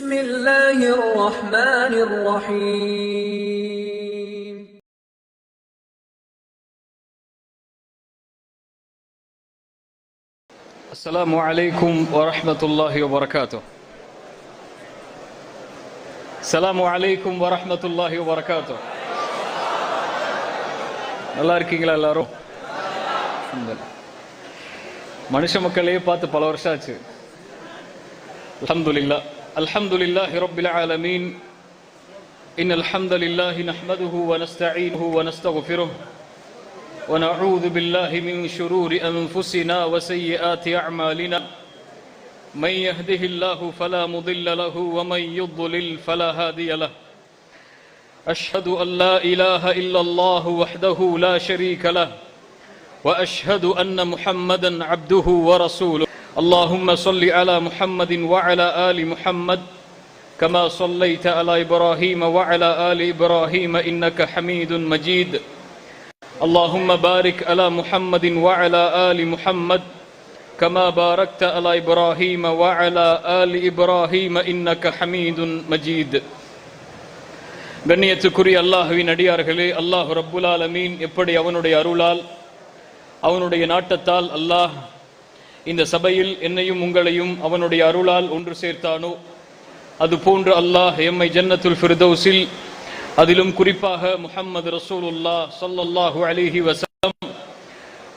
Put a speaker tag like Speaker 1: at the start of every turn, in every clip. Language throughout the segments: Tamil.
Speaker 1: بسم الله الرحمن الرحيم
Speaker 2: السلام عليكم ورحمة الله وبركاته. السلام عليكم ورحمة الله وبركاته. நல்லா இருக்கீங்களா எல்லாரும்? மனுஷ மக்களையே பார்த்து பல வருஷம் ஆச்சு. அல்ஹம்துலில்லாஹ் அல்ஹம்துலில்லாஹி ரப்பில் ஆலமீன். இன்னல் ஹம்தலில்லாஹி நஹ்மதுஹு வ நஸ்தஈனுஹு வ நஸ்தக்ஃபிருஹு வ நஊது பில்லாஹி மின் ஷுரூரி அன்ஃபுஸினா வ ஸய்யிஆத்தி அஅமாலினா. மன் யஹ்திஹில்லாஹு ஃபலா முضில்ல லஹு வ மன் யுض்லில் ஃபலா ஹாதிய லஹு. أشهد أن لا إله إلا الله وحده لا شريك له وأشهد أن محمدا عبده ورسوله. اللهم صل على محمد وعلى آل محمد كما صليت على إبراهيم وعلى آل إبراهيم إنك حميد مجيد. اللهم بارك على محمد وعلى آل محمد كما باركت على إبراهيم وعلى آل إبراهيم إنك حميد مجيد. கண்ணியத்துக்குரிய அல்லாஹ்வின் அடியார்களே, அல்லாஹ் ரப்புல் ஆலமீன் எப்படி அவனுடைய அருளால் அவனுடைய நாட்டத்தால் அல்லாஹ் இந்த சபையில் என்னையும் உங்களையும் அவனுடைய அருளால் ஒன்று சேர்த்தானோ, அதுபோன்று அல்லாஹ் எம்மை ஜன்னத்துல் ஃபிர்தௌஸில், அதிலும் குறிப்பாக முஹம்மது ரசூலுல்லாஹ் ஸல்லல்லாஹு அலைஹி வஸல்லம்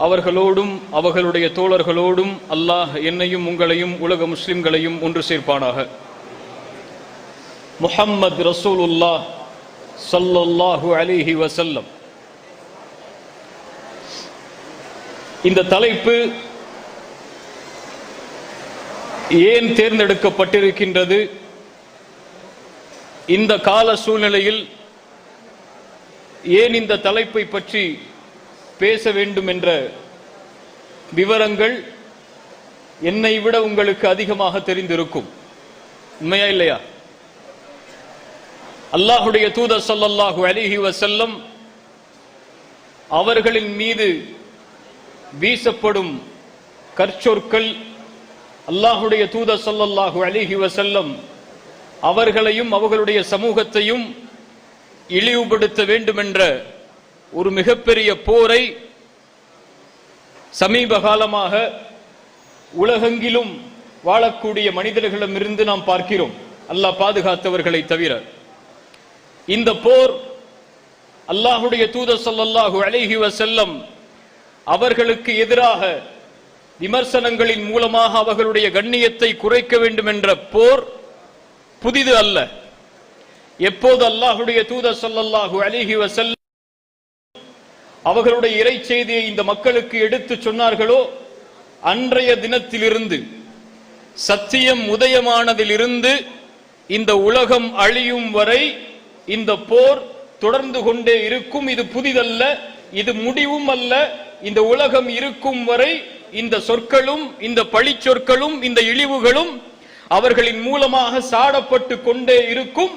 Speaker 2: அவர்களோடும் அவர்களுடைய தோழர்களோடும் அல்லாஹ் என்னையும் உங்களையும் உலக முஸ்லிம்களையும் ஒன்று சேர்ப்பானாக. முஹம்மது ரசூலுல்லாஹ் ஸல்லல்லாஹு அலைஹி வஸல்லம், இந்த தலைப்பு ஏன் தேர்ந்தெடுக்கப்பட்டிருக்கின்றது, இந்த கால சூழ்நிலையில் ஏன் இந்த தலைப்பை பற்றி பேச வேண்டும் என்ற விவரங்கள் என்னை விட உங்களுக்கு அதிகமாக தெரிந்திருக்கும். உண்மையா இல்லையா? அல்லாஹுடைய தூதர் ஸல்லல்லாஹு அலைஹி வஸல்லம் அவர்களின் மீது வீசப்படும் கற்சொற்கள், அல்லாஹுடைய தூதர் ஸல்லல்லாஹு அலைஹி வஸல்லம் அவர்களையும் அவர்களுடைய சமூகத்தையும் இழிவுபடுத்த வேண்டும் என்ற ஒரு மிகப்பெரிய போரை சமீப காலமாக உலகெங்கிலும் வாழக்கூடிய மனிதர்களிடமிருந்து நாம் பார்க்கிறோம், அல்லாஹ் பாதுகாத்தவர்களை தவிர. இந்த போர் அல்லாஹுடைய தூதர் ஸல்லல்லாஹு அலைஹி வஸல்லம் அவர்களுக்கு எதிராக விமர்சனங்களின் மூலமாக அவர்களுடைய கண்ணியத்தை குறைக்க வேண்டும் என்ற போர் புதிது அல்ல. எப்போது அல்லாஹுடைய தூதர் ஸல்லல்லாஹு அலைஹி வஸல்லம் அவர்களுடைய இறை செய்தியை இந்த மக்களுக்கு எடுத்து சொன்னார்களோ, அன்றைய தினத்திலிருந்து, சத்தியம் உதயமானதிலிருந்து இந்த உலகம் அழியும் வரை இந்த போர் தொடர்ந்து கொண்டே இருக்கும். இது புதிதல்ல, இது முடிவும் அல்ல. இந்த உலகம் இருக்கும் வரை இந்த சொற்களும் இந்த பழி சொற்களும் இந்த இழிவுகளும் அவர்களின் மூலமாக சாடப்பட்டு கொண்டே இருக்கும்.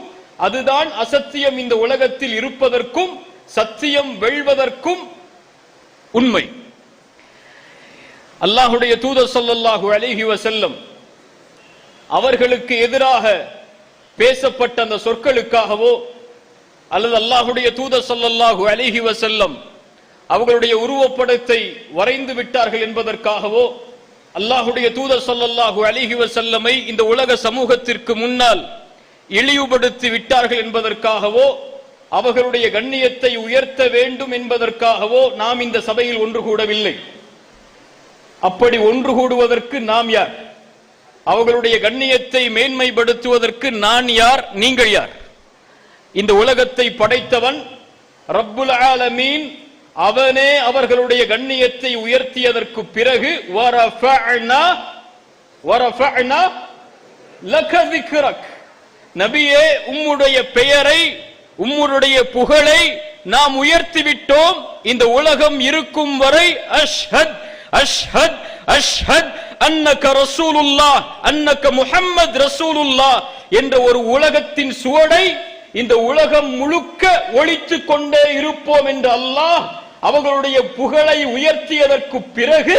Speaker 2: அதுதான் அசத்தியம் இந்த உலகத்தில் இருப்பதற்கும் சத்தியம் வெல்வதற்கும் உண்மை. அல்லாஹுடைய தூதர் ஸல்லல்லாஹு அலைஹி வஸல்லம் அவர்களுக்கு எதிராக பேசப்பட்ட அந்த சொற்களுக்காகவோ, அல்லது அல்லாஹுடைய தூதர் ஸல்லல்லாஹு அலைஹி வஸல்லம் அவர்களுடைய உருவப்படத்தை வரைந்து விட்டார்கள் என்பதற்காகவோ, அல்லாஹுடைய தூதர் ஸல்லல்லாஹு அலைஹி வஸல்லமை இந்த உலக சமூகத்திற்கு முன்னால் இழிவுபடுத்தி விட்டார்கள் என்பதற்காகவோ, அவர்களுடைய கண்ணியத்தை உயர்த்த வேண்டும் என்பதற்காகவோ நாம் இந்த சபையில் ஒன்று கூடவில்லை. அப்படி ஒன்று கூடுவதற்கு நாம் யார்? அவர்களுடைய கண்ணியத்தை மேன்மைப்படுத்துவதற்கு நான் யார், நீங்கள் யார்? இந்த உலகத்தை படைத்தவன் ரப்புல் ஆலமீன், அவனே அவர்களுடைய கண்ணியத்தை உயர்த்தியதற்கு பிறகு வரஃபஅனா லக ذிக்ரக், நபியே உம்முடைய பெயரை உம்முடைய புகழை நாம் உயர்த்தி விட்டோம். இந்த உலகம் இருக்கும் வரை அஷ்ஹத் அஷ்ஹத் அஷ்ஹத் அன்னக ரசூலுல்லாஹ் அன்னக முஹம்மது ரசூலுல்லாஹ் என்ற ஒரு உலகத்தின் சுவடை இந்த உலகம் முழுக்க ஒலித்துக் கொண்டே இருப்போம் என்று அல்லாஹ் அவர்களுடைய புகழை உயர்த்தியதற்கு பிறகு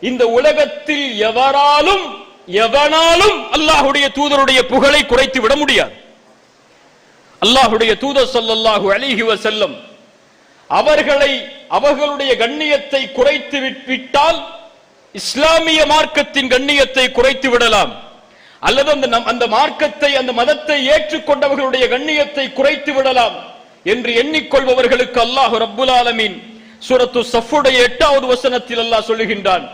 Speaker 2: இந்த உலகத்தில் எவராலும் எவனாலும் அல்லாஹ்வுடைய தூதருடைய புகழை குறைத்து விட முடியாது. அல்லாஹ்வுடைய தூதர் ஸல்லல்லாஹு அலைஹி வஸல்லம் அவர்களுடைய கண்ணியத்தை குறைத்து விட்டால் இஸ்லாமிய மார்க்கத்தின் கண்ணியத்தை குறைத்து விடலாம், அல்லது அந்த மார்க்கத்தை அந்த மதத்தை ஏற்றுக்கொண்டவர்களுடைய கண்ணியத்தை குறைத்து விடலாம் என்று எண்ணிக்கொள்பவர்களுக்கு அல்லாஹ் ரப்புல் ஆலமீன் சூரத்து ஸஃபுடைய 8வது வசனத்தில் அல்லாஹ் சொல்லுகின்றான்,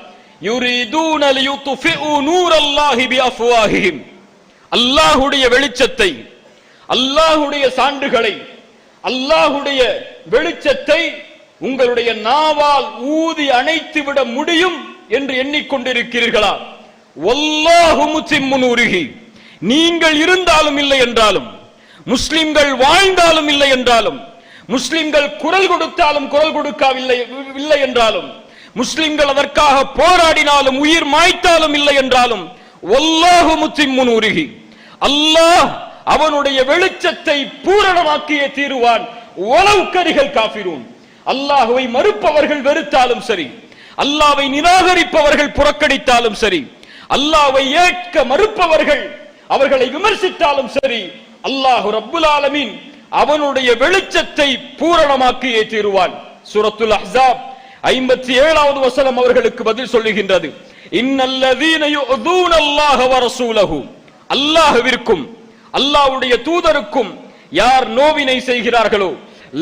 Speaker 2: யுரிதூன லியுத்ஃபிஉ நூரல்லாஹி பிஅஃவாஹிஹிம். அல்லாஹ்வுடைய வெளிச்சத்தை, அல்லாஹ்வுடைய சான்றுகளை, அல்லாஹ்வுடைய வெளிச்சத்தை உங்களுடைய நாவால் ஊதி அணைத்து விட முடியும் என்று எண்ணிக்கொண்டிருக்கிறீர்களா? வல்லாஹு முத்திம்மு நூரிஹி. நீங்கள் இருந்தாலும் இல்லை என்றாலும், முஸ்லிம்கள் வாழ்ந்தாலும் இல்லை என்றாலும், முஸ்லிம்கள் குரல் கொடுத்தாலும் குரல் கொடுக்கவில்லை என்றாலும், முஸ்லிம்கள் அதற்காக போராடினாலும் உயிர் மாய்த்தாலும் இல்லை என்றாலும், வல்லாஹு முத்திம்மு நூரிஹி, அல்லாஹ் அவனுடைய வெளிச்சத்தை பூரணமாக்கியே தீருவான். வலவ் கரிஹல் காஃபிரூன். அல்லாஹ்வை மறுப்பவர்கள் வெறுத்தாலும் சரி, அல்லாஹ்வை நிராகரிப்பவர்கள் புறக்கணித்தாலும் சரி, அல்லாஹ்வை ஏற்க மறுப்பவர்கள் அவர்களை விமர்சித்தாலும் சரி, அல்லாஹ் ரப்புல் ஆலமீன் அவனுடைய வெளிச்சத்தை பூரணமாக்கியே தீருவான். சூரத்துல் அஹ்ஸாப் 57வது வசனம் அவர்களுக்கு பதில் சொல்லுகின்றது, இன்னல்லதீன யு'தூன அல்லாஹ வ ரசூலஹு. அல்லாஹ்விற்கும் அல்லாஹ்வுடைய தூதருக்கும் யார் நோவினை செய்கிறார்களோ,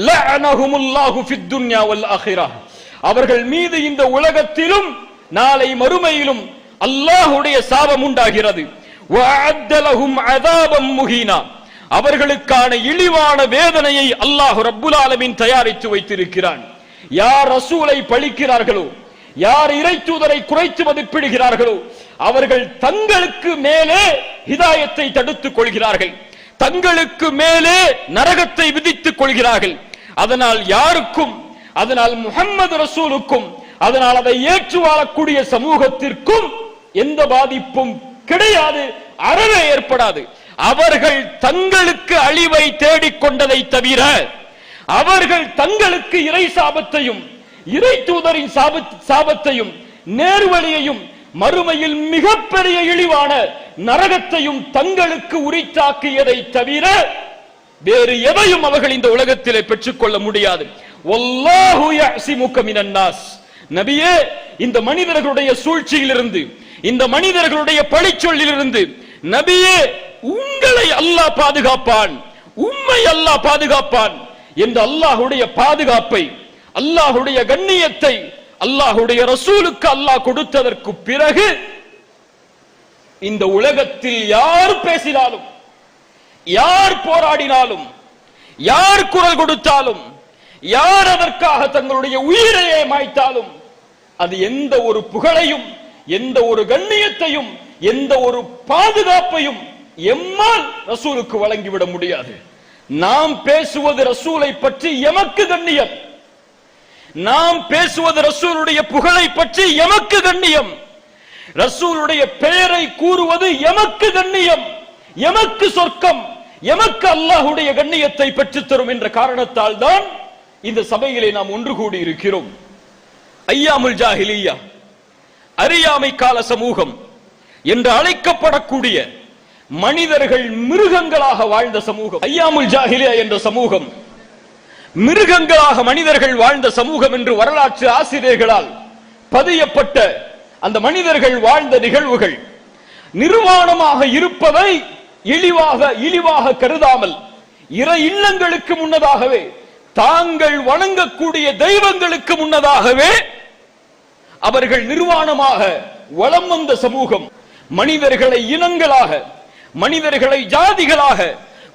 Speaker 2: லஅனஹுமுல்லாஹு ஃபித் துன்யா வல் ஆখিরাহ. அவர்கள் மீது இந்த உலகத்திலும் நாளை மறுமையிலும் அல்லாஹ்வுடைய சாபம் உண்டாகிறது. வஅஅத்த லஹும் அஸாபம் முஹீனா. அவர்களுக்கான இழிவான வேதனையை அல்லாஹ் ரப்புல் ஆலமீன் தயாரித்து வைத்திருக்கிறான். யார் ரசூலை பழிக்கிறார்களோ, யார் இறை தூதரை குறைத்து மதிப்பிடுகிறார்களோ, அவர்கள் தங்களுக்கு மேலே ஹிதாயத்தை தடுத்துக் கொள்கிறார்கள், தங்களுக்கு மேலே நரகத்தை விதித்துக் கொள்கிறார்கள். அதனால் யாருக்கும், அதனால் முஹம்மது ரசூலுக்கும், அதனால் அதை ஏற்று வாழக்கூடிய சமூகத்திற்கும் எந்த பாதிப்பும் கிடையாது, அறவே ஏற்படாது. அவர்கள் தங்களுக்கு அழிவை தேடிக்கொண்டதை தவிர, அவர்கள் தங்களுக்கு இறை சாபத்தையும் இறை தூதரின் சாபத்தையும் நேர்வழியையும் மறுமையில் மிகப்பெரிய இழிவான நரகத்தையும் தங்களுக்கு உரித்தாக்கியதை தவிர வேறு எதையும் அவர்கள் இந்த உலகத்திலே பெற்றுக்கொள்ள முடியாது. வல்லாஹு யஅஸிமுக மினன் நாஸ். நபியே, இந்த மனிதர்களுடைய சூழ்ச்சியிலிருந்து, இந்த மனிதர்களுடைய பழிச்சொல்லிலிருந்து நபியே உங்களை அல்லாஹ் பாதுகாப்பான், உம்மை அல்லாஹ் பாதுகாப்பான் என்று அல்லாஹ்வுடைய பாதுகாப்பை, அல்லாஹ்வுடைய கண்ணியத்தை அல்லாஹ்வுடைய ரசூலுக்கு அல்லாஹ் கொடுத்ததற்கு பிறகு இந்த உலகத்தில் யார் பேசினாலும், யார் போராடினாலும், யார் குரல் கொடுத்தாலும், யார் அதற்காக தங்களுடைய உயிரையே மாய்த்தாலும், அது எந்த ஒரு புகழையும், எந்த ஒரு கண்ணியத்தையும், எந்த ஒரு பாதுகாப்பையும் எம்மால் ரசூலுக்கு வழங்கிவிட முடியாது. நாம் பேசுவது ரசூலை பற்றி எமக்கு கண்ணியம், நாம் பேசுவது ரசூலுடைய புகழை பற்றி எமக்கு கண்ணியம், ரசூலுடைய பெயரை கூறுவது எமக்கு கண்ணியம், எமக்கு சொர்க்கம், எமக்கு அல்லாஹ்வுடைய கண்ணியத்தை பெற்றுத் தரும் என்ற காரணத்தால் தான் இந்த சபையிலே நாம் ஒன்று கூடி இருக்கிறோம். ஐயாமுல் ஜாஹிலியா, அறியாமை கால சமூகம் என்று அழைக்கப்படக்கூடிய மனிதர்கள் மிருகங்களாக வாழ்ந்த சமூகம். ஐயாமுல் ஜாஹிலியா என்ற சமூகம் மிருகங்களாக மனிதர்கள் வாழ்ந்த சமூகம் என்று வரலாற்று ஆசிரியர்களால் பதியப்பட்ட அந்த மனிதர்கள் வாழ்ந்த நிகழ்வுகள் நிர்வாணமாக இருப்பதை இழிவாக கருதாமல், இறை இல்லங்களுக்கு முன்னதாகவே, தாங்கள் வணங்கக்கூடிய தெய்வங்களுக்கு முன்னதாகவே அவர்கள் நிர்வாணமாக வலம் வந்த சமூகம். மனிதர்களை இனங்களாக, மனிதர்களை ஜாதிகளாக,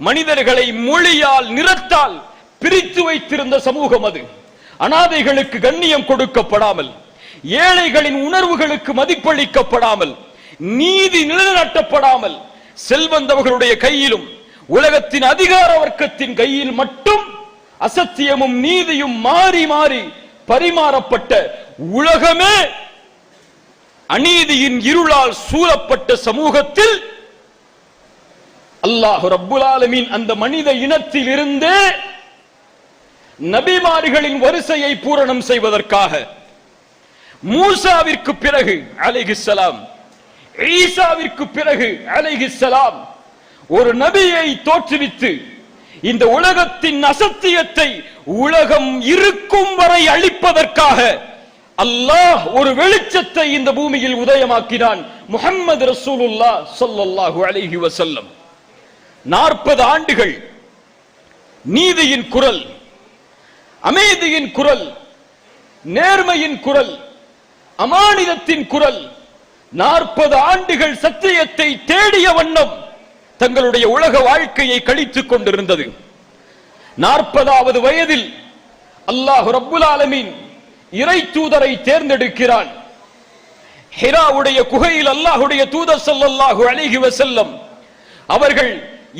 Speaker 2: மனிதர்களை மொழியால் நிறத்தால் பிரித்து வைத்திருந்த சமூகம் அது. அனாதைகளுக்கு கண்ணியம் கொடுக்கப்படாமல், ஏழைகளின் உணர்வுகளுக்கு மதிப்பளிக்கப்படாமல், நீதி நிலைநாட்டப்படாமல், செல்வந்தவர்களுடைய கையிலும் உலகத்தின் அதிகார வர்க்கத்தின் கையில் மட்டும் அசத்தியமும் நீதியும் மாறி மாறி பரிமாறப்பட்ட, உலகமே அநீதியின் இருளால் சூழப்பட்ட சமூகத்தில் அல்லாஹ் ரப்புல் ஆலமீன் அந்த மனித இனத்தில் இருந்தே நபிமார்களின் வரிசையை பூரணம் செய்வதற்காக மூசாவிற்கு பிறகு அலைஹிஸ்ஸலாம் ஈசாவிற்கு பிறகு அலைஹிஸ்ஸலாம் ஒரு நபியை தோற்றுவித்து இந்த உலகத்தின் அசத்தியத்தை உலகம் இருக்கும் வரை அழிப்பதற்காக அல்லாஹ் ஒரு வெளிச்சத்தை இந்த பூமியில் உதயமாக்கினான். முஹம்மது ரசூலுல்லாஹ் ஸல்லல்லாஹு அலைஹி வஸல்லம் 40 ஆண்டுகள் நீதியின் குரல், அமைதியின் குரல், நேர்மையின் குரல், அமானிதத்தின் குரல், 40 ஆண்டுகள் சத்தியத்தை தேடிய வண்ணம் தங்களுடைய உலக வாழ்க்கையை கழித்துக் கொண்டிருந்தது. 40வது வயதில் அல்லாஹ் ரப்புல் ஆலமீன் இறை தூதரை தேர்ந்தெடுக்கிறான். ஹிராவுடைய குகையில் அல்லாஹ்வுடைய தூதர் ஸல்லல்லாஹு அலைஹி வஸல்லம் அவர்கள்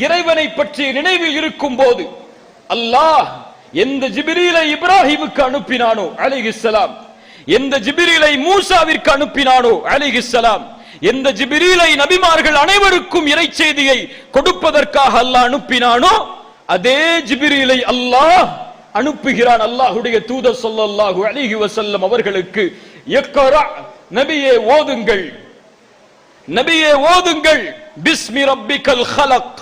Speaker 2: இறைவனை பற்றிய நினைவில் இருக்கும் போது அல்லாஹ் எந்த ஜிப்ரீலை இப்ராஹிமுக்கு அனுப்பினானோ அலைஹிஸ்ஸலாம், எந்த ஜிப்ரீலை மூசாவிற்கு அனுப்பினானோ அலைஹிஸ்ஸலாம், எந்த ஜிப்ரீலை நபிமார்கள் அனைவருக்கும் இறை செய்தியை கொடுப்பதற்காக அல்லாஹ் அனுப்பினானோ அதே ஜிப்ரீலை அல்லாஹ் அனுப்புகிறான். அல்லாஹ்வுடைய தூதர் ஸல்லல்லாஹு அலைஹி வஸல்லம் அவர்களுக்கு இக்ரா, நபியே ஓதுங்கள், நபியே ஓதுங்கள், பிஸ்மி ரப்பிக்கல் ஹலக்,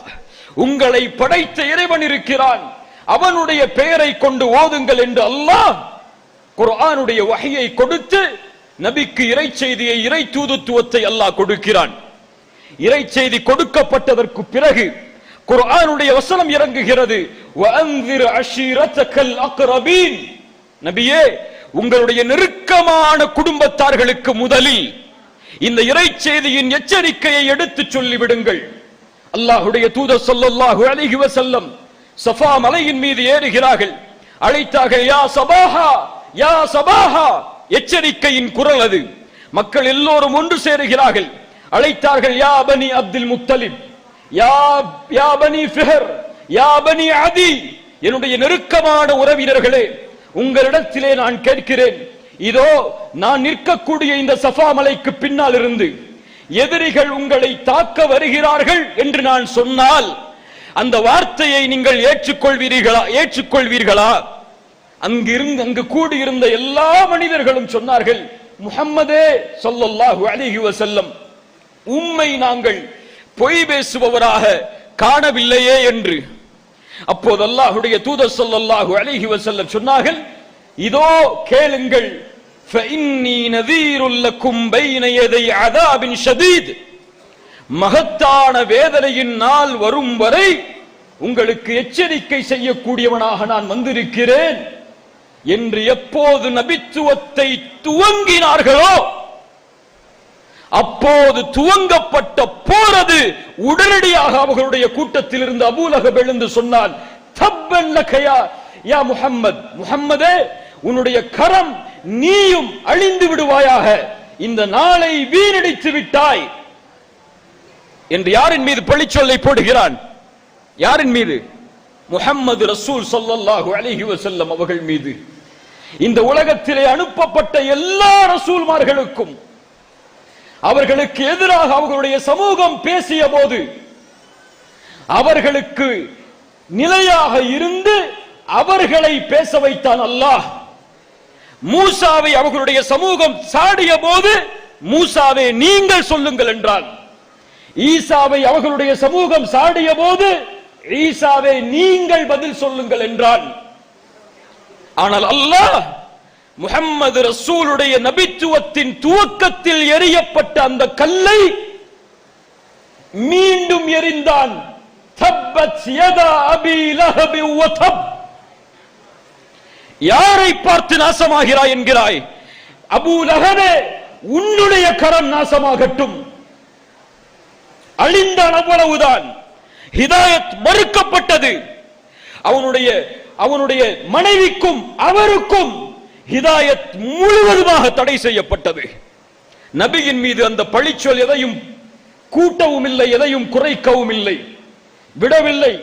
Speaker 2: உங்களை படைத்த இறைவன் இருக்கிறான், அவனுடைய பெயரை கொண்டு ஓதுங்கள் என்று அல்லாஹ் குர்ஆனுடைய வஹியை கொடுத்து நபிக்கு இறை செய்தியை, இறை தூதுத்துவத்தை அல்லாஹ் கொடுக்கிறான். இறை செய்தி கொடுக்கப்பட்டதற்கு பிறகு குர்ஆனுடைய வசனம் இறங்குகிறது. வஅன்திர் அஷீரத்தகல் அக்ரபீன், நபியே உங்களுடைய நெருக்கமான குடும்பத்தார்களுக்கு முதலில் இந்த இறை செய்தியின் எச்சரிக்கையை எடுத்து சொல்லிவிடுங்கள். அல்லாஹ்வுடைய தூதர் ஸல்லல்லாஹு அலைஹி வஸல்லம் சஃபா மலையின் மீது ஏறுகிறார்கள். அழைத்தார்கள், யா சபாஹா, யா சபாஹா, எச்சரிக்கையின் குரல் அது. மக்கள் எல்லோரும் ஒன்று சேருகிறார்கள். அழைத்தார்கள், யா பனி அப்துல் முத்தலிப், யா பனி ஃபிஹர், யா பனி அதி, என்னுடைய நெருக்கமான உறவினர்களே, உங்களிடத்திலே நான் கேட்கிறேன், இதோ நான் நிற்கக்கூடிய இந்த சஃபா மலைக்கு பின்னால் இருந்து எதிரிகள் உங்களை தாக்க வருகிறார்கள் என்று நான் சொன்னால் அந்த வார்த்தையை நீங்கள் ஏற்றுக்கொள்வீர்களா? அங்கு கூடியிருந்த எல்லா மனிதர்களும் சொன்னார்கள், முஹம்மதே ஸல்லல்லாஹு அலைஹி வஸல்லம், உம்மை நாங்கள் பொய் பேசுபவராக காணவில்லையே என்று. அப்போது அல்லாஹ்வுடைய தூதர் ஸல்லல்லாஹு அலைஹி வஸல்லம் சொன்னார்கள், இதோ கேளுங்கள், ஃபஇன்னி நதீருல் லக்கும் பைன யதை அஸாபின் ஷதீத், மகத்தான வேதனையின் நாள் வரும் வரை உங்களுக்கு எச்சரிக்கை செய்யக்கூடியவனாக நான் வந்திருக்கிறேன் என்று எப்போது நபித்துவத்தை துவங்கினார்களோ அப்போது துவங்கப்பட்ட போரது உடனடியாக அவர்களுடைய கூட்டத்தில் இருந்து அபூலஹப் எழுந்து சொன்னான், தப்பன் லக யா முஹம்மத், முஹம்மதே உன்னுடைய கரம், நீயும் அழிந்து விடுவாயாக, இந்த நாளை வீணடித்து விட்டாய் என்று யாரின் மீது பழிச்சொல்லை போடுகிறான்? யாரின் மீது? முஹம்மது ரசூல் ஸல்லல்லாஹு அலைஹி வஸல்லம் அவர்கள் மீது. இந்த உலகத்திலே அனுப்பப்பட்ட எல்லா ரசூல்மார்களுக்கும் அவர்களுக்கு எதிராக அவர்களுடைய சமூகம் பேசிய போது அவர்களுக்கு நிலையாக இருந்து அவர்களை பேச வைத்தான் அல்லாஹ். மூசாவை அவர்களுடைய சமூகம் சாடிய போது மூசாவே நீங்கள் சொல்லுங்கள் என்றான். ஈசாவை அவர்களுடைய சமூகம் சாடிய போது ஈசாவே நீங்கள் பதில் சொல்லுங்கள் என்றான். ஆனால் அல்லாஹ் முஹம்மது ரசூலுடைய நபித்துவத்தின் துவக்கத்தில் எரியப்பட்ட அந்த கல்லை மீண்டும் எரிந்தான். தப்பத் யதா அபி லஹப் வ தப், யாரை பார்த்து நாசமாகிறாய் என்கிறாய்? அபூ லஹபே, உன்னுடைய கரம் நாசமாகட்டும். அழிந்தான், அவ்வளவுதான். ஹிதாயத் மறுக்கப்பட்டது. அவனுடைய மனைவிக்கும் அவருக்கும் ஹிதாயத் முழுவதுமாக தடை செய்யப்பட்டது. நபியின் மீது அந்த பழிச்சொல் எதையும் கூட்டவும் இல்லை, எதையும் குறைக்கவும் இல்லை, விடவில்லை.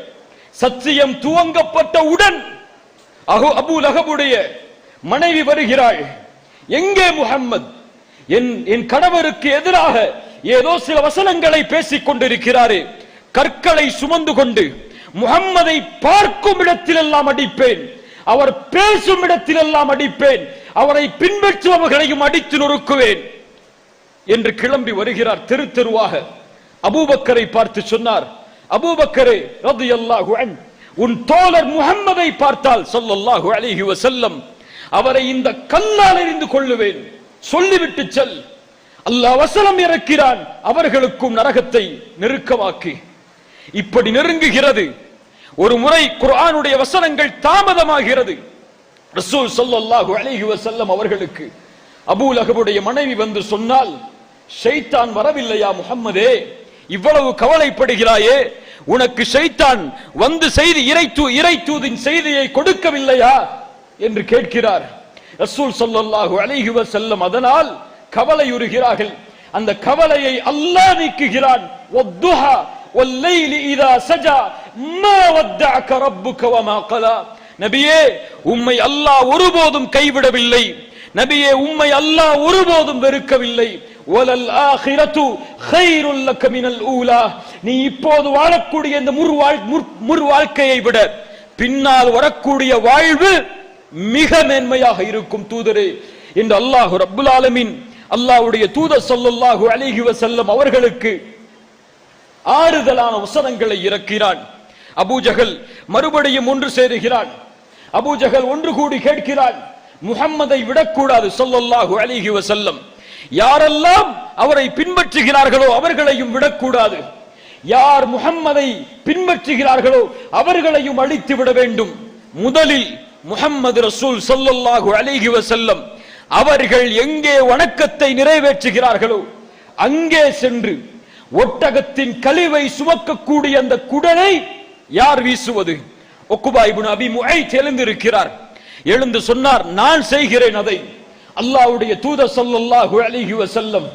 Speaker 2: சத்தியம் துவங்கப்பட்டவுடன் அபூ லஹபுடைய மனைவி வருகிறாள். எங்கே முஹம்மத்? என் கணவருக்கு எதிராக ஏதோ சில வசனங்களை பேசிக் கொண்டிருக்கிறாரே, கற்களை சுமந்து கொண்டு முஹம்மதை பார்க்கும் இடத்திலெல்லாம் அடிப்பேன், அவர் பேசும் இடத்திலெல்லாம் அடிப்பேன், அவரை பின்பற்றுபவர்களையும் அடித்து நொறுக்குவேன். என்று கிளம்பி வருகிறார். தெரு தெருவாக அபூபக்கரை பார்த்து சொன்னார், அபூபக்கரே ரலியல்லாஹு அன்ஹு, உன் தோழர் முஹம்மதை பார்த்தால் ஸல்லல்லாஹு அலைஹி வஸல்லம் அவரை இந்த கல்லால் எறிந்து கொள்ளுவேன், சொல்லிவிட்டு செல். அல்லாஹ் வசனம் இறக்கிறான், அவர்களுக்கும் நரகத்தை நெருக்கமாக்கி. இப்படி நெருங்குகிறது. ஒரு முறை குர்ஆனுடைய வசனங்கள் தாமதமாகிறது. ரசூல் ஸல்லல்லாஹு அலைஹி வஸல்லம் அவர்களுக்கு அபூ லஹபுடைய மனைவி வந்து சொன்னால், ஷைத்தான் வரவில்லையா முஹம்மதே, இவ்வளவு கவலைப்படுகிறாயே, உனக்கு ஷைத்தான் வந்து செய்தி இறை தூதின் செய்தியை கொடுக்கவில்லையா என்று கேட்கிறார். ரசூல் ஸல்லல்லாஹு அலைஹி வஸல்லம் அதனால் கவலையுறுகிறார்கள். அந்த கவலையை அல்லாஹ் நீக்குகிறான். வத்துஹா வல்லைலி இதா சஜா மா வத்தஅக ரப்புக வமா கலா. நபியே, உம்மை அல்லாஹ் ஒருபோதும் கைவிடவில்லை. நபியே, உம்மை அல்லாஹ் ஒருபோதும் வெறுக்கவில்லை. வலல் ஆகிரத்து கைருல் லக மினல் ஊலா. நீ இப்போது வாழக்கூடிய இந்த முர் வாழ்க்கையை விட பின்னால் வரக்கூடிய வாழ்வு மிக மேன்மையாக இருக்கும் தூதரே என்று அல்லாஹ் ரப்புல் ஆலமீன் அல்லாஹ்வுடைய தூதர் ஸல்லல்லாஹு அலைஹி வஸல்லம் அவர்களுக்கு ஆறுதலான வசனங்களை இறக்கிறான். அபூஜஹல் மறுபடியும் ஒன்று சேருகிறான். அபூஜஹல் ஒன்று கூடி கேட்கிறான், முஹம்மதை விடக்கூடாது ஸல்லல்லாஹு அலைஹி வஸல்லம். யாரெல்லாம் அவரை பின்பற்றுகிறார்களோ அவர்களையும் விடக்கூடாது. யார் முஹம்மதை பின்பற்றுகிறார்களோ அவர்களையும் அழித்து விட வேண்டும். முதலில் முஹம்மது ரசூல் ஸல்லல்லாஹு அலைஹி வஸல்லம் அவர்கள் எங்கே வணக்கத்தை நிறைவேற்றுகிறார்களோ அங்கே சென்று ஒட்டகத்தின் கழிவை சுமக்கக்கூடிய அந்த குடலை யார் வீசுவது? உக்பா இப்னு அபி முஐத் எழுந்திருக்கிறார். எழுந்து சொன்னார், நான் செய்கிறேன் அதை. அல்லாஹ்வுடைய தூதர் ஸல்லல்லாஹு அலைஹி வஸல்லம்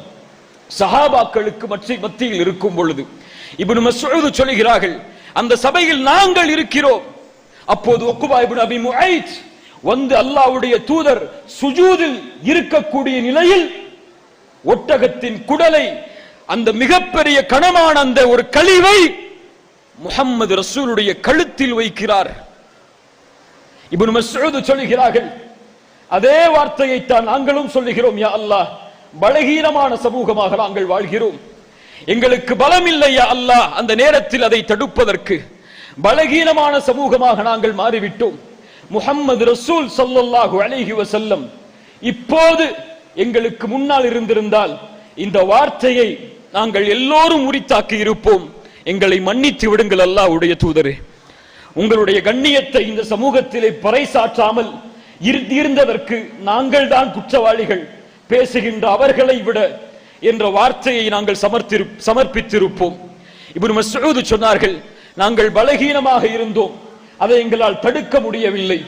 Speaker 2: சஹாபாக்களுக்கு மத்தியில் இருக்கும் பொழுது இப்னு மஸ்ஊத் சொல்கிறார்கள், அந்த சபையில் நாங்கள் இருக்கிறோம். அப்போது உக்பா இப்னு அபி முஐத் வந்து அல்லாஹ்வுடைய தூதர் சுஜூதில் இருக்கக்கூடிய நிலையில் ஒட்டகத்தின் குடலை, அந்த மிகப்பெரிய கனமான அந்த ஒரு கழிவை முஹம்மது ரசூலுடைய கழுத்தில் வைக்கிறார். இப்னு மஸ்ஊத் சொல்கிறார்கள், அதே வார்த்தையை தான் நாங்களும் சொல்லுகிறோம். யா அல்லாஹ், பலகீனமான சமூகமாக நாங்கள் வாழ்கிறோம். எங்களுக்கு பலம் இல்லை யா அல்லாஹ் அந்த நேரத்தில் அதை தடுப்பதற்கு. பலகீனமான சமூகமாக நாங்கள் மாறிவிட்டோம். முஹம்மது ரசூல் ஸல்லல்லாஹு அலைஹி வஸல்லம் இப்போது எங்களுக்கு முன்னால் இருந்திருந்தால் இந்த வார்த்தையை நாங்கள் எல்லோரும் உரித்தாக்கி இருப்போம். எங்களை மன்னித்து விடுங்கள் அல்லாஹ்வுடைய தூதரே. உங்களுடைய கண்ணியத்தை இந்த சமூகத்திலே பறைசாற்றாமல் இருந்ததற்கு நாங்கள் தான் குற்றவாளிகள், பேசுகின்ற அவர்களை விட என்ற வார்த்தையை நாங்கள் சமர்ப்பித்திருப்போம். இப்னு மஸ்ஊத் சொன்னார்கள், நாங்கள் பலகீனமாக இருந்தோம், அதை எங்களால் தடுக்க முடியவில்லை.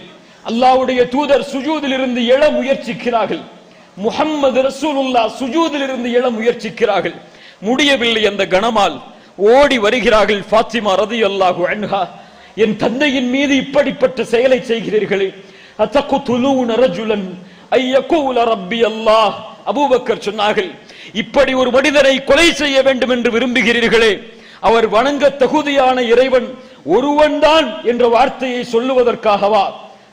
Speaker 2: அல்லாஹ்வுடைய தூதர் சுஜூதில் இருந்து எழ முயற்சிக்கிறார்கள். முஹம்மது ரசூலுல்லாஹ் சுஜூதில் இருந்து எழ முயற்சிக்கிறார்கள், முடியவில்லை. அந்த கணமால் ஓடி வருகிறார்கள். ஃபாத்திமா ரலியல்லாஹு அன்ஹா, என் தந்தையின் மீது இப்படிப்பட்ட செயலை செய்கிறீர்களே, அத்தகுதுலூன ரஜுலன் ஐயகூல ரப்பி அல்லாஹ். அபூபக்கர் சொன்னார்கள், இப்படி ஒரு மனிதரை கொலை செய்ய வேண்டும் என்று விரும்புகிறீர்களே, அவர் வணங்க தகுதியான இறைவன் ஒருவன்தான் என்ற வார்த்தையை சொல்லுவதற்காகவா?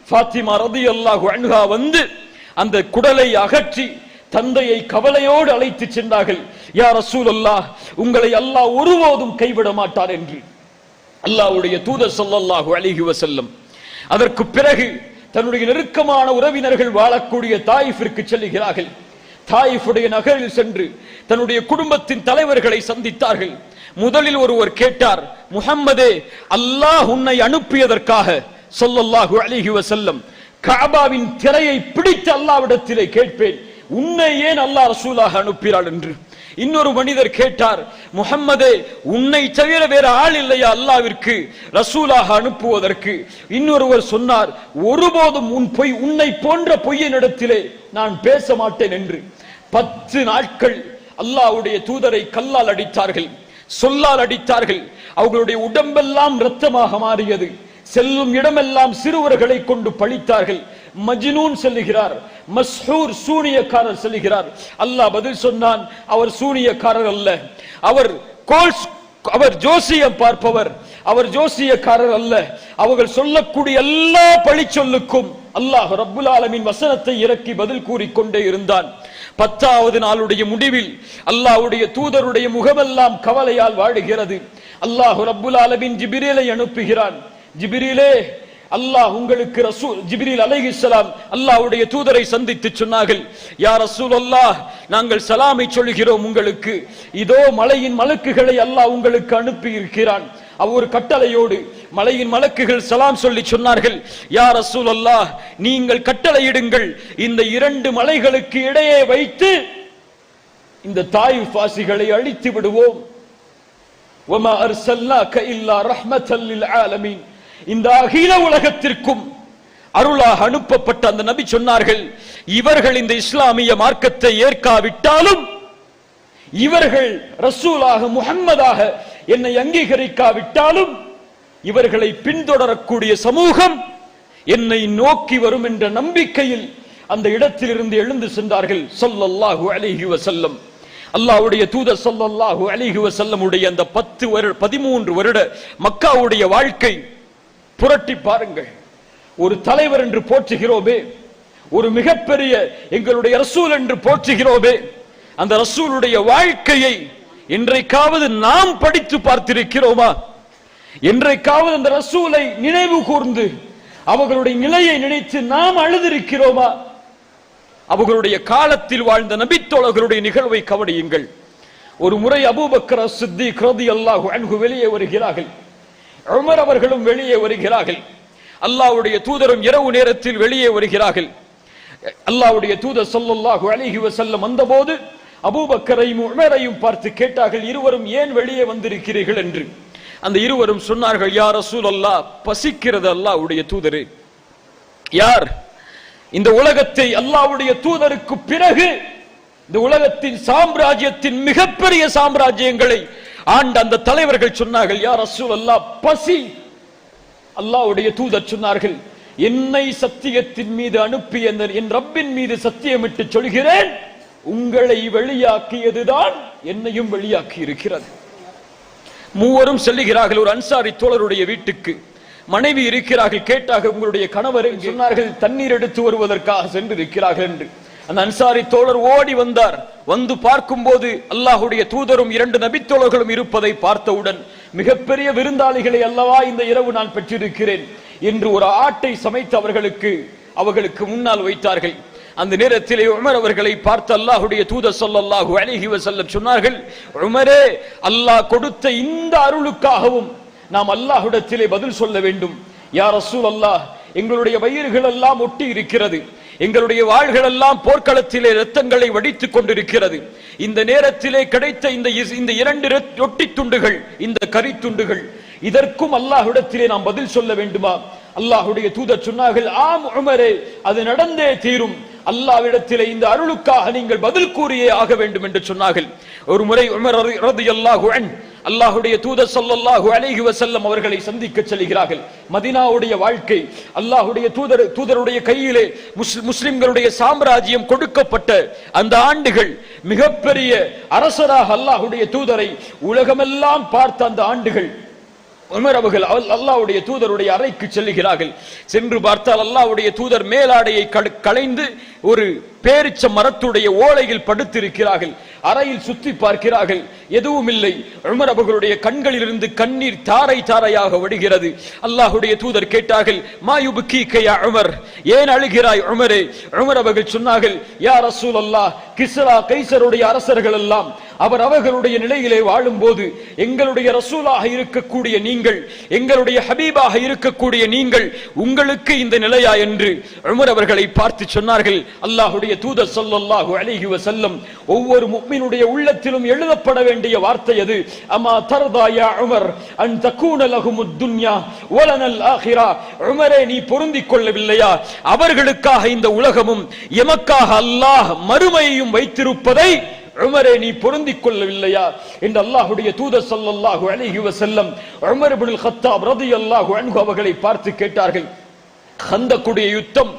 Speaker 2: ஃபாத்திமா ரலியல்லாஹு அன்ஹா வந்து அந்த குடலை அகற்றி தந்தையை கவலையோடு அழைத்து சென்றார்கள். யா ரசூலல்லாஹ், உங்களை அல்லாஹ் ஒருபோதும் கைவிட மாட்டார் என்று அல்லாஹ்வுடைய தூதர் ஸல்லல்லாஹு அலைஹி வஸல்லம் அதற்கு பிறகு தன்னுடைய நெருக்கமான உறவினர்கள் வாழக்கூடிய தாயிஃபிற்கு செல்கிறார்கள். தாயிஃபுடைய நகரில் சென்று தன்னுடைய குடும்பத்தின் தலைவர்களை சந்தித்தார்கள். முதலில் ஒருவர் கேட்டார், முஹம்மதே, அல்லாஹ் உன்னை அனுப்பியதற்காக ஸல்லல்லாஹு அலைஹி வஸல்லம் கஅபாவின் திரையை பிடித்து அல்லாஹ்விடத்திலே கேட்பேன், உன்னை ஏன் அல்லாஹ் ரசூலாக அனுப்பினார் என்று. இன்னொரு மனிதர் கேட்டார், முஹம்மதே, உன்னை தவிர வேற ஆள் இல்லையா அல்லாஹ்விற்கு ரசூலாக அனுப்புவதற்கு? இன்னொருவர் சொன்னார், ஒருபோதும் உன்னை போன்ற பொய்யனிடத்திலே நான் பேச மாட்டேன் என்று. 10 நாட்கள் அல்லாஹ்வுடைய தூதரை கல்லால் அடித்தார்கள், சொல்லால் அடித்தார்கள். அவர்களுடைய உடம்பெல்லாம் இரத்தமாக மாறியது. செல்லும் இடமெல்லாம் சிறுவர்களை கொண்டு பழித்தார்கள். மஜ்னூன் செல்லுகிறார், மஸ்ஹூர் சூனியக்காரர் செல்லுகிறார். அல்லாஹ் பதில் சொன்னான், அவர் சூனியக்காரர் அல்ல, அவர் ஜோசியம் பார்ப்பவர், அவர் ஜோசியக்காரர் அல்ல. அவர்கள் சொல்லக்கூடிய எல்லா பழி சொல்லுக்கும் அல்லாஹ் ரப்புல் ஆலமீன் வசனத்தை இறக்கி பதில் கூறிக்கொண்டே இருந்தான். 10வது நாளுடைய முடிவில் அல்லாஹ்வுடைய தூதருடைய முகமெல்லாம் கவலையால் வாடுகிறது. அல்லாஹ் ரப்புல் ஆலமீன் ஜிப்ரீலை அனுப்புகிறான். ஜிப்ரீலே, அல்லாஹ் உங்களுக்கு ரசூல் ஜிப்ரீல் அலைஹிஸ்ஸலாம் அல்லாஹ்வுடைய தூதரை சந்தித்து சொன்னார்கள், யா ரசூலல்லாஹ், நாங்கள் சலாமை சொல்கிறோம் உங்களுக்கு. இதோ மலையின் மலக்குகளை அல்லாஹ் உங்களுக்கு அனுப்பி இருக்கிறான். ஒரு கட்டளையோடு மலையின் மலக்குகள் சலாம் சொல்லி சொன்னார்கள், யா ரசூலல்லாஹ், நீங்கள் கட்டளையிடுங்கள், இந்த 2 மலைகளுக்கு இடையே வைத்து இந்த தாயிஃப் வாசிகளை அழித்து விடுவோம். வமா அர்சல்னாக இல்லா ரஹ்மத்தல் லில் ஆலமீன். இந்த அகில உலகத்திற்கும் அருளாக அனுப்பப்பட்ட அந்த நபி சொன்னார்கள், இவர்கள் இந்த இஸ்லாமிய மார்க்கத்தை ஏற்காவிட்டாலும், இவர்கள் ரசூலாக முஹம்மதாக என்னை அங்கீகரிக்காவிட்டாலும், இவர்களை பின்தொடரக்கூடிய சமூகம் என்னை நோக்கி வரும் என்ற நம்பிக்கையில் அந்த இடத்திலிருந்து எழுந்து சென்றார்கள் ஸல்லல்லாஹு அலைஹி வஸல்லம். அல்லாஹ்வுடைய தூதர் ஸல்லல்லாஹு அலைஹி வஸல்லம் உடைய அந்த 13 வருட மக்காவுடைய வாழ்க்கை புரட்டி பாருங்கள். ஒரு தலைவர் என்று போற்றுகிறோமே, ஒரு மிகப்பெரிய எங்களுடைய ரசூல் என்று போற்றுகிறோமே, அந்த ரசூலுடைய வாழ்க்கையை என்றைக்காவது நாம் படித்து பார்த்திருக்கிறோமா? என்றைக்காவது அந்த ரசூலை நினைவு கூர்ந்து அவர்களுடைய நிலையை நினைத்து நாம் அழுதிருக்கிறோமா? அவர்களுடைய காலத்தில் வாழ்ந்த நபித்தோழர்களுடைய நிகழ்வை கவனியுங்கள். ஒரு முறை அபூபக்கர் சித்திக் ரலியல்லாஹு அன்ஹு வெளியே வருகிறார்கள். உமர் அவர்களும் வெளியே வருகிறார்கள். அல்லாஹ்வுடைய தூதரும் இரவு நேரத்தில் வெளியே வருகிறார்கள். அல்லாஹ்வுடைய தூதர் ஸல்லல்லாஹு அலைஹி வஸல்லம் வந்தபோது அபூபக்கரையும் உமரையும் பார்த்து கேட்டார்கள், இருவரும் ஏன் வெளியே வந்திருக்கிறீர்கள் என்று. அந்த இருவரும் சொன்னார்கள், யா ரசூலல்லாஹ், பசிக்கிறது அல்லாஹ்வுடைய தூதரே. யார் இந்த உலகத்தை அல்லாஹ்வுடைய தூதருக்கு பிறகு இந்த உலகத்தின் சாம்ராஜ்யத்தின் மிகப்பெரிய சாம்ராஜ்யங்களை ஆண்ட அந்த தலைவர்கள் சொன்னார்கள், யா ரசூலல்லாஹ், பசி. அல்லாஹ்வுடைய தூதர் சொன்னார்கள், என்னை சத்தியத்தின் மீது அனுப்பிய என் ரப்பின் மீது சத்தியமிட்டு சொல்கிறேன், உங்களை வெளியாக்கியதுதான் என்னையும் வெளியாக்கி இருக்கிறது. மூவரும் செல்லுகிறார்கள் ஒரு அன்சாரி தோழருடைய வீட்டுக்கு. மனைவி இருக்கிறார்கள். கேட்டார்கள், உங்களுடைய கணவர்? சொன்னார்கள், தண்ணீர் எடுத்து வருவதற்காக சென்று இருக்கிறார்கள் என்று. அந்த அன்சாரி தோழர் ஓடி வந்தார். வந்து பார்க்கும் போது அல்லாஹ்வுடைய தூதரும் 2 நபித்தோழர்களும் இருப்பதை பார்த்தவுடன், மிகப்பெரிய விருந்தாளிகளை அல்லவா இந்த இரவு நான் பெற்றிருக்கிறேன் என்று ஒரு ஆட்டை சமைத்து அவர்களுக்கு முன்னால் வைத்தார்கள். அந்த நேரத்திலே உமர் அவர்களை பார்த்து அல்லாஹ்வுடைய தூதர் ஸல்லல்லாஹு அலைஹி வஸல்லம் சொன்னார்கள், உமரே, அல்லாஹ் கொடுத்த இந்த அருளுக்காகவும் நாம் அல்லாஹ்விடத்திலே பதில் சொல்ல வேண்டும். யா ரசூலல்லாஹ், எங்களுடைய வயிறுகள் எல்லாம் ஒட்டி இருக்கிறது, எங்களுடைய வாள்கள் எல்லாம் போர்க்களத்திலே இரத்தங்களை வடித்துக் கொண்டிருக்கிறது. இந்த நேரத்திலே கிடைத்த இந்த 2 ரொட்டி துண்டுகள், இந்த கறி துண்டுகள், இதற்கும் அல்லாஹ்விடத்திலே நாம் பதில் சொல்ல வேண்டுமா? அல்லாஹ்வுடைய தூதர் சொன்னார்கள், ஆம் உமரே, அது நடந்தே தீரும். அல்லாஹ்விடத்திலே இந்த அருளுக்காக நீங்கள் பதில் கூறியே ஆக வேண்டும் என்று சொன்னார்கள். ஒரு முறை உமர் ரலியல்லாஹு அன்ஹு அல்லாஹ்வுடைய தூதர் ஸல்லல்லாஹு அலைஹி வஸல்லம் அவர்களை சந்திக்க செல்கிறார்கள். மதீனாவுடைய வாழ்க்கை, அல்லாஹ்வுடைய தூதருடைய கையிலே முஸ்லிம்களுடைய சாம்ராஜ்யம் கொடுக்கப்பட்ட அந்த ஆண்டுகள், மிகப்பெரிய அரசராக அல்லாஹ்வுடைய தூதரை உலகமெல்லாம் பார்த்த அந்த ஆண்டுகள். உமர் அவர்கள் அல்லாஹ்வுடைய தூதருடைய அறைக்கு செல்லுகிறார்கள். சென்று பார்த்தால் அல்லாஹ்வுடைய தூதர் மேலாடையை களைந்து ஒரு பேரிச்ச மரத்துடைய ஓலையில் படுத்திருக்கிறார்கள். அறையில் சுற்றி பார்க்கிறார்கள், எதுவும் இல்லை. உமர் அவர்களுடைய கண்களிலிருந்து கண்ணீர் தாரை தாரையாக வடிகிறது. அல்லாஹ்வுடைய தூதர் கேட்டார்கள், மா யுப்கீக யா உமர், ஏன் அழுகிறாய் உமரே? உமர் அவர்கள் சொன்னார்கள், யா ரசூலல்லாஹ், கிஸ்ரா கைசருடைய அரசர்கள் எல்லாம் அவர்களுடைய நிலையிலே வாழும்போது எங்களுடைய ரசூலாக இருக்கக்கூடிய நீங்கள், எங்களுடைய ஹபீபாக இருக்கக்கூடிய நீங்கள், உங்களுக்கு இந்த நிலையா என்று உமர் அவர்களை பார்த்து சொன்னார்கள். அல்லாஹ்வுடைய தூதர் ஸல்லல்லாஹு அலைஹி வஸல்லம், ஒவ்வொரு முஃமினுடைய உள்ளத்திலும் எழுதப்பட வேண்டிய வார்த்தை அது. அமா தர்தா யா உமர் அன் தகூன லஹுமுத் துன்யா வலனல் ஆகிரா. உமரே, நீ பொருந்திக் கொள்ளவில்லையா அவர்களுக்காக இந்த உலகமும் எமக்காக அல்லாஹ் மறுமையையும் வைத்திருப்பதை? உமரே, நீ பொருந்திக் கொள்ளவில்லையா என்று அல்லாஹ்வுடைய தூதர் ஸல்லல்லாஹு அலைஹி வஸல்லம் உமர் இப்னுல் கத்தாப் ரலியல்லாஹு அன்ஹு அவர்களை பார்த்து கேட்டார்கள். கந்தக்குடைய யுத்தம்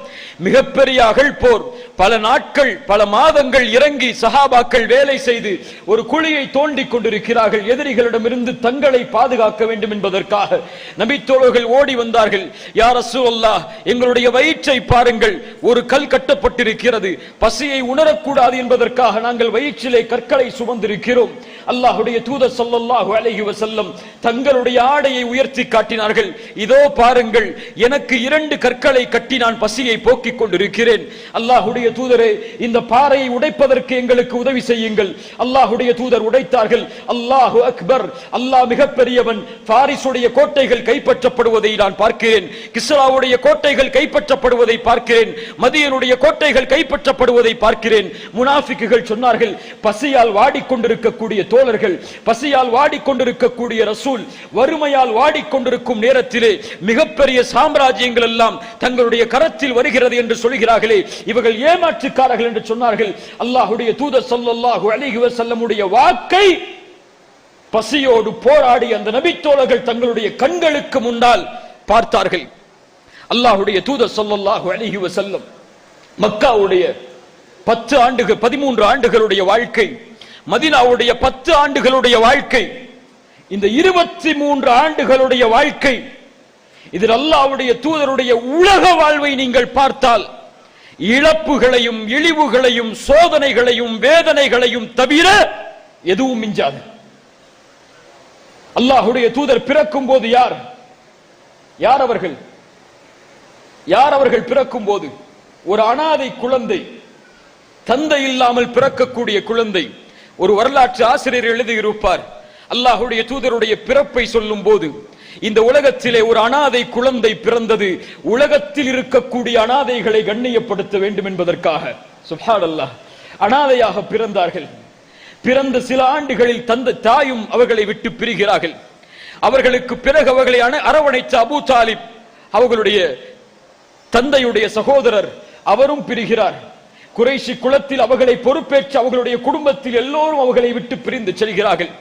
Speaker 2: மிகப்பெரிய அகழ் போர்,
Speaker 3: பல நாட்கள் பல மாதங்கள் இறங்கி சஹாபாக்கள் வேலை செய்து ஒரு குழியை தோண்டி கொண்டிருக்கிறார்கள். எதிரிகளிடமிருந்து தங்களை பாதுகாக்க வேண்டும் என்பதற்காக நபித்தோழர்கள் ஓடி வந்தார்கள். யா ரசூலல்லாஹ், எங்களுடைய வயிற்றை பாருங்கள், ஒரு கல் கட்டப்பட்டிருக்கிறது, பசியை உணரக்கூடாது என்பதற்காக நாங்கள் வயிற்றிலே கற்களை சுமந்திருக்கிறோம். அல்லாஹ்வுடைய தூதர் ஸல்லல்லாஹு அலைஹி வஸல்லம் தங்களுடைய ஆடையை உயர்த்தி காட்டினார்கள். இதோ பாருங்கள், எனக்கு 2 கற்களை கட்டி நான் பசியை போக்கிக் கொண்டிருக்கிறேன். அல்லாஹ்வுடைய தூதரே, இந்த பாறையை உடைப்பதற்கு எங்களுக்கு உதவி செய்யுங்கள். அல்லாஹ்வுடைய தூதர் உடைத்தார்கள். அல்லாஹு அக்பர், அல்லாஹ் மிகப்பெரியவன். பாரிசுடைய கோட்டைகள் கைப்பற்றப்படுவதை நான் பார்க்கிறேன், கிஸ்ராவுடைய கோட்டைகள் கைப்பற்றப்படுவதை பார்க்கிறேன், மதியனுடைய கோட்டைகள் கைப்பற்றப்படுவதை பார்க்கிறேன். முனாஃபிக்குகள் சொன்னார்கள், பசியால் வாடிக்கொண்டிருக்கக்கூடிய தோழர்கள், பசியால் வாடிக்கொண்டிருக்கக்கூடிய ரசூல் வறுமையால் வாடிக்கொண்டிருக்கும் நேரத்திலே மிகப்பெரிய சாம்ராஜ்யங்கள் எல்லாம் தங்களுடைய கரத்தில் வருகிறது என்று சொல்கிறார்களே, இவர்கள் ஏமாற்றுக்காரர்கள் என்று சொன்னார்கள். அல்லாஹ்வுடைய தூதர் ஸல்லல்லாஹு அலைஹி வஸல்லமுடைய வாக்கை பசியோடு போராடி அந்த நபித்தோழர்கள் தங்களுடைய கண்களுக்கு முன்னால் பார்த்தார்கள். அல்லாஹ்வுடைய தூதர் ஸல்லல்லாஹு அலைஹி வஸல்லம் மக்காவுடைய 13 ஆண்டுகளுடைய வாழ்க்கை, மதீனாவுடைய 10 ஆண்டுகளுடைய வாழ்க்கை, இந்த 23 ஆண்டுகளுடைய வாழ்க்கை, இதில் அல்லாஹ்வுடைய தூதருடைய உலக வாழ்வை நீங்கள் பார்த்தால் இழப்புகளையும் இழிவுகளையும் சோதனைகளையும் வேதனைகளையும் தவிர எதுவும் மிஞ்சாது. அல்லாஹ்வுடைய தூதர் பிறக்கும் போது யார் அவர்கள் பிறக்கும் போது ஒரு அனாதை குழந்தை, தந்தை இல்லாமல் பிறக்கக்கூடிய குழந்தை. ஒரு வரலாற்று ஆசிரியர் எழுதியிருப்பார், அல்லாஹ்வுடைய தூதருடைய பிறப்பை சொல்லும் போது இந்த உலகத்திலே ஒரு அனாதை குழந்தை பிறந்தது, உலகத்தில் இருக்கக்கூடிய அனாதைகளை கண்ணியப்படுத்த வேண்டும் என்பதற்காக. சுப்ஹானல்லாஹ், அனாதையாக பிறந்தார்கள். பிறந்த சில ஆண்டுகளில் தாயும் அவர்களை விட்டு பிரிகிறார்கள். அவர்களுக்கு பிறகு அவர்களை அரவணைத்த அபூ தாலிப், அவர்களுடைய தந்தையுடைய சகோதரர், அவரும் பிரிகிறார். குறைஷி குலத்தில் அவர்களை பொறுப்பேற்று அவர்களுடைய குடும்பத்தில் எல்லோரும் அவர்களை விட்டு பிரிந்து செல்கிறார்கள்.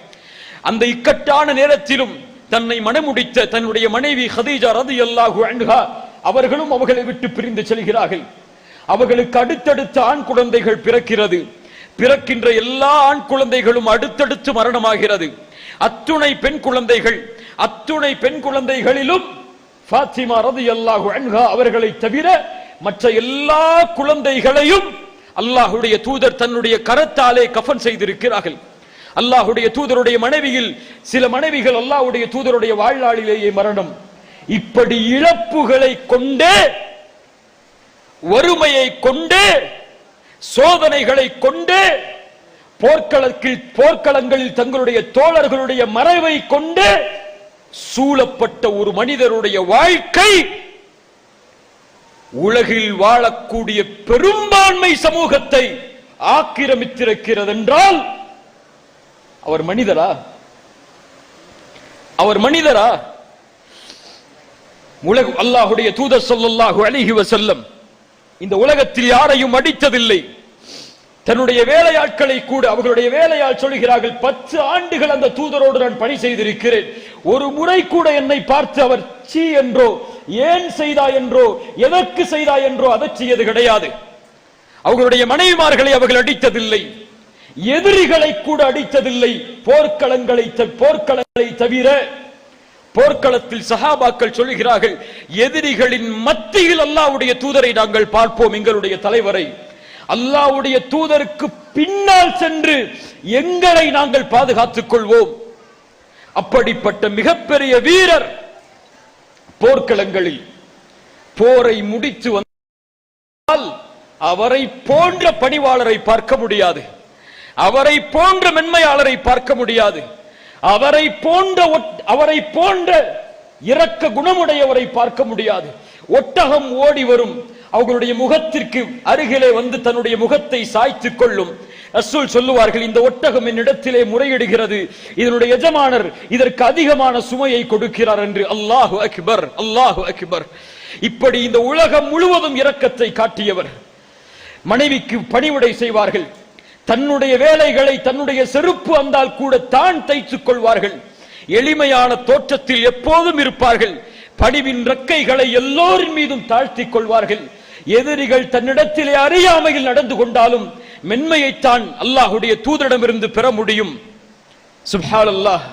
Speaker 3: அந்த இக்கட்டான நேரத்திலும் தன்னை மணமுடித்த தன்னுடைய மனைவி ஹதீஜா ரலியல்லாஹு அன்ஹா அவர்களும் அவர்களை விட்டு பிரிந்து செல்கிறார்கள். அவர்களுக்கு அடுத்தடுத்த ஆண் குழந்தைகள் பிறக்கிறது. பிறக்கின்ற எல்லா ஆண் குழந்தைகளும் அடுத்தடுத்து மரணமாகிறது. அத்துணை பெண் குழந்தைகளிலும் ஃபாத்திமா ரலியல்லாஹு அன்ஹா அவர்களை தவிர மற்ற எல்லா குழந்தைகளையும் அல்லாஹ்வுடைய தூதர் தன்னுடைய கரத்தாலே கஃன் செய்திருக்கிறார்கள். அல்லாஹ்வுடைய தூதருடைய மனைவியில் சில மனைவிகள் அல்லாஹ்வுடைய தூதருடைய வாழ்நாளிலேயே மரணம். இப்படி இழப்புகளை கொண்டே, வறுமையை கொண்டே, சோதனைகளை கொண்டே, போர்க்களங்களில் தங்களுடைய தோழர்களுடைய மறைவை கொண்டே சூழப்பட்ட ஒரு மனிதருடைய வாழ்க்கை உலகில் வாழக்கூடிய பெரும்பான்மை சமூகத்தை ஆக்கிரமித்திருக்கிறது என்றால் அவர் மனிதரா? அல்லாஹ்வுடைய தூதர் ஸல்லல்லாஹு அலைஹி வஸல்லம் இந்த உலகத்தில் யாரையும் அடித்ததில்லை. தன்னுடைய வேலையாட்களை கூட, அவர்களுடைய வேலையாள் சொல்கிறார்கள், 10 ஆண்டுகள் அந்த தூதரோடு நான் பணி செய்திருக்கிறேன், ஒரு முறை கூட என்னை பார்த்து அவர் சீ என்றோ, ஏன் செய்தா என்றோ, எதற்கு செய்தா என்றோ அதற்றியது கிடையாது. அவர்களுடைய மனைவிமார்களை அவர்கள் அடித்ததில்லை, எதிரிகளை கூட அடித்ததில்லை. போர்க்களங்களை தவிர போர்க்களத்தில் சஹாபாக்கள் சொல்கிறார்கள், எதிரிகளின் மத்தியில் அல்லாஹ்வுடைய தூதரை நாங்கள் பார்ப்போம், எங்களுடைய தலைவரை. அல்லாஹ்வுடைய தூதருக்கு பின்னால் சென்று எங்களை நாங்கள் பாதுகாத்துக் கொள்வோம். அப்படிப்பட்ட மிகப்பெரிய வீரர் போர்க்களங்களில் போரை முடித்து வந்தால் அவரை போன்ற பணிவாளரை பார்க்க முடியாது, அவரை போன்ற மென்மையாளரை பார்க்க முடியாது, அவரை போன்ற இரக்க குணமுடையவரை பார்க்க முடியாது. ஒட்டகம் ஓடி வரும், அவர்களுடைய முகத்திற்கு அருகிலே வந்து தன்னுடைய முகத்தை சாய்த்துக் கொள்ளும். ரசூல் சொல்லுவார்கள், இந்த ஒட்டகம் என்னிடத்திலே முறையிடுகிறது, இதனுடைய எஜமானர் இதற்கு அதிகமான சுமையை கொடுக்கிறார் என்று. அல்லாஹு அக்பர், அல்லாஹு அக்பர். இப்படி இந்த உலகம் முழுவதும் இரக்கத்தை காட்டியவர். மனைவிக்கு பணிவிடை செய்வார்கள், தன்னுடைய வேலைகளை தன்னுடைய செருப்பு வந்தால் கூட தான் தைத்துக் கொள்வார்கள். எளிமையான தோற்றத்தில் எப்போதும் இருப்பார்கள். பணிவின் ரெக்கைகளை எல்லோரின் மீதும் தாழ்த்திக் கொள்வார்கள். எதிரிகள் தன்னிடத்திலே அறியாமையில் நடந்து கொண்டாலும் மென்மையைத்தான் அல்லாஹுடைய தூதரிடமிருந்து பெற முடியும். சுப்ஹானல்லாஹ்.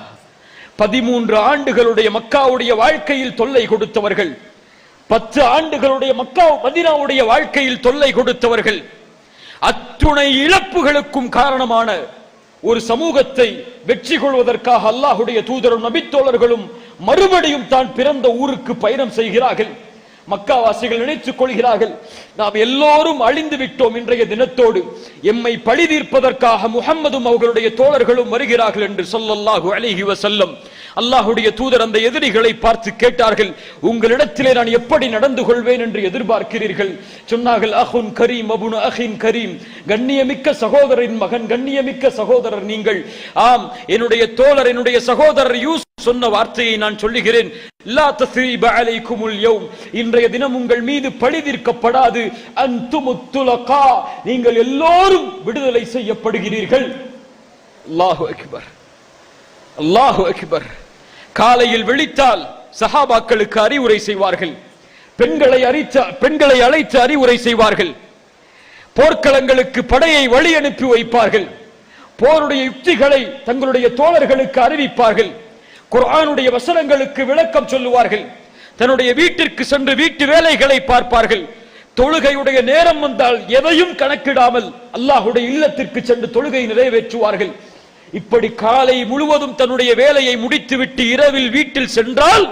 Speaker 3: 13 ஆண்டுகளுடைய மக்காவுடைய வாழ்க்கையில் தொல்லை கொடுத்தவர்கள், 10 ஆண்டுகளுடைய மதீனாவுடைய வாழ்க்கையில் தொல்லை கொடுத்தவர்கள், அத்துணை இழப்புகளுக்கும் காரணமான ஒரு சமூகத்தை வெற்றி கொள்வதற்காக அல்லாஹுடைய தூதரும் நபித்தோழர்களும் மறுபடியும் தான் பிறந்த ஊருக்கு பயணம் செய்கிறார்கள். மக்காவாசிகள் நினைத்துக் கொள்கிறார்கள், நாம் எல்லோரும் அழிந்து விட்டோம், இன்றைய தினத்தோடு எம்மை பழி தீர்ப்பதற்காக முஹம்மதும் அவர்களுடைய தோழர்களும் வருகிறார்கள் என்று ஸல்லல்லாஹு அலைஹி வஸல்லம் அல்லாஹுடைய தூதர் அந்த எதிரிகளை பார்த்து கேட்டார்கள், உங்களிடத்திலே நான் எப்படி நடந்து கொள்வேன் என்று எதிர்பார்க்கிறீர்கள்? சொன்னார்கள், அஹுன் கரீம் அபுனு அஹின் கரீம், கண்ணியமிக்க சகோதரின் மகன், கண்ணியமிக்க சகோதரர் நீங்கள். ஆம், என்னுடைய தோழர், என்னுடைய சகோதரர் யூசுப் சொன்ன வார்த்தையை நான் சொல்லுகிறேன், லா தஸ்ரீப அலைக்குமுல் யௌம், இன்றைய தினம் உங்கள் மீது பழி தீர்க்கப்படாது, அன்துமுத் துலகா, நீங்கள் எல்லோரும் விடுதலை செய்யப்படுகிறீர்கள். அல்லாஹு அக்பர், அல்லாஹு அக்பர். காலையில் விழித்தால் சஹாபாக்களுக்கு அறிவுரை செய்வார்கள், பெண்களை அழைத்து அறிவுரை செய்வார்கள், போர்க்களங்களுக்கு படையை வழி அனுப்பி வைப்பார்கள், போருடைய யுக்திகளை தங்களுடைய தோழர்களுக்கு அறிவிப்பார்கள், குர்ஆனுடைய வசனங்களுக்கு விளக்கம் சொல்லுவார்கள், தன்னுடைய வீட்டிற்கு சென்று வீட்டு வேலைகளை பார்ப்பார்கள், தொழுகையுடைய நேரம் வந்தால் எதையும் கணக்கிடாமல் அல்லாஹுடைய இல்லத்திற்கு சென்று தொழுகை நிறைவேற்றுவார்கள். இப்படி காலை முழுவதும் தன்னுடைய வேலையை முடித்துவிட்டு இரவில் வீட்டில் சென்றால்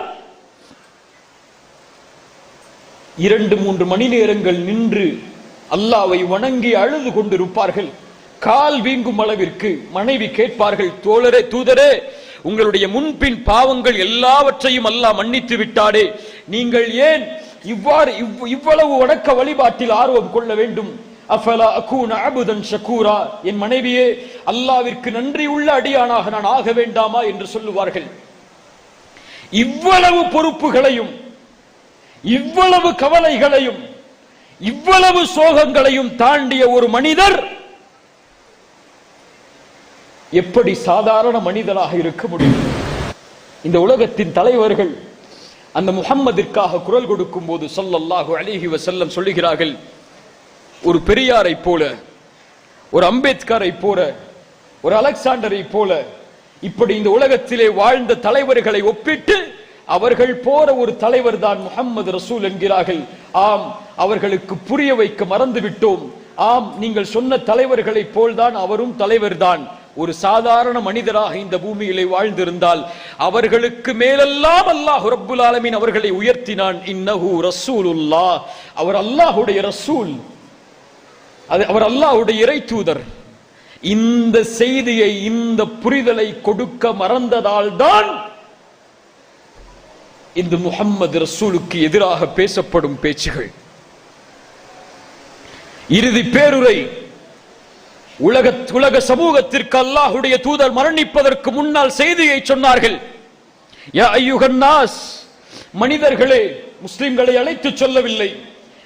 Speaker 3: 2-3 மணி நேரங்கள் நின்று அல்லாஹ்வை வணங்கி அழுது கொண்டிருப்பார்கள். கால் வீங்கும் அளவிற்கு மனைவி கேட்பார்கள், தோழரே, தூதரே, உங்களுடைய முன்பின் பாவங்கள் எல்லாவற்றையும் அல்லாஹ் மன்னித்து விட்டாரே, நீங்கள் ஏன் இவ்வளவு வணக்க வழிபாட்டில் ஆர்வம் கொள்ள வேண்டும்? அஃபலா அகூன அபுதன் ஷகூரா, என் மனைவியே, அல்லாஹ்விற்கு நன்றி உள்ள அடியானாக நான் ஆக வேண்டாமா என்று சொல்லுவார்கள். இவ்வளவு பொறுப்புகளையும், இவ்வளவு கவலைகளையும், இவ்வளவு சோகங்களையும் தாண்டிய ஒரு மனிதர் எப்படி சாதாரண மனிதனாக இருக்க முடியும்? இந்த உலகத்தின் தலைவர்கள் அந்த முஹம்மதிற்காக குரல் கொடுக்கும் போது ஸல்லல்லாஹு அலைஹி வஸல்லம் சொல்லுகிறார்கள், ஒரு பெரியாரை போல, ஒரு அம்பேத்கரை போல, ஒரு அலெக்சாண்டரை போல, இப்படி இந்த உலகத்திலே வாழ்ந்த தலைவர்களை ஒப்பிட்டு அவர்கள் போற ஒரு தலைவர் தான் முஹம்மது ரசூல் என்கிறார்கள். ஆம், அவர்களுக்கு புரிய வைக்க மறந்து விட்டோம். ஆம், நீங்கள் சொன்ன தலைவர்களை போல்தான் அவரும் தலைவர்தான். ஒரு சாதாரண மனிதராக இந்த பூமியிலே வாழ்ந்திருந்தால் அவர்களுக்கு மேலெல்லாம் அல்லாஹ் ரப்புல் ஆலமீன் அவர்களை உயர்த்தினான். இன்னஹு ரசூலுல்லாஹ், அவர் அல்லாஹ்வுடைய ரசூல், அவர் அல்லாஹ்வுடைய இறை தூதர். இந்த செய்தியை, இந்த புரிதலை கொடுக்க மறந்ததால் தான் இந்த முஹம்மது ரசூலுக்கு எதிராக பேசப்படும் பேச்சுகள். இறுதி பேருரை உலக சமூகத்திற்கு அல்லாஹ்வுடைய தூதர் மரணிப்பதற்கு முன்னால் செய்தியை சொன்னார்கள். யா அய்யுஹன் நாஸ், மனிதர்களே, முஸ்லிம்களை அழைத்து சொல்லவில்லை,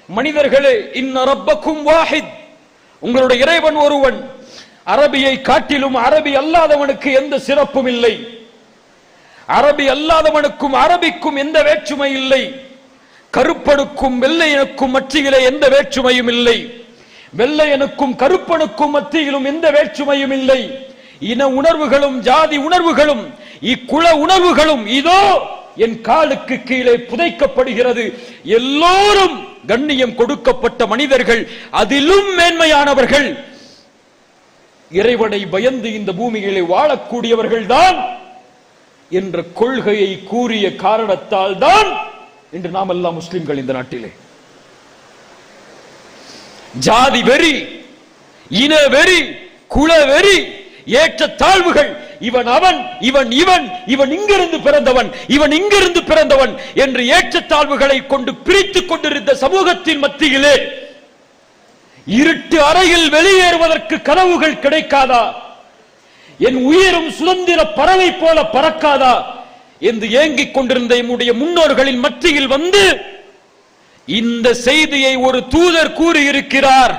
Speaker 3: மனிதர்களே, இன்ன ரப்பக்கும் வாஹித், உங்களுடைய இறைவன் ஒருவன். அரபியை காட்டிலும் அரபி அல்லாதவனுக்கு எந்த சிறப்பும் இல்லை. அரபி அல்லாதவனுக்கும் அரபிக்கும் எந்த வேற்றுமை இல்லை. கருப்பனுக்கும் வெள்ளையனுக்கும் மத்தியிலே எந்த வேற்றுமையும் இல்லை. வெள்ளையனுக்கும் கருப்பனுக்கும் மத்தியிலும் எந்த வேற்றுமையும் இல்லை. இன உணர்வுகளும் ஜாதி உணர்வுகளும் இக்குல உணர்வுகளும் இதோ என் காலுக்கு கீழே புதைக்கப்படுகிறது. எல்லோரும் கண்ணியம் கொடுக்கப்பட்ட மனிதர்கள், அதிலும் மேன்மையானவர்கள், இறைவனை பயந்து இந்த பூமியிலே வாழக்கூடியவர்கள் தான் என்ற கொள்கையை கூறிய காரணத்தால் தான் இன்று நாம் எல்லாம் முஸ்லிம்கள் இந்த நாட்டிலே. ஜாதி வெறி, இன வெறி, குல வெறி, ஏற்ற தாழ்வுகள், இவன் அவன், இவன் இவன், இவன் இங்கிருந்து பிறந்தவன், இவன் இங்கிருந்து பிறந்தவன் என்று ஏற்றத்தாழ்வுகளை கொண்டு பிரித்துக் கொண்டிருந்த சமூகத்தின் மத்தியிலே இருட்டு அறையில் வெளியேறுவதற்கு கனவுகள் கிடைக்காதா? என் உயிரும் சுதந்திர பறவை போல பறக்காதா என்று ஏங்கிக் கொண்டிருந்த நம்முடைய முன்னோர்களின் மத்தியில் வந்து இந்த செய்தியை ஒரு தூதர் கூறியிருக்கிறார்.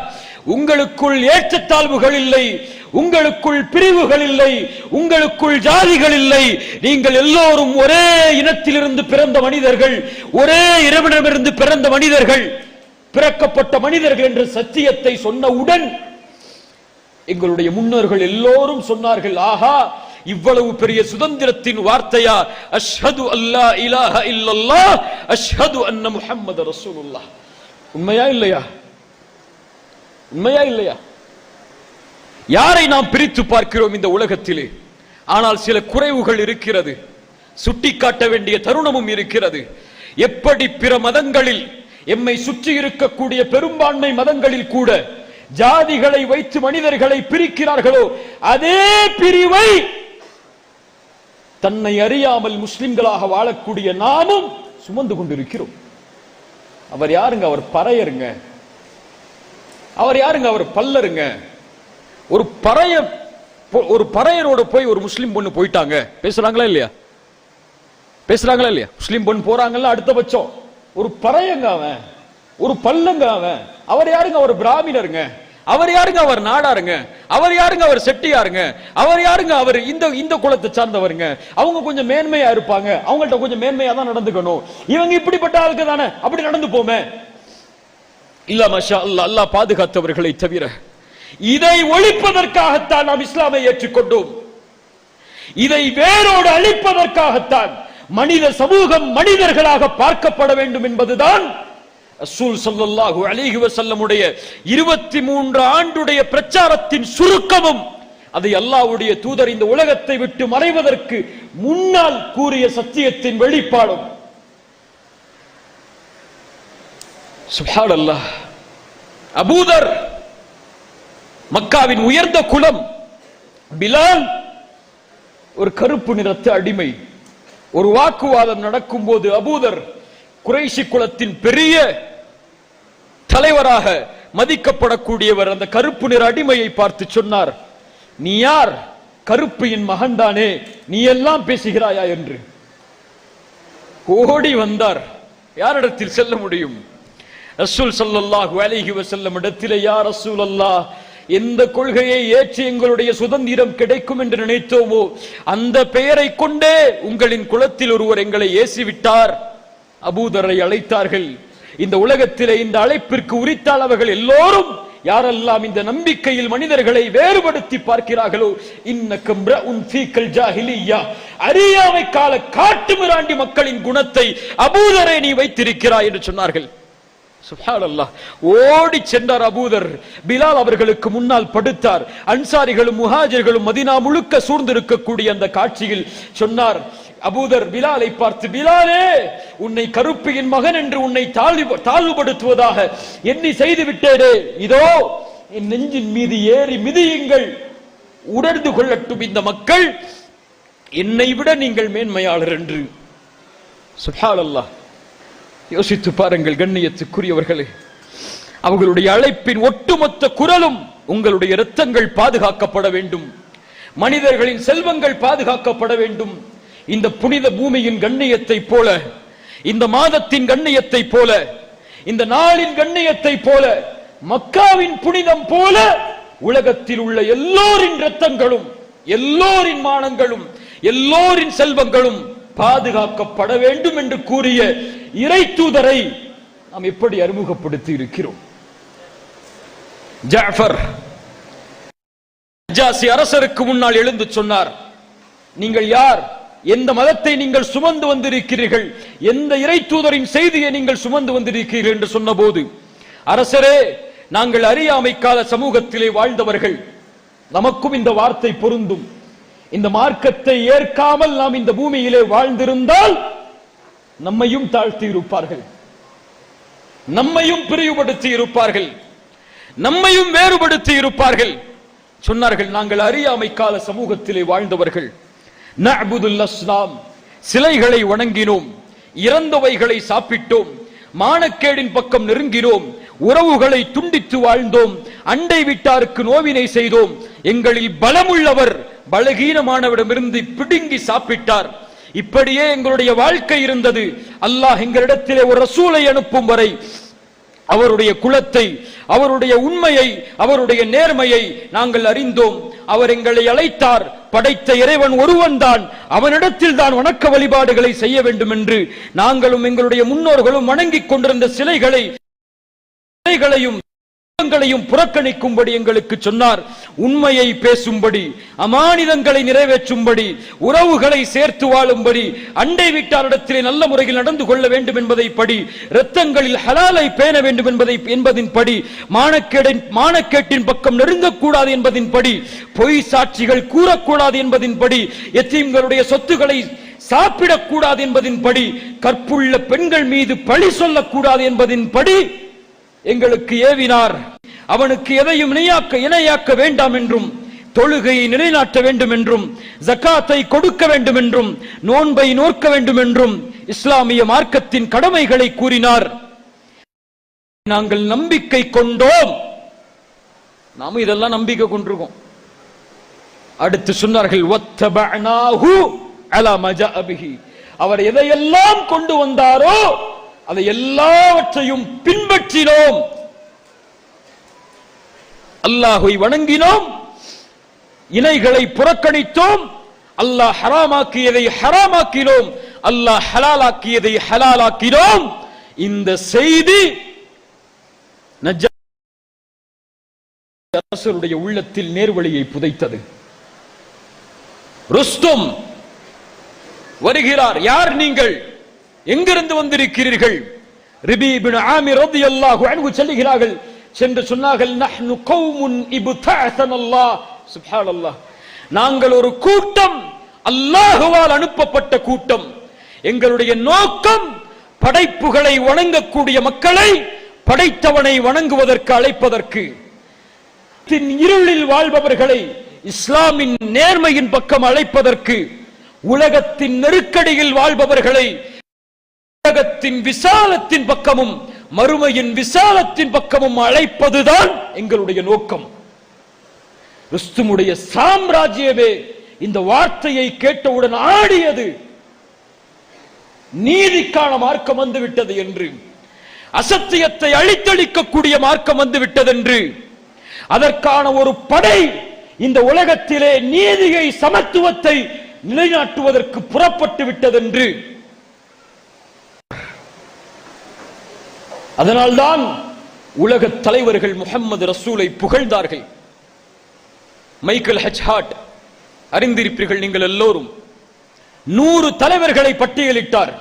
Speaker 3: உங்களுக்குள் ஏற்றத்தாழ்வுகள் இல்லை, உங்களுக்குள் பிரிவுகள் இல்லை, உங்களுக்குள் ஜாதிகள் இல்லை, நீங்கள் எல்லோரும் ஒரே இனத்திலிருந்து பிறந்த மனிதர்கள், ஒரே இறைவனிடமிருந்து பிறந்த மனிதர்கள். பிறக்கப்பட்ட மனிதர்கள் என்ற சத்தியத்தை சொன்னவுடன் எங்களுடைய முன்னோர்கள் எல்லோரும் சொன்னார்கள், ஆஹா, இவ்வளவு பெரிய சுதந்திரத்தின் வார்த்தையா, அஷ்ஹது அல்லா இலாஹ இல்லல்லாஹ் அஷ்ஹது அன்ன முஹம்மது ரசூலுல்லாஹ். உண்மையா இல்லையா? உண்மையா இல்லையா? யாரை நாம் பிரித்து பார்க்கிறோம் இந்த உலகத்திலே? ஆனால் சில குறைவுகள் இருக்கிறது, சுட்டிக்காட்ட வேண்டிய தருணமும் இருக்கிறது. எப்படி பிற மதங்களில் எம்மை சுற்றி இருக்கக்கூடிய பெரும்பான்மை மதங்களில் கூட ஜாதிகளை வைத்து மனிதர்களை பிரிக்கிறார்களோ, அதே பிரிவை தன்னை அறியாமல் முஸ்லிம்களாக வாழக்கூடிய நாமும் சுமந்து கொண்டிருக்கிறோம். அவர் யாருங்க? அவர் பறையருங்க. அவர் யாருங்க? அவர் பல்லருங்க. ஒரு பறையரோட போய் ஒரு முஸ்லிம் பொண்ணு போயிட்டாங்க, பேசுறாங்களா இல்லையா? பேசுறாங்களா இல்லையா? முஸ்லிம் பொண்ணு போறாங்கல்ல, அடுத்த பட்சம் ஒரு பறையங்க, அவன் ஒரு பல்லங்க. அவன் அவர் யாருங்க? அவர் பிராமணருங்க. அவர் யாருங்க? அவர் நாடாருங்க. அவர் யாருங்க? அவர் செட்டியாருங்க. அவர் யாருங்க? அவர் இந்த குலத்தை சார்ந்தவருங்க. அவங்க கொஞ்சம் மேன்மையா இருப்பாங்க, அவங்கள்ட்ட கொஞ்சம் மேன்மையா தான் நடந்துக்கணும். இவங்க இப்படிப்பட்ட ஆளுக்கு தானே, அப்படி நடந்து போமே. இல்ல மஷா அல்லாஹ், அல்லாஹ் பாதுகாத்தவர்களை தவிர. இதை ஒழிப்பதற்காகத்தான் நாம் இஸ்லாமை ஏற்றுக்கொண்டோம். இதை வேரோடு அழிப்பதற்காகத்தான் மனித சமூகம் மனிதர்களாக பார்க்கப்பட வேண்டும் என்பதுதான் ரசூல் ஸல்லல்லாஹு அலைஹி வஸல்லமுடைய 23 ஆண்டுடைய பிரச்சாரத்தின் சுருக்கமும், அதை அல்லாஹ்வுடைய தூதர் இந்த உலகத்தை விட்டு மறைவதற்கு முன்னால் கூறிய சத்தியத்தின் வெளிப்பாடும். சுப்ஹானல்லாஹ். அபூதர் மக்காவின் உயர்ந்த குலம். பிலால் ஒரு கருப்பு நிறத்து அடிமை. ஒரு வாக்குவாதம் நடக்கும் போது அபூதர் குறைஷி குலத்தின் பெரிய தலைவராக மதிக்கப்படக்கூடியவர் அந்த கருப்பு நிற அடிமையை பார்த்து சொன்னார், நீ யார்? கருப்பு என் மகன்தானே, நீ எல்லாம் பேசுகிறாயா என்று. ஓடி வந்தார். யாரிடத்தில் செல்ல முடியும்? ரசூல் ஸல்லல்லாஹு அலைஹி வஸல்லம் இடத்திலே, யா ரசூல் அல்லாஹ், எந்த கொள்கையை ஏற்று எங்களுடைய சுதந்திரம் கிடைக்கும் என்று நினைத்தோமோ அந்த பெயரை கொண்டே உங்களின் குலத்தில் ஒருவர் எங்களை ஏசிவிட்டார். அபூதரை அழைத்தார்கள். இந்த உலகத்திலே இந்த அழைப்பிற்கு உரித்தாளவர்கள் எல்லோரும் யாரெல்லாம் இந்த நம்பிக்கையில் மனிதர்களை வேறுபடுத்தி பார்க்கிறார்களோ, இன்னக்கும் ரஉன் ஃபீக்கல் ஜாஹிலிய்யா, அறியாமை கால காட்டுமிராண்டி மக்களின் குணத்தை அபூதரை நீ வைத்திருக்கிறாய் என்று சொன்னார்கள். சுப்ஹானல்லாஹ். ஓடி சென்றார் அபூதர். பிலால் அவர்களுக்கு முன்னால் படுத்தார். அன்சாரிகளும் முஹாஜிர்களும் மதீனா முழுக்க சூழ்ந்திருக்கக்கூடிய அந்த காட்சியில் சொன்னார் அபூதர் பிலாலை பார்த்து, பிலாலே, உன்னை கருப்பியின் மகன் என்று உன்னை தாழ்வுபடுத்துவதாக எண்ணி செய்து விட்டேனே, இதோ என் நெஞ்சின் மீது ஏறி மிதியுங்கள், உணர்ந்து கொள்ளட்டும் இந்த மக்கள் என்னை விட நீங்கள் மேன்மையாளர் என்று. சுப்ஹானல்லாஹ். யோசித்து பாருங்கள் கண்ணியத்துக்குரியவர்களே, அவர்களுடைய அழைப்பின் ஒட்டுமொத்த குரலும் உங்களுடைய இரத்தங்கள் பாதுகாக்கப்பட வேண்டும், மனிதர்களின் செல்வங்கள் பாதுகாக்கப்பட வேண்டும். இந்த புனித பூமியின் கண்ணியத்தை போல, இந்த மாதத்தின் கண்ணியத்தை போல, இந்த நாளின் கண்ணியத்தை போல, மக்காவின் புனிதம் போல உலகத்தில் உள்ள எல்லோரின் இரத்தங்களும், எல்லோரின் மானங்களும், எல்லோரின் செல்வங்களும் பாதுகாக்கப்பட வேண்டும் என்று கூறிய இறை தூதரை நாம் எப்படி அறிமுகப்படுத்தி இருக்கிறோம்? ஜாஃபர் நஜ்ஜாசி அரசருக்கு முன்னால் எழுந்து சொன்னார், நீங்கள் யார்? எந்த மதத்தை நீங்கள் சுமந்து வந்திருக்கிறீர்கள்? எந்த இறை தூதரின் செய்தியை நீங்கள் சுமந்து வந்திருக்கிறீர்கள் என்று சொன்னபோது, அரசரே, நாங்கள் அறியாமை கால சமூகத்திலே வாழ்ந்தவர்கள், நமக்கும் இந்த வார்த்தை பொருந்தும். இந்த மார்க்கத்தை ஏற்காமல் நாம் இந்த பூமியிலே வாழ்ந்திருந்தால் நம்மையும் தாழ்த்தி இருப்பார்கள், நம்மையும் பிரிவுபடுத்தி இருப்பார்கள், நம்மையும் வேறுபடுத்தி இருப்பார்கள். சொன்னார்கள், நாங்கள் அறியாமை கால சமூகத்திலே வாழ்ந்தவர்கள், நஅ்புதுல் அஸ்னாம், சிலைகளை வணங்கினோம், இறந்தவைகளை சாப்பிட்டோம், மானக்கேடின் பக்கம் நெருங்கினோம், உறவுகளை துண்டித்து வாழ்ந்தோம், அண்டை வீட்டாருக்கு நோவினை செய்தோம், எங்களில் பலமுள்ளவர் பலகீனமானவரிடமிருந்து பிடுங்கி சாப்பிட்டார். இப்படியே எங்களுடைய வாழ்க்கை இருந்தது. அல்லாஹ் எங்களிடத்திலே ஒரு ரசூலை அனுப்பும் வரை அவருடைய குலத்தை, அவருடைய உண்மையை, அவருடைய நேர்மையை நாங்கள் அறிந்தோம். அவர் எங்களை அழைத்தார், படைத்த இறைவன் ஒருவன் தான், அவனிடத்தில் தான் வணக்க வழிபாடுகளை செய்ய வேண்டும் என்று நாங்களும் எங்களுடைய முன்னோர்களும் வணங்கிக் கொண்டிருந்த சிலைகளை புறக்கணிக்கும்படி எங்களுக்கு சொன்னார். உண்மையை பேசும்படி, அமானிதங்களை நிறைவேற்றும்படி, உறவுகளை சேர்த்து வாழும்படி, அண்டை வீட்டாரிடத்திலே நல்ல முறையில் நடந்து கொள்ள வேண்டும் என்பதை படி, இரத்தங்களில் ஹலாலை பேண வேண்டும் என்பதின்படி, மானக்கேட்டின் பக்கம் நெருங்கக்கூடாது என்பதின்படி, பொய் சாட்சிகள் கூறக்கூடாது என்பதின்படி, எத்தீம்களுடைய சொத்துக்களை சாப்பிடக்கூடாது என்பதின்படி, கற்புள்ள பெண்கள் மீது பழி சொல்லக்கூடாது என்பதின்படி எங்களுக்கு ஏவினார். அவனுக்கு எதையும் இணையாக்க வேண்டாம் என்றும், தொழுகையை நிலைநாட்ட வேண்டும் என்றும், ஜகாத்தை கொடுக்க வேண்டும் என்றும், நோன்பை நோக்க வேண்டும் என்றும் இஸ்லாமிய மார்க்கத்தின் கடமைகளை கூறினார். நாங்கள் நம்பிக்கை கொண்டோம். நாம இதெல்லாம் நம்பிக்கை கொண்டிருக்கோம். அடுத்து சொன்னார்கள், வத்தபஅனாஹு அலா மா ஜாஅ பிஹி. அவர் எதையெல்லாம் கொண்டு வந்தாரோ அதை எல்லாவற்றையும் பின்பற்றினோம். அல்லாஹ்வை வணங்கினோம், இணைகளை புறக்கணித்தோம், அல்லாஹ் ஹராமாக்கியதை ஹராமாக்கினோம், அல்லாஹ் ஹலாலாக்கியதை ஹலாலாக்கினோம். இந்த செய்தி நஜ்ஜாஷியுடைய உள்ளத்தில் நேர்வழியை புதைத்தது. ருஸ்தும் வருகிறார். யார் நீங்கள்? எங்கிருந்து வந்திருக்கிறீர்கள்? ரிபி இப்னு ஆமிர் ரலியல்லாஹு அன்ஹு சொல்லுகிறார்கள், சென்று சொன்னார்கள், நஹ்னு கௌமுன் இப்தஅஸனல்லாஹ். சுப்ஹானல்லாஹ், நாங்கள் ஒரு கூட்டம், அல்லாஹ்வால் அனுப்பப்பட்ட கூட்டம். எங்களுடைய நோக்கம் படைப்புகளை வணங்கக்கூடிய மக்களை படைத்தவனை வணங்குவதற்கு அழைப்பதற்கு, இருளில் வாழ்பவர்களை இஸ்லாமின் நேர்மையின் பக்கம் அழைப்பதற்கு, உலகத்தின் நெருக்கடியில் வாழ்பவர்களை உலகத்தின் விசாலத்தின் பக்கமும் மறுமையின் விசாலத்தின் பக்கமும் அழைப்பதுதான் எங்களுடைய நோக்கம். ருஸ்துமுடைய சாம்ராஜ்யமே இந்த வார்த்தையை கேட்டவுடன் ஆடியது. நீதிக்கான மார்க்கம் வந்துவிட்டது என்று, அசத்தியத்தை அழித்தளிக்கக்கூடிய மார்க்கம் வந்துவிட்டது என்று, அதற்கான ஒரு படை இந்த உலகத்திலே நீதியை, சமத்துவத்தை நிலைநாட்டுவதற்கு புறப்பட்டு விட்டதென்று. அதனால்தான் உலக தலைவர்கள் முஹம்மது ரசூலை புகழ்ந்தார்கள். மைக்கேல் ஹெச் ஹார்ட், அறிந்திருப்பீர்கள் நீங்கள் எல்லோரும், 100 தலைவர்களை பட்டியலிட்டார்.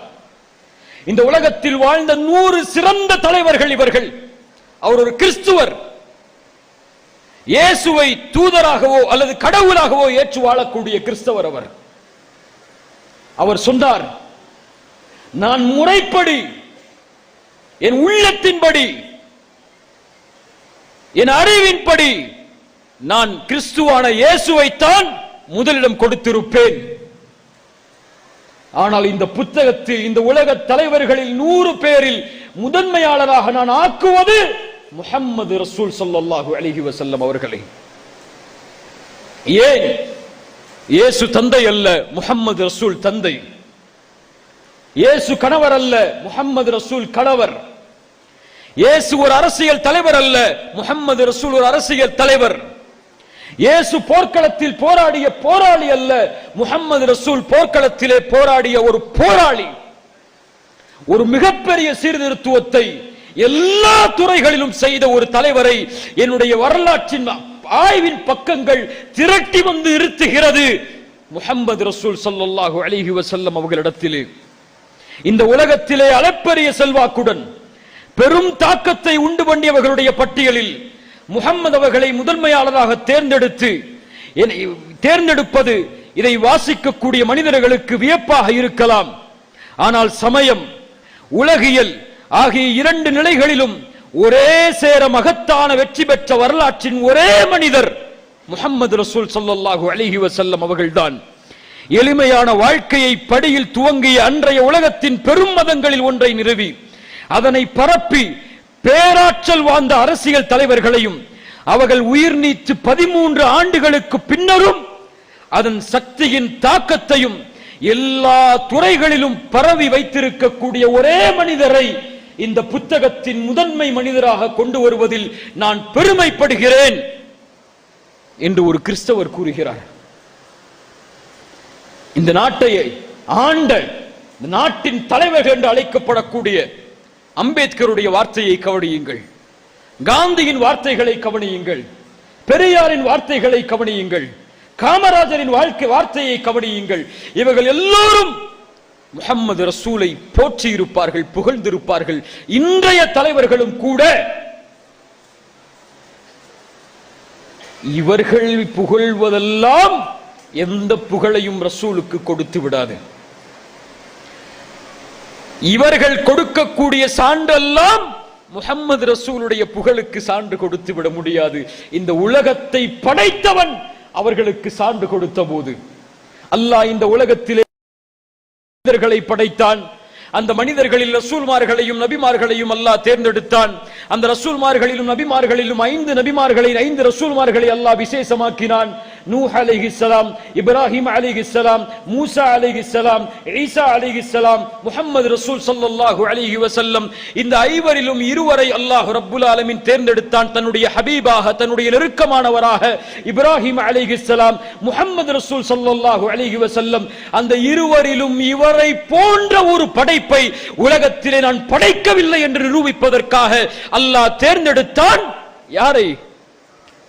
Speaker 3: இந்த உலகத்தில் வாழ்ந்த 100 சிறந்த தலைவர்கள் இவர்கள். அவர் ஒரு கிறிஸ்துவர். இயேசுவை தூதராகவோ அல்லது கடவுளாகவோ ஏற்று வாழக்கூடிய கிறிஸ்தவர் அவர். அவர் சொன்னார், நான் முறைப்படி, என் உள்ளத்தின்படி, என் அறிவின்படி நான் கிறிஸ்துவான இயேசுவைத்தான் முதலிடம் கொடுத்திருப்பேன். ஆனால் இந்த புத்தகத்தில் இந்த உலக தலைவர்களில் 100 பேரில் முதன்மையாளராக நான் ஆக்குவது முஹம்மது ரசூல் ஸல்லல்லாஹு அலைஹி வஸல்லம் அவர்களை. ஏன்? இயேசு தந்தை அல்ல, முஹம்மது ரசூல் தந்தை. இயேசு கணவர் அல்ல, முஹம்மது ரசூல் கணவர். இயேசு ஒரு அரசியல் தலைவர் அல்ல, முஹம்மது ரசூல் ஒரு அரசியல் தலைவர். இயேசு போர்க்களத்தில் போராடிய போராளி அல்ல, முஹம்மது ரசூல் போர்க்களத்திலே போராடிய ஒரு போராளி. ஒரு மிகப்பெரிய சீர்திருத்துவத்தை எல்லா துறைகளிலும் செய்த ஒரு தலைவரை என்னுடைய வரலாற்றின் ஆய்வின் பக்கங்கள் திரட்டி வந்து இருத்துகிறது. முஹம்மது ரசூல் ஸல்லல்லாஹு அலைஹி வஸல்லம் அவர்களிடத்திலே இந்த உலகத்திலே அளப்பரிய செல்வாக்குடன் பெரும் தாக்கத்தை உண்டு பண்ணியவர்களுடைய பட்டியலில் முஹம்மது அவர்களை முதன்மையாளராக தேர்ந்தெடுப்பது இதை வாசிக்கக்கூடிய மனிதர்களுக்கு வியப்பாக இருக்கலாம். ஆனால் சமயம், உலகியல் ஆகிய 2 நிலைகளிலும் ஒரே சேர மகத்தான வெற்றி பெற்ற வரலாற்றின் ஒரே மனிதர் முஹம்மது ரசூல் ஸல்லல்லாஹு அலைஹி வஸல்லம் அவர்கள்தான். எளிமையான வாழ்க்கையை படியில் துவங்கிய அன்றைய உலகத்தின் பெரும் மதங்களில் ஒன்றை நிறுவி அதனை பரப்பி பேராற்றல் வாழ்ந்த அரசியல் தலைவர்களையும் அவர்கள் உயிர் நீத்து 13 ஆண்டுகளுக்கு பின்னரும் அதன் சக்தியின் தாக்கத்தையும் எல்லா துறைகளிலும் பரவி வைத்திருக்கக்கூடிய ஒரே மனிதரை இந்த புத்தகத்தின் முதன்மை மனிதராக கொண்டு வருவதில் நான் பெருமைப்படுகிறேன் என்று ஒரு கிறிஸ்தவர் கூறுகிறார். இந்த நாட்டை ஆண்ட, இந்த நாட்டின் தலைவர் என்று அழைக்கப்படக்கூடிய அம்பேத்கருடைய வார்த்தையை கவனியுங்கள். காந்தியின் வார்த்தைகளை கவனியுங்கள், பெரியாரின் வார்த்தைகளை கவனியுங்கள், காமராஜரின் வார்த்தையை கவனியுங்கள். இவர்கள் எல்லோரும் முஹம்மது ரசூலை போற்றி இருப்பார்கள், புகழ்ந்திருப்பார்கள். இன்றைய தலைவர்களும் கூட இவர்கள் புகழ்வதெல்லாம் எந்த புகழையும் ரசூலுக்கு கொடுத்து விடாது. இவர்கள் கொடுக்கக்கூடிய சான்றெல்லாம் முஹம்மது ரசூலுடைய புகழுக்கு சான்று கொடுத்து விட முடியாது. இந்த உலகத்தை படைத்தவன் அவர்களுக்கு சான்று கொடுத்த போது, அல்லாஹ் இந்த உலகத்திலே மனிதர்களை படைத்தான். அந்த மனிதர்களில் ரசூல்மார்களையும் நபிமார்களையும் அல்லாஹ் தேர்ந்தெடுத்தான். அந்த ரசூல்மார்களிலும் நபிமார்களிலும் 5 நபிமார்களை 5 ரசூல்மார்களை அல்லாஹ் விசேஷமாக்கினான். நூஹ் அலைஹிஸ்ஸலாம், இப்ராஹிம் அலைஹிஸ்ஸலாம், மூசா அலைஹிஸ்ஸலாம், ஈசா அலைஹிஸ்ஸலாம், முஹம்மது ரசூல் ஸல்லல்லாஹு அலைஹி வஸல்லம். இந்த 5வரிலும் 2வரை அல்லாஹ் ரப்புல் ஆலமீன் தேர்ந்தெடுத்தான் தன்னுடைய ஹபீபாக, தன்னுடைய நெருக்கமானவராக. இப்ராஹிம் அலைஹிஸ்ஸலாம், முஹம்மது ரசூல் ஸல்லல்லாஹு அலைஹி வஸல்லம். அந்த 2வரிலும் இவரை போன்ற ஒரு படைப்பை உலகத்திலே நான் படைக்கவில்லை என்று நிரூபிப்பதற்காக அல்லாஹ் தேர்ந்தெடுத்தான். யாரை?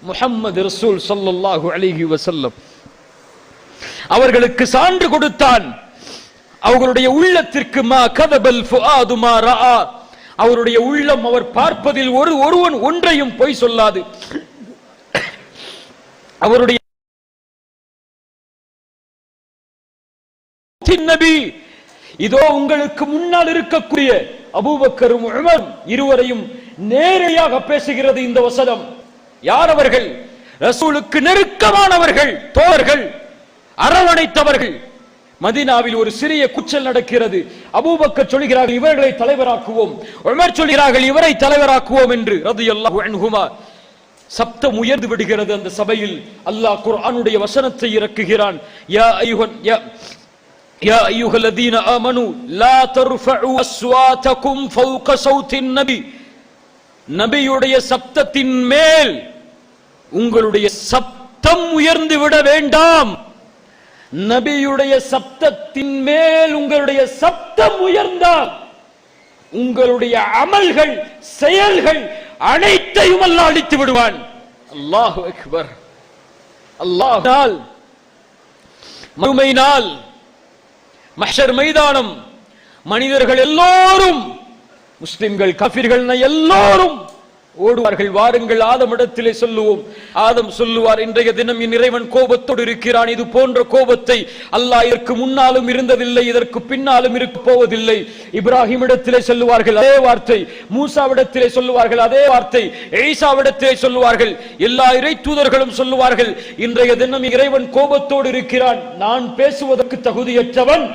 Speaker 3: முஹம்மது ரசூல் ஸல்லல்லாஹு அலைஹி வஸல்லம். அவர்களுக்கு சான்று கொடுத்தான். அவர்களுடைய உள்ளத்திற்கு மா கதபல் ஃபுஆது மா ரஆ, அவருடைய உள்ளம் அவர் பார்ப்பதில் ஒருவன் ஒன்றையும் பொய் சொல்லாது. அவருடைய நபி இதோ உங்களுக்கு முன்னால் இருக்கக்கூடிய அபூபக்கரும் உமரும் இருவரையும் நேரடியாக பேசுகிறது இந்த வசனம். யார் அவர்கள்? ரசூலுக்கு நெருக்கமானவர்கள், தோழர்கள், அரவணைத்தவர்கள். மதீனாவில் ஒரு சிறிய குச்சல் நடக்கிறது. அபூபக்கர் சொல்கிறார்கள் இவர்களை தலைவராக்குவோம், உமர் சொல்கிறார்கள் இவரை தலைவராக்குவோம் என்று. ரலியல்லாஹு அன்ஹுமா. சப்தம் உயர்ந்து விடுகிறது அந்த சபையில். அல்லாஹ் குர்ஆனுடைய வசனத்தை இறக்குகிறான். யா அய்யுஹல்லதீன ஆமனூ லா தர்ஃபஉ அஸ்வாதகும் ஃபௌக ஸௌத்தின் நபி, நபியுடைய சப்தத்தின் மேல் உங்களுடைய சப்தம் உயர்ந்து விட வேண்டாம். நபியுடைய சப்தத்தின் மேல் உங்களுடைய சப்தம் உயர்ந்தால் உங்களுடைய அமல்கள், செயல்கள் அனைத்தையும் அல்லாஹ் அழித்து விடுவான். அல்லாஹு அக்பர். அல்லாஹ் நாள், மறுமை நாள், மஹ்ஷர் மைதானம், மனிதர்கள் எல்லோரும், முஸ்லிம்கள் காஃபிர்கள் எல்லோரும் ஓடுவார்கள். வாருங்கள் ஆதமிடத்திலே சொல்லுவோம். ஆதம் சொல்லுவார், இன்றைய தினம் என் இறைவன் கோபத்தோடு இருக்கிறான். இது போன்ற கோபத்தை அல்லாஹ் இதற்கு முன்னாலும் இருந்ததில்லை, இதற்கு பின்னாலும் இருக்க போவதில்லை. இப்ராஹிம் இடத்திலே சொல்லுவார்கள் அதே வார்த்தை, மூசாவிடத்திலே சொல்லுவார்கள் அதே வார்த்தை, ஈசாவிடத்திலே சொல்லுவார்கள், எல்லா இறை தூதர்களும் சொல்லுவார்கள், இன்றைய தினம் இறைவன் கோபத்தோடு இருக்கிறான், நான் பேசுவதற்கு தகுதியற்றவன்.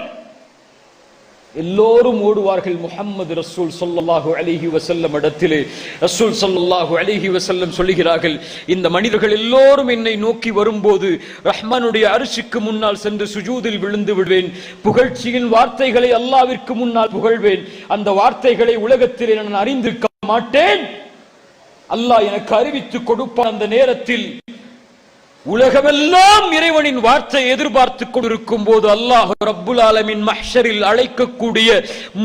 Speaker 3: எல்லோரும் ஓடுவார்கள் முஹம்மது ரசூல் ஸல்லல்லாஹு அலைஹி வஸல்லம் இடத்திலே. ரசூல் ஸல்லல்லாஹு அலைஹி வஸல்லம் சொல்கிறார்கள், இந்த மனிதர்கள் எல்லோரும் என்னை நோக்கி வரும்போது ரஹ்மானுடைய அர்ஷுக்கு முன்னால் சென்று சுஜூதில் விழுந்து விடுவேன். புகழ்ச்சியின் வார்த்தைகளை அல்லாஹ்விற்கு முன்னால் புகழ்வேன். அந்த வார்த்தைகளை உலகத்திலே நான் அறிந்திருக்க மாட்டேன். அல்லாஹ் எனக்கு அறிவித்து கொடுப்பான். அந்த நேரத்தில் உலகமெல்லாம் இறைவனின் வார்த்தையை எதிர்பார்த்துக் கொண்டிருக்கும் போது அல்லாஹ் ரப்புல் ஆலமீன் மஹ்ஷரில் அழைக்கக்கூடிய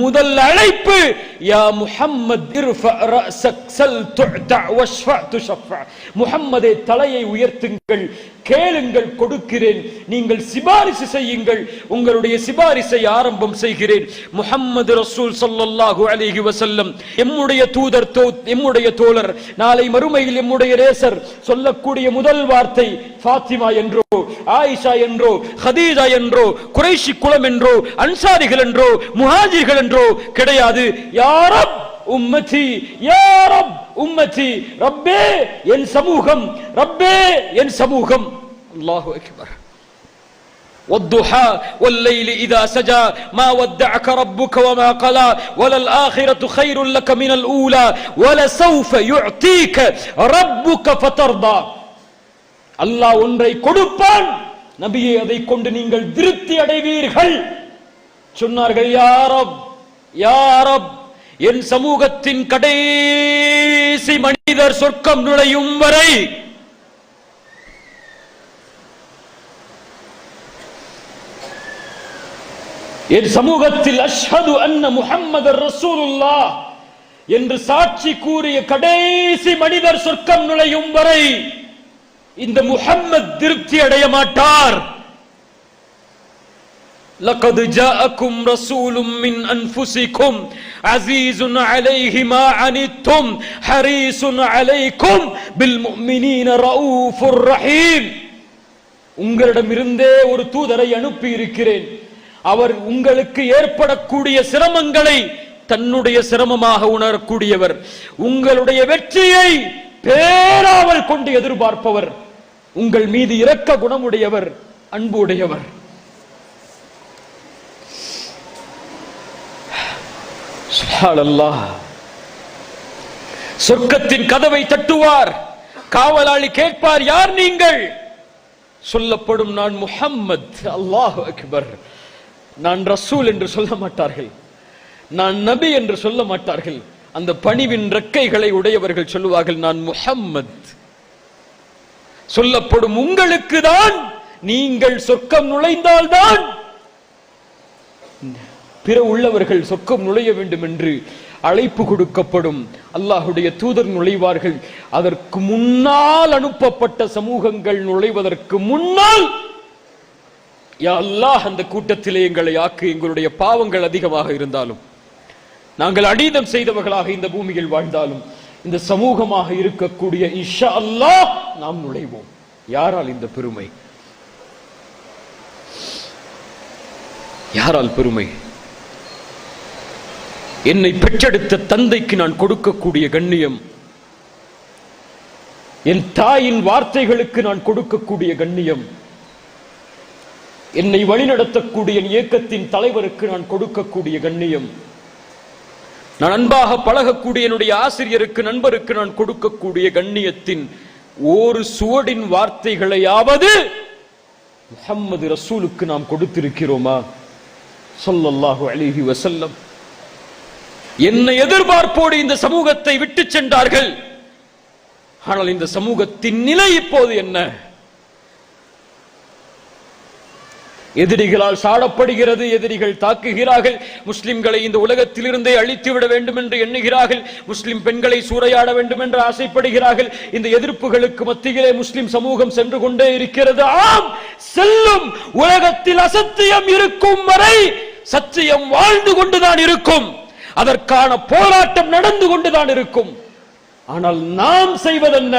Speaker 3: முதல் அழைப்பு, யா முஹம்மத் இர்ஃபா ரஅஸக் ஸல் துஅதா வஷ்ஃபா துஷஃபா. முஹம்மதே, தலையை உயர்த்துங்கள், கேளுங்கள், கொடுக்கிறேன். நீங்கள் சிபாரிசு செய்யுங்கள், உங்களுடைய சிபாரிசை ஆரம்பம் செய்கிறேன். முஹம்மது ரசூல் ஸல்லல்லாஹு அலைஹி வஸல்லம் எம்முடைய தூதர், எம்முடைய தோழர், நாளை மறுமையில் எம்முடைய ரேசர். சொல்லக்கூடிய முதல் வார்த்தை ஃபாத்திமா என்றோ, ஆயிஷா என்றோ, ஹதீஜா என்றோ, குறைஷி குலம் என்றோ, அன்சாரிகள் என்றோ, முஹாஜிர்கள் என்றோ கிடையாது. யா ரப் உம்மதி, யா ரப் உம்மதி, ரப்பே என் சமூகம், ரப்பே என் சமூகம். அல்லாஹு அக்பர். والضحى والليل إذا سجى ما ودعك ربك وما قلى وللآخرة خير لك من الأولى ولسوف يعطيك ربك فترضى. அல்லாஹ் ஒன்றை கொடுப்பான், நபியே அதை கொண்டு நீங்கள் திருப்தி அடைவீர்கள். சொன்னார்கள், யா ரப், யா ரப், என் சமூகத்தின் கடைசி மனிதர் சொர்க்கம் நுழையும் வரை என் சமூகத்தில் அஷ்ஹது அன்ன முஹம்மதர் ரசூலுல்லாஹ் என்று சாட்சி கூறிய கடைசி மனிதர் சொர்க்கம் நுழையும் வரை இந்த முஹம்மத் திருப்தி அடைய மாட்டார். لقد جاءكم رسول من أنفسكم عزيز عليه ما عنتم حريص عليكم بالمؤمنين رؤوف رحيم. உங்களிடமிருந்தே ஒரு தூதரை அனுப்பி இருக்கிறேன். அவர் உங்களுக்கு ஏற்படக்கூடிய சிரமங்களை தன்னுடைய சிரமமாக உணரக்கூடியவர், உங்களுடைய வெற்றியை பேராவல் கொண்டு எதிர்பார்ப்பவர், உங்கள் மீது இரக்க குணமுடையவர், அன்பு உடையவர். சுப்ஹானல்லாஹ். சொர்க்கத்தின் கதவை தட்டுவார். காவலாளி கேட்பார், யார் நீங்கள்? சொல்லப்படும், நான் முஹம்மத். அல்லாஹு அக்பர். நான் ரசூல் என்று சொல்ல மாட்டார்கள், நான் நபி என்று சொல்ல மாட்டார்கள். அந்த பணிவின் ரெக்கைகளை உடையவர்கள் சொல்லுவார்கள், நான் முஹம்மத். சொல்லப்படும், உங்களுக்கு தான், நீங்கள் சொர்க்கம் நுழைந்தால்தான் பிற உள்ளவர்கள் சொர்க்கம் நுழைய வேண்டும் என்று அழைப்பு கொடுக்கப்படும். அல்லாஹுடைய தூதர் நுழைவார்கள். அதற்கு முன்னால் அனுப்பப்பட்ட சமூகங்கள் நுழைவதற்கு முன்னால், யா அல்லாஹ், அந்த கூட்டத்திலே எங்களை ஆக்கு. எங்களுடைய பாவங்கள் அதிகமாக இருந்தாலும், நாங்கள் அநீதம் செய்தவர்களாக இந்த பூமியில் வாழ்ந்தாலும், இந்த சமூகமாக இருக்கக்கூடிய இன்ஷா அல்லாஹ் நாம் நுழைவோம். யாரால் இந்த பெருமை? யாரால் பெருமை? என்னை பெற்றெடுத்த தந்தைக்கு நான் கொடுக்கக்கூடிய கண்ணியம், என் தாயின் வார்த்தைகளுக்கு நான் கொடுக்கக்கூடிய கண்ணியம், என்னை வழிநடத்தக்கூடிய என் இயக்கத்தின் தலைவருக்கு நான் கொடுக்கக்கூடிய கண்ணியம், நான் அன்பாக பழகக்கூடிய என்னுடைய ஆசிரியருக்கு, நண்பருக்கு நான் கொடுக்கக்கூடிய கண்ணியத்தின் ஒரு சுவடின் வார்த்தைகளையாவது முஹம்மது ரசூலுக்கு நாம் கொடுத்திருக்கிறோமா? ஸல்லல்லாஹு அலைஹி வஸல்லம். என்னை எதிர்பார்ப்போடு இந்த சமூகத்தை விட்டு சென்றார்கள். ஆனால் இந்த சமூகத்தின் நிலை இப்போது என்ன? எதிரிகளால் சாடப்படுகிறது, எதிரிகள் தாக்குகிறார்கள், முஸ்லிம்களை இந்த உலகத்திலிருந்தே அழித்துவிட வேண்டும் என்று எண்ணுகிறார்கள், முஸ்லிம் பெண்களை சூறையாட வேண்டும் என்று ஆசைப்படுகிறார்கள். இந்த எதிர்ப்புகளுக்கு மத்தியிலே முஸ்லிம் சமூகம் சென்று கொண்டே இருக்கிறது. ஆம், செல்லும். உலகத்தில் அசத்தியம் இருக்கும் வரை சத்தியம் வாழ்ந்து கொண்டுதான் இருக்கும். அதற்கான போராட்டம் நடந்து கொண்டுதான் இருக்கும். ஆனால் நாம் செய்வதென்ன?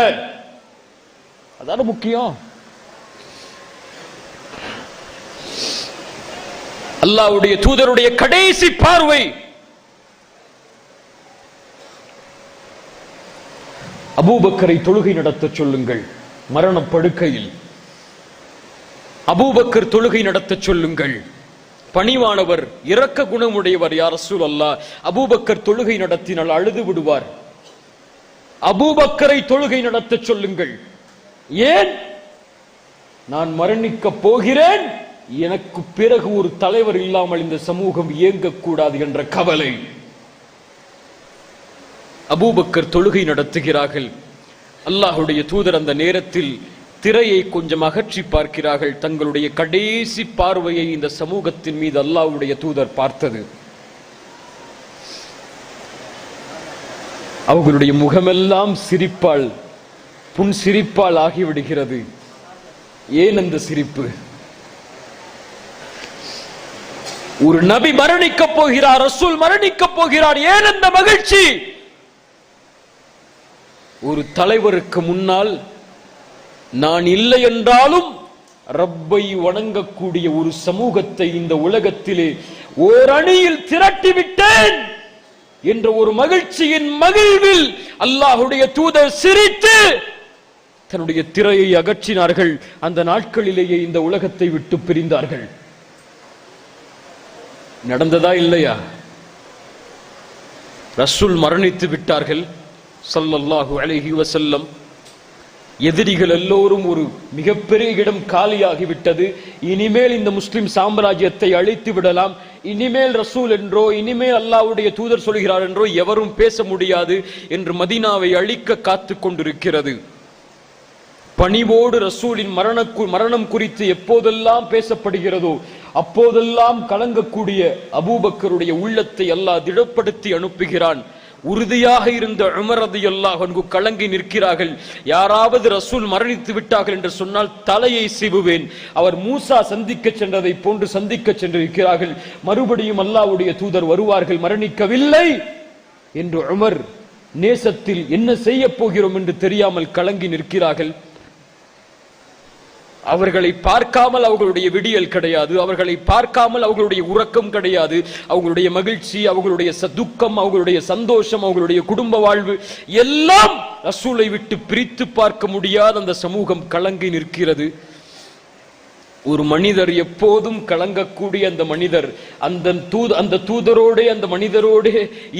Speaker 3: அதான முக்கியம். அல்லாஹ்வுடைய தூதருடைய கடைசி பார்வை அபூபக்கரை தொழுகை நடத்த சொல்லுங்கள். மரணப்படுக்கையில் அபூபக்கர் தொழுகை நடத்த சொல்லுங்கள். பணிவானவர், இரக்க குணமுடையவர். யா ரசூலல்லாஹ், அபூபக்கர் தொழுகை நடத்தினால் அழுது விடுவார். அபூபக்கரை தொழுகை நடத்த சொல்லுங்கள். ஏன்? நான் மரணிக்க போகிறேன், எனக்கு பிறகு ஒரு தலைவர் இல்லாமல் இந்த சமூகம் இயங்கக்கூடாது என்ற கவலை. அபூபக்கர் தொழுகை நடத்துகிறார்கள். அல்லாஹ்வுடைய தூதர் அந்த நேரத்தில் திரையை கொஞ்சம் அகற்றி பார்க்கிறார்கள். தங்களுடைய கடைசி பார்வையை இந்த சமூகத்தின் மீது அல்லாஹ்வுடைய தூதர் பார்த்தது. அவர்களுடைய முகமெல்லாம் சிரிப்பால், புன் சிரிப்பால் ஆகிவிடுகிறது. ஏன் அந்த சிரிப்பு? ஒரு நபி மரணிக்க போகிறார், ரசூல் மரணிக்க போகிறார். ஏன் அந்த மகிழ்ச்சி? ஒரு தலைவருக்கு முன்னால் நான் இல்லை என்றாலும் ரப்பை வணங்கக்கூடிய ஒரு சமூகத்தை இந்த உலகத்திலே ஓரணியில் திரட்டிவிட்டேன் என்ற ஒரு மகிழ்ச்சியின் மகிழ்வில் அல்லாஹ்வுடைய தூதர் சிரித்து தன்னுடைய திரையை அகற்றினார்கள். அந்த நாட்களிலேயே இந்த உலகத்தை விட்டு பிரிந்தார்கள். நடந்ததா இல்லையா? ரசூல் மரணித்து விட்டார்கள் ஸல்லல்லாஹு அலைஹி வஸல்லம். எதிரிகள் எல்லோரும் ஒரு மிகப்பெரிய இடம் காலியாகிவிட்டது. இனிமேல் இந்த முஸ்லிம் சாம்ராஜ்யத்தை அழித்து விடலாம், இனிமேல் ரசூல் என்றோ இனிமேல் அல்லாஹ்வுடைய தூதர் சொல்கிறார் என்றோ எவரும் பேச முடியாது என்று மதீனாவை அழிக்க காத்து கொண்டிருக்கிறது. பணிவோடு ரசூலின் மரணம் குறித்து எப்போதெல்லாம் பேசப்படுகிறதோ அப்போதெல்லாம் கலங்கக்கூடிய அபூபக்கருடைய உள்ளத்தை அல்லாஹ் திடப்படுத்தி அனுப்புகிறான். உறுதியாக இருந்த உமர் ரலியல்லாஹு அன்ஹு கலங்கி நிற்கிறார்கள். யாராவது ரசூல் மரணித்து விட்டார்கள் என்று சொன்னால் தலையை சீவுவேன். அவர் மூசா சந்திக்க சென்றதை போன்று சந்திக்க சென்றிருக்கிறார்கள். மறுபடியும் அல்லாஹ்வுடைய தூதர் வருவார்கள், மரணிக்கவில்லை என்று உமர் நேசத்தில் என்ன செய்ய போகிறோம் என்று தெரியாமல் கலங்கி நிற்கிறார்கள். அவர்களை பார்க்காமல் அவர்களுடைய விடியல் கிடையாது, அவர்களை பார்க்காமல் அவர்களுடைய உறக்கம் கிடையாது. அவர்களுடைய மகிழ்ச்சி, அவர்களுடைய துக்கம், அவர்களுடைய சந்தோஷம், அவர்களுடைய குடும்ப வாழ்வு எல்லாம் ரசூலை விட்டு பிரித்து பார்க்க முடியாத அந்த சமூகம் கலங்கி நிற்கிறது. ஒரு மனிதர் எப்போதும் கலங்கக்கூடிய அந்த மனிதர் அந்த தூதரோடு அந்த மனிதரோடு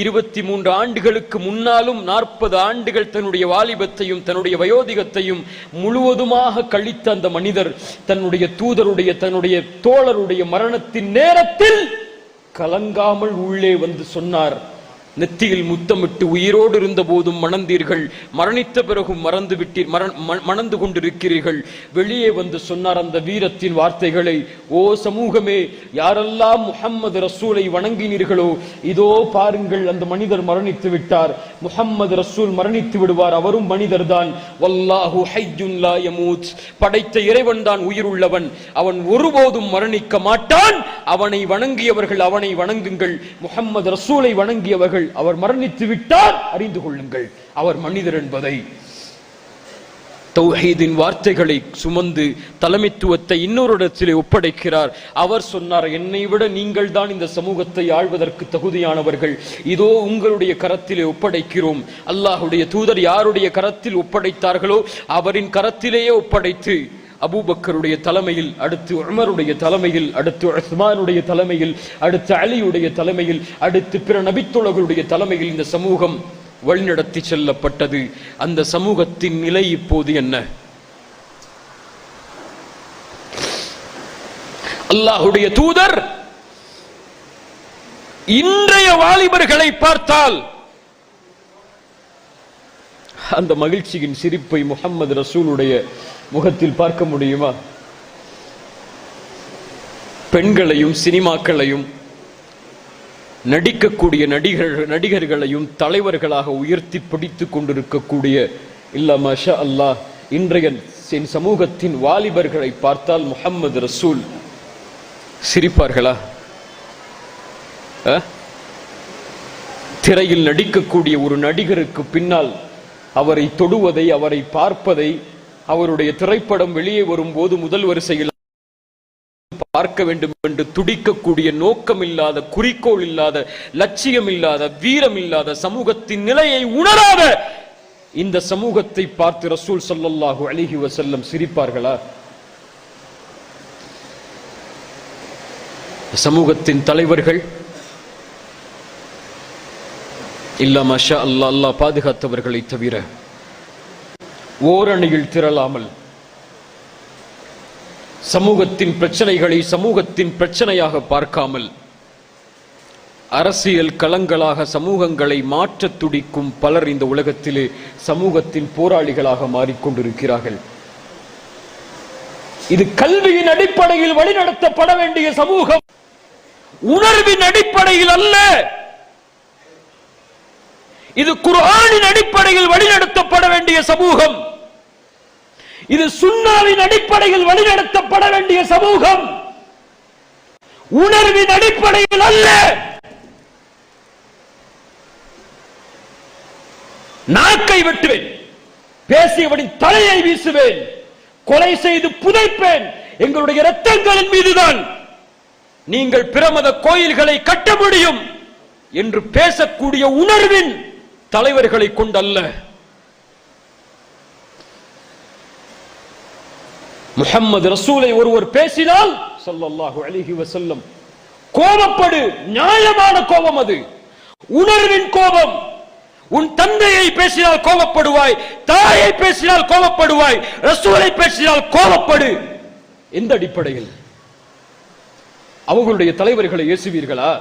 Speaker 3: 23 ஆண்டுகளுக்கு முன்னாலும் 40 ஆண்டுகள் தன்னுடைய வாலிபத்தையும் தன்னுடைய வயோதிகத்தையும் முழுவதுமாக கழித்த அந்த மனிதர் தன்னுடைய தூதருடைய தன்னுடைய தோழருடைய மரணத்தின் நேரத்தில் கலங்காமல் உள்ளே வந்து சொன்னார், நெத்தியில் முத்தமிட்டு உயிரோடு இருந்த போதும் மணந்தீர்கள், மரணித்த பிறகும் மணந்து கொண்டிருக்கிறீர்கள். வெளியே வந்து சொன்னார் அந்த வீரத்தின் வார்த்தைகளை, ஓ சமூகமே, யாரெல்லாம் முஹம்மது ரசூலை வணங்கினீர்களோ இதோ பாருங்கள், அந்த மனிதர் மரணித்து விட்டார். முஹம்மது ரசூல் மரணித்து விடுவார், அவரும் மனிதர் தான். வல்லாஹு ஹய்யுன் லா யமூத், படைத்த இறைவன் தான் உயிருள்ளவன், அவன் ஒருபோதும் மரணிக்க மாட்டான். அவனை வணங்கியவர்கள் அவனை வணங்குங்கள், முஹம்மது ரசூலை வணங்கியவர்கள் அவர் மரணித்து விட்டார், அறிந்து கொள்ளுங்கள் அவர் மனிதர் என்பதை. தௌஹீதின் வார்த்தைகளை சுமந்து தலைமைத்துவத்தை இன்னொரு இடத்திலே ஒப்படைக்கிறார். அவர் சொன்னார், என்னை விட நீங்கள் தான் இந்த சமூகத்தை ஆள்வதற்கு தகுதியானவர்கள், இதோ உங்களுடைய கரத்திலே ஒப்படைக்கிறோம். அல்லாஹ்வுடைய தூதர் யாருடைய கரத்தில் ஒப்படைத்தார்களோ அவரின் கரத்திலேயே ஒப்படைத்து அபூபக்கருடைய தலைமையில், அடுத்து உமருடைய தலைமையில், அடுத்து உஸ்மானுடைய தலைமையில், அடுத்து அலியுடைய தலைமையில், அடுத்து பிற நபித்தோழர்களுடைய தலைமையில் இந்த சமூகம் வழிநடத்தி செல்லப்பட்டது. அந்த சமூகத்தின் நிலை இப்போது என்ன? அல்லாஹ்வுடைய தூதர் இன்றைய வாலிபர்களை பார்த்தால் அந்த மகிழ்ச்சியின் சிரிப்பை முஹம்மது ரசூலுடைய முகத்தில் பார்க்க முடியுமா? பெண்களையும் சினிமாக்களையும் நடிக்கக்கூடிய நடிகர்களையும் தலைவர்களாக உயர்த்தி பிடித்துக் கொண்டிருக்கக்கூடிய இல்ல மாஷா அல்லாஹ் இன்றைய சமூகத்தின் வாலிபர்களை பார்த்தால் முஹம்மது ரசூல் சிரிப்பார்களா? திரையில் நடிக்கக்கூடிய ஒரு நடிகருக்கு பின்னால் அவரை தொடுவதை, அவரை பார்ப்பதை, அவருடைய திரைப்படம் வெளியே வரும்போது முதல் வரிசையில் பார்க்க வேண்டும் என்று துடிக்கக்கூடிய நோக்கம் இல்லாத, குறிக்கோள் இல்லாத, லட்சியம் இல்லாத, வீரம் இல்லாத, சமூகத்தின் நிலையை உணராத இந்த சமூகத்தை பார்த்து ரசூல் ஸல்லல்லாஹு அலைஹி வஸல்லம் சிரிப்பார்களா? சமூகத்தின் தலைவர்கள் இல்ல மாஷா அல்லாஹ், அல்லாஹ் பாதுகாத்தவர்களை தவிர ஓரணியில் திரளாமல் சமூகத்தின் பிரச்சனைகளை சமூகத்தின் பிரச்சனையாக பார்க்காமல் அரசியல் களங்களாக சமூகங்களை மாற்ற துடிக்கும் பலர் இந்த உலகத்திலே சமூகத்தின் போராளிகளாக மாறிக்கொண்டிருக்கிறார்கள். இது கல்வியின் அடிப்படையில் வழிநடத்தப்பட வேண்டிய சமூகம், உணர்வின் அடிப்படையில் அல்ல. இது குர்ஆனின் அடிப்படையில் வழிநடத்தப்பட வேண்டிய சமூகம். இது சுன்னாவின் அடிப்படையில் வழிநடத்தப்பட வேண்டிய சமூகம், உணர்வின் அடிப்படையில் அல்ல. நாக்கை வெட்டுவேன், பேசியவனின் தலையை வீசுவேன், கொலை செய்து புதைப்பேன், எங்களுடைய இரத்தங்களின் மீதுதான் நீங்கள் பிரமத கோயில்களை கட்ட முடியும் என்று பேசக்கூடிய உணர்வின் தலைவர்களை கொண்டல்ல. முஹம்மது ரசூலை ஒருவர் பேசினால் ஸல்லல்லாஹு அலைஹி வஸல்லம் கோபப்படு, நியாயமான கோபம், அது உணர்வின் கோபம். உன் தந்தையை பேசினால் கோபப்படுவாய், தாயை பேசினால் கோபப்படுவாய், ரசூலை பேசினால் கோபப்படு. எந்த அடிப்படையில்? அவர்களுடைய தலைவர்களை ஏசுவீர்களா?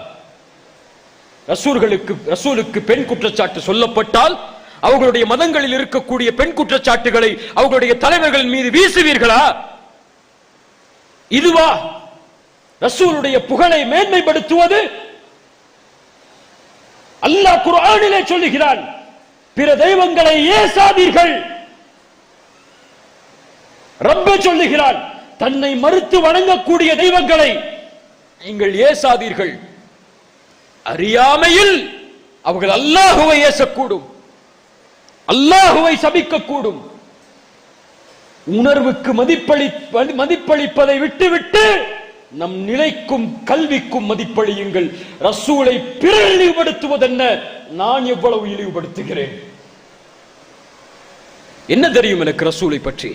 Speaker 3: ரசூலுக்கு பெண் குற்றச்சாட்டு சொல்லப்பட்டால் அவர்களுடைய மதங்களில் இருக்கக்கூடிய பெண் குற்றச்சாட்டுகளை அவர்களுடைய தலைவர்களின் மீது வீசுவீர்களா? இதுவா ரசூலுடைய புகழை மேன்மைப்படுத்துவது? அல்லாஹ் குர்ஆனிலே சொல்லுகிறான், பிற தெய்வங்களை ஏசாதீர்கள். ரப்பே சொல்லுகிறான், தன்னை மறுத்து வணங்கக்கூடிய தெய்வங்களை நீங்கள் ஏசாதீர்கள். அறியாமையில் அவர்கள் அல்லாஹுவை ஏசக்கூடும், அல்லாஹுவை சபிக்கக்கூடும். உணர்வுக்கு மதிப்பளிப்பதை விட்டுவிட்டு நம் நிலைக்கும் கல்விக்கும் மதிப்பளியுங்கள். ரசூலை பிறர் இழிவுபடுத்துவதென்ன, நான் எவ்வளவு இழிவுபடுத்துகிறேன்? என்ன தெரியும் எனக்கு ரசூலை பற்றி?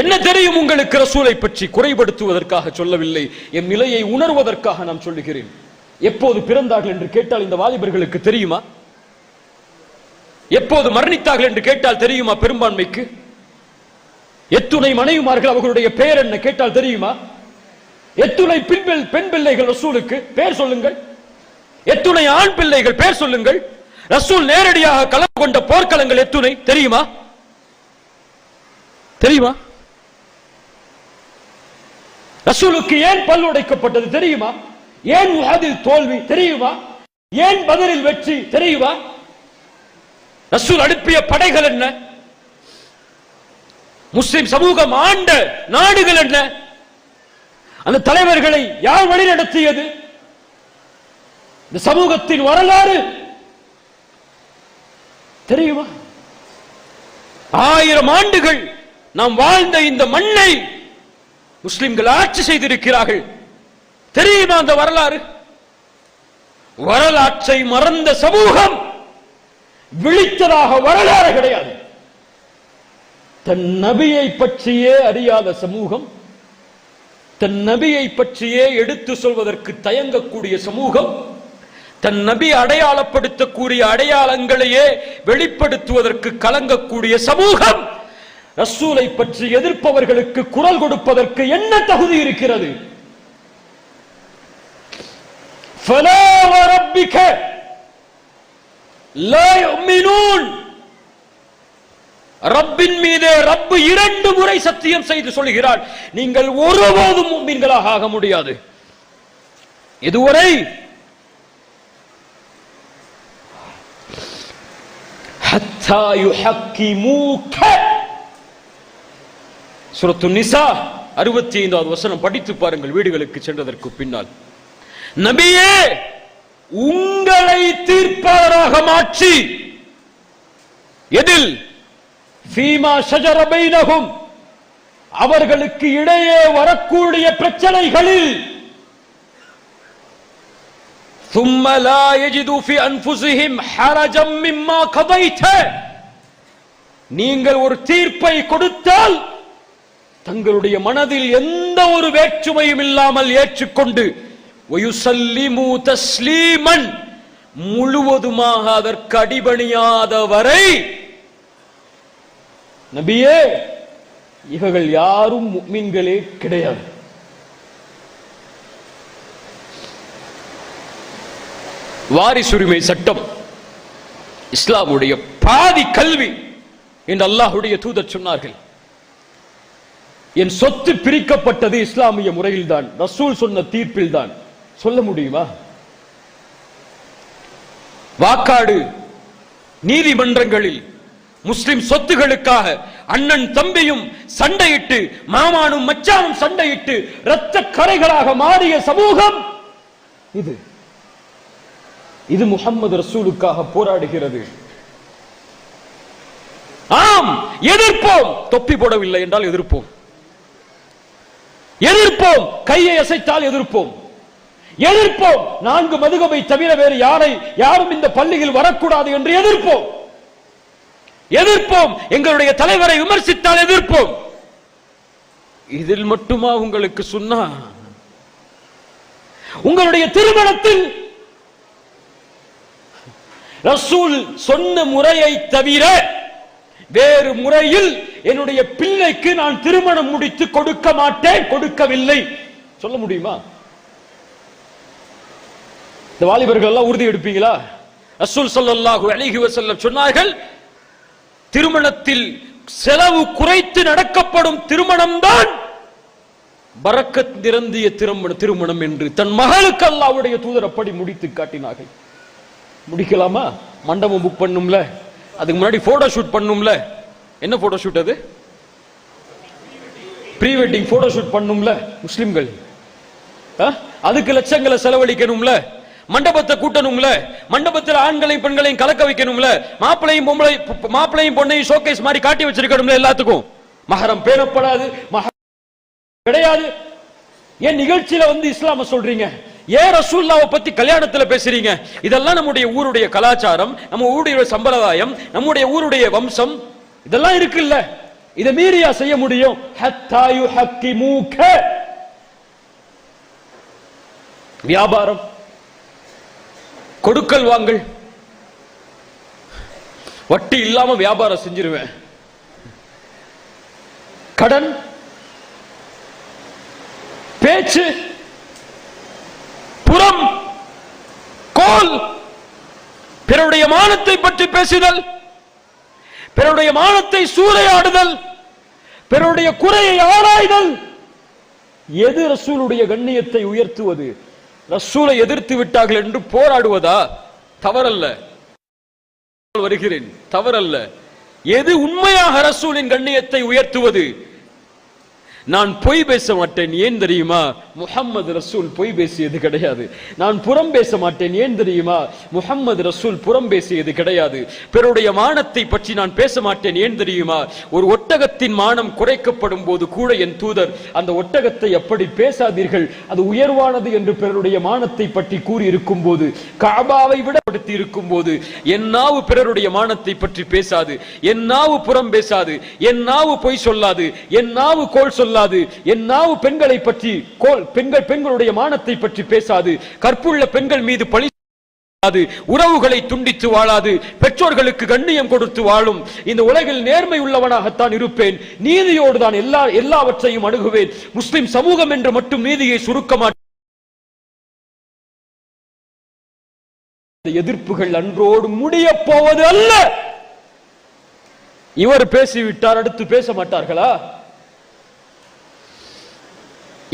Speaker 3: என்ன தெரியும் உங்களுக்கு ரசூலை பற்றி? குறைபடுத்துவதற்காக சொல்லவில்லை, என் நிலையை உணர்வதற்காக நான் சொல்லுகிறேன். எப்போது பிறந்தார்கள் என்று கேட்டால் இந்த வாலிபர்களுக்கு தெரியுமா? எப்போது மரணித்தார்கள் என்று கேட்டால் தெரியுமா? பெரும்பான்மைக்கு எத்துணை மனைவிமார்கள், அவர்களுடைய பெயர் என்ன கேட்டால் தெரியுமா? எத்துணை பெண் பிள்ளைகள் ரசூலுக்கு பெயர் சொல்லுங்கள். எத்துணை ஆண் பிள்ளைகள் பெயர் சொல்லுங்கள். ரசூல் நேரடியாக கலந்து கொண்ட போர்க்களங்கள் எத்துணை தெரியுமா? தெரியுமா? ரசூலுக்கு ஏன் பல் உடைக்கப்பட்டது தெரியுமா? ஏன் உஹதில் தோல்வி தெரியுமா? ஏன் பதரில் வெற்றி தெரியுமா? ரசூல் அனுப்பிய படைகள் என்ன? முஸ்லிம் சமூகம் ஆண்ட நாடுகள் என்ன? அந்த தலைவர்களை யார் வழி நடத்தியது? இந்த சமூகத்தின் வரலாறு தெரியுமா? 1000 ஆண்டுகள் நாம் வாழ்ந்த இந்த மண்ணை முஸ்லிம்கள் ஆட்சி செய்திருக்கிறார்கள். தெரியுமா அந்த வரலாறு? வரலாற்றை மறந்த சமூகம் விழித்ததாக வரலாறு கிடையாது. தன் நபியை பற்றியே அறியாத சமூகம், தன் நபியை பற்றியே எடுத்து சொல்வதற்கு தயங்கக்கூடிய சமூகம், தன் நபி அடையாளப்படுத்தக்கூடிய அடையாளங்களையே வெளிப்படுத்துவதற்கு கலங்கக்கூடிய சமூகம், ரசூலை பற்றி எதிர்ப்பவர்களுக்கு குரல் கொடுப்பதற்கு என்ன தகுதி இருக்கிறது? ஃபலா வரப்பிக லா யுமினூன். ரப்பின் மீதே ரப்பு 2 முறை சத்தியம் செய்து சொல்கிறார், நீங்கள் ஒருபோதும் முஃமின்களாக ஆக முடியாது. இதுவரை ஹத்தா யுஹக்கிமூக. சூரத்து நிசா 65வது வசனம் படித்து பாருங்கள் வீடுகளுக்கு சென்றதற்கு பின்னால். நபியே, உங்களை தீர்ப்பாளராக மாற்றி, எதில்? ஃபீமா ஷஜர பைனஹும், அவர்களுக்கு இடையே வரக்கூடிய பிரச்சனைகளில். ثم لا يجدوا في انفسهم حرجا مما قضيت, நீங்கள் ஒரு தீர்ப்பை கொடுத்தால் தங்களுடைய மனதில் எந்த ஒரு வேற்றுமையும் இல்லாமல் ஏற்றுக்கொண்டு وَيُسَلِّمُوا تَسْلِيمًا, முழுவதுமாக அதற்கு அடிபணியாத வரை நபியே இவர்கள் யாரும் முஃமின்களே கிடையாது. வாரிசுரிமை சட்டம் இஸ்லாமுடைய பாதி கல்வி என்று அல்லாஹ்வுடைய தூதர் சொன்னார்கள். என் சொத்து பிரிக்கப்பட்டது இஸ்லாமிய முறையில் தான், ரசூல் சொன்ன தீர்ப்பில் தான். சொல்ல முடியுமா? வாக்காடு நீதிமன்றங்களில் முஸ்லிம் சொத்துகளுக்காக அண்ணன் தம்பியும் சண்டையிட்டு, மாமானும் மச்சானும் சண்டையிட்டு இரத்த கரைகளாக மாறிய சமூகம் இது. இது முஹம்மது ரசூலுக்காக போராடுகிறது. ஆம், எதிர்ப்போம். தொப்பி போடவில்லை என்றால் எதிர்ப்போம். எதிர்ப்போம். கையை அசைத்தால் எதிர்ப்போம். எதிர்ப்போம். 4 மதுகபை தவிர வேறு யாரும் இந்த பள்ளியில் வரக்கூடாது என்று எதிர்ப்போம். எதிர்ப்போம். எங்களுடைய தலைவரை விமர்சித்தால் எதிர்ப்போம். இதில் மட்டுமா உங்களுக்கு சொன்னா? உங்களுடைய திருமணத்தில் ரசூல் சொன்ன முறையை தவிர வேறு முறையில் என்னுடைய பிள்ளைக்கு நான் திருமணம் முடித்து கொடுக்க மாட்டேன், கொடுக்கவில்லை சொல்ல முடியுமா? இந்த வாலிபர்கள் எல்லாம் உறுதி எடுப்பீங்களா? ரசூல் ஸல்லல்லாஹு அலைஹி வஸல்லம் சொன்னார்கள், திருமணத்தில் செலவு குறைத்து நடக்கப்படும் திருமணம் தான் பரக்கத் நிரந்திய திருமணம் என்று தன் மகளுக்கு அல்லாஹ்வுடைய தூதர் அப்படி முடித்து காட்டினார்கள். முடிக்கலாமா? மண்டபம் புக் பண்ணும்ல, அதுக்கு முன்னாடி போட்டோ ஷூட் பண்ணும்ல. என்ன போட்டோ ஷூட் அது? ப்ரீ வெட்டிங் போட்டோ ஷூட் பண்ணும்ல முஸ்லிம்கள். அதுக்கு லட்சங்களை செலவழிக்கணும்ல, மண்டபத்தை கூட்டணும்ல, மண்டபத்தில் ஆண்களையும் பெண்களையும் கலக்க வைக்கணும்ல, மாப்பிளையும் பொண்ணையும் ஷோகேஸ் மாதிரி காட்டி வச்சிருக்கணும்ல. எல்லாத்துக்கும் மஹரம் பேணப்படாது, கிடையாது. ஏன் நிகழ்ச்சியில வந்து இஸ்லாம சொல்றீங்க? ஏன் ரசூலுல்லாஹ்வை பத்தி கல்யாணத்துல பேசுறீங்க? இதெல்லாம் நம்முடைய ஊருடைய கலாச்சாரம், நம்ம ஊருடைய சம்பிரதாயம், நம்முடைய ஊருடைய வம்சம், இதெல்லாம் இருக்குல்ல. இதை மீறியா செய்ய முடியும்? ஹத்தா யுஹக்கிமூக. வியாபாரம், கொடுக்கல் வாங்கல், வட்டி இல்லாம வியாபாரம் செஞ்சிருவேன். கடன், பேச்சு, புறம், கோல், பிறருடைய மானத்தை பற்றி பேசுதல், பிறருடைய மானத்தை சூறையாடுதல், பிறருடைய குறையை ஆராய்தல், எது ரசூலுடைய கண்ணியத்தை உயர்த்துவது? ரசூலை எதிர்த்து விட்டார்கள் என்று போராடுவதா? தவறல்ல, வருகிறேன், தவறல்ல. எது உண்மையாக ரசூலின் கண்ணியத்தை உயர்த்துவது? நான் பொய் பேச மாட்டேன். ஏன் தெரியுமா? முஹம்மது ரசூல் பொய் பேசியது கிடையாது. நான் புறம் பேச மாட்டேன். ஏன் தெரியுமா? முஹம்மது ரசூல் புறம் பேசியது கிடையாது. பிறருடைய மானத்தை பற்றி நான் பேச மாட்டேன். ஏன் தெரியுமா? ஒரு ஒட்டகத்தின் மானம் குறைக்கப்படும் போது கூட என் தூதர் அந்த ஒட்டகத்தை எப்படி பேசாதீர்கள், அது உயர்வானது என்று பிறருடைய மானத்தை பற்றி கூறி இருக்கும் போது, காபாவை விடப்படுத்தி இருக்கும் போது, என் நாவு பிறருடைய மானத்தை பற்றி பேசாது, என் நாவு புறம் பேசாது, என் நாவு பொய் சொல்லாது, என் நாவு கோல் சொல்லாது, என் நாவு பெண்களை பற்றி பெண்களுடைய மானத்தை பற்றி பேசாது, கற்புள்ள பெண்கள் மீது பழி சொல்லாது, உறவுகளை துண்டித்து வாழாது, பெற்றோர்களுக்கு கண்ணியம் கொடுத்து வாழும். இந்த உலகில் நேர்மை உள்ளவனாகத்தான் இருப்பேன், நீதியோடு தான் எல்லாவற்றையும் அணுகுவேன். முஸ்லிம் சமூகம் என்று மட்டும் நீதியை சுருக்க மாட்டேன். எதிர்ப்புகள் அன்றோடு முடிய போவது அல்ல. இவர் பேசிவிட்டார், அடுத்து பேச மாட்டார்களா?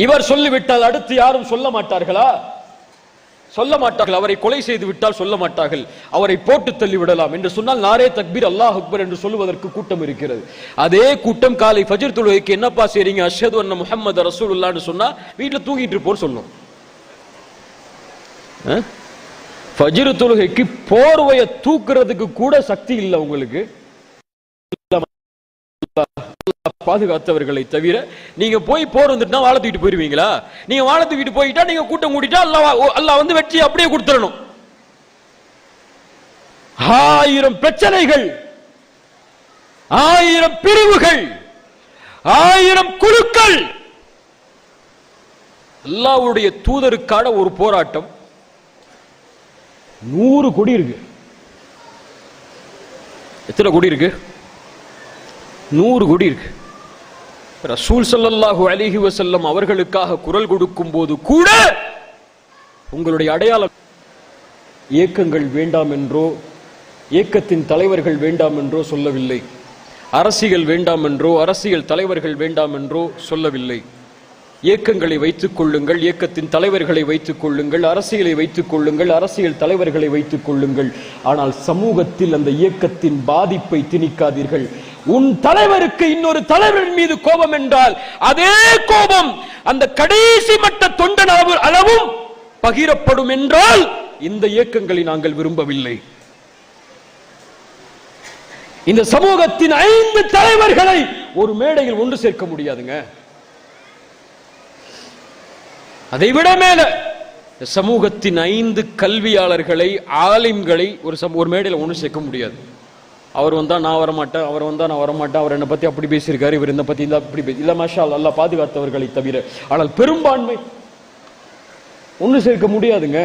Speaker 3: இவர் சொல்லிவிட்டால் அடுத்து யாரும் சொல்ல மாட்டார்களா? சொல்ல மாட்டார்கள். அவரை கொலை செய்து விட்டால் சொல்ல மாட்டார்கள். அவரை போட்டு தள்ளி விடலாம் என்று சொன்னால் நாரே தக்பீர் அல்லாஹ் அக்பர் என்று சொல்லுவதற்கு கூட்டம் இருக்கிறது. அதே கூட்டம் காலை ஃபஜ்ர் தொழுகைக்கு என்னப்பா செய்றீங்க, அஷ்ஹது அன்ன முஹம்மது ரசூலுல்லாஹ்னு சொன்னா வீட்டுல தூங்கிட்டு இருப்போர் சொல்லும். ஃபஜ்ர் தொழுகைக்கு போர்வையை தூக்குறதுக்கு கூட சக்தி இல்லை உங்களுக்கு. பாதுகாத்தவர்களை தவிர நீங்க போய் போர் வந்துட்டா வாழ தூக்கிட்டு போயிருவீங்களா? நீங்க வாழ தூக்கிட்டு போயிட்டா, நீங்க கூட்டம் கூட்டிட்டா அல்லாஹ் வந்து வெற்றி அப்படியே கொடுத்துடணும். 1000 பிரச்சனைகள், 1000 பிரிவுகள், 1000 குழுக்கள், அல்லாஹ்வுடைய தூதருக்கான ஒரு போராட்டம். 100 கொடி இருக்கு. எத்தனை கொடி இருக்கு? 100 கொடி இருக்கு. ரசூல் ஸல்லல்லாஹு அலைஹி வஸல்லம் அவர்களுக்காக குரல் கொடுக்கும் போது கூட உங்களுடைய அடையாளம் இயக்கங்கள் வேண்டாம் என்றோ, இயக்கத்தின் தலைவர்கள் வேண்டாம் என்றோ சொல்லவில்லை. அரசியல் வேண்டாம் என்றோ, அரசியல் தலைவர்கள் வேண்டாம் என்றோ சொல்லவில்லை. இயக்கங்களை வைத்துக் கொள்ளுங்கள், இயக்கத்தின் தலைவர்களை வைத்துக் கொள்ளுங்கள், அரசியலை வைத்துக் கொள்ளுங்கள், அரசியல் தலைவர்களை வைத்துக் கொள்ளுங்கள். ஆனால் சமூகத்தில் அந்த இயக்கத்தின் பாதிப்பை திணிக்காதீர்கள். உன் தலைவருக்கு இன்னொரு தலைவரின் மீது கோபம் என்றால் அதே கோபம் அந்த கடைசி மட்ட தொண்டன் அளவும் பகிரப்படும் என்றால் இந்த இயக்கங்களை நாங்கள் விரும்பவில்லை. இந்த சமூகத்தின் 5 தலைவர்களை ஒரு மேடையில் ஒன்று சேர்க்க முடியாதுங்க. அதைவிட மேல சமூகத்தின் 5 கல்வியாளர்களை, ஆலிம்களை ஒரு மேடையில் ஒன்று சேர்க்க முடியாது. அவர் வந்தா நான் வரமாட்டேன், அவர் வந்தா நான் வரமாட்டேன், அவர் என்னை பத்தி அப்படி பேசியிருக்காரு, இவர் என்ன பத்தி அப்படி இல்ல, மாஷா அல்லாஹ் பாதுகாத்தவர்களை தவிர. ஆனால் பெரும்பான்மை ஒன்று சேர்க்க முடியாதுங்க.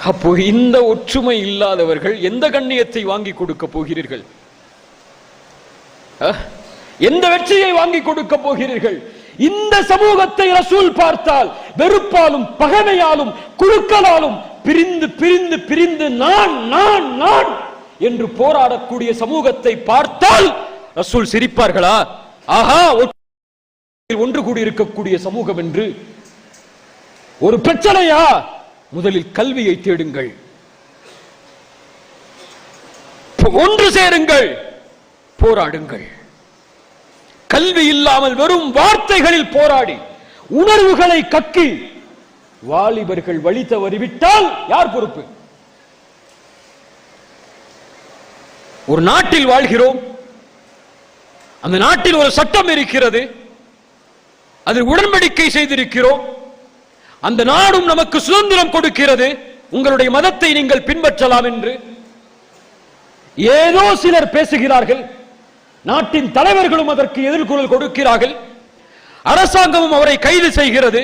Speaker 3: அப்போ இந்த ஒற்றுமை இல்லாதவர்கள் எந்த கண்ணியத்தை வாங்கி கொடுக்க போகிறீர்கள்? எந்த வெற்றியை வாங்கி கொடுக்க போகிறீர்கள்? இந்த சமூகத்தை ரசூல் பார்த்தால் வெறுப்பாலும் பகைமையாலும் குழுக்களாலும் பிரிந்து பிரிந்து பிரிந்து நான் நான் நான் என்று போராடக்கூடிய சமூகத்தை பார்த்தால் ரசூல் சிரிப்பார்களா? ஆஹா, ஒன்று கூடி இருக்கக்கூடிய சமூகம் என்று ஒரு பிரச்சனையா? முதலில் கல்வியை தேடுங்கள், ஒன்று சேருங்கள், போராடுங்கள். கல்வி இல்லாமல் வெறும் வார்த்தைகளில் போராடி உணர்வுகளை கக்கி வாலிபர்கள் வழி தவறிவிட்டால் யார் பொறுப்பு? ஒரு நாட்டில் வாழ்கிறோம், அந்த நாட்டில் ஒரு சட்டம் இருக்கிறது, அதில் உடன்படிக்கை செய்திருக்கிறோம், அந்த நாடும் நமக்கு சுதந்திரம் கொடுக்கிறது, உங்களுடைய மதத்தை நீங்கள் பின்பற்றலாம் என்று ஏதோ சிலர் பேசுகிறார்கள். நாட்டின் தலைவர்களும் அதற்கு எதிர்குரல் கொடுக்கிறார்கள், அரசாங்கமும் அவரை கைது செய்கிறது.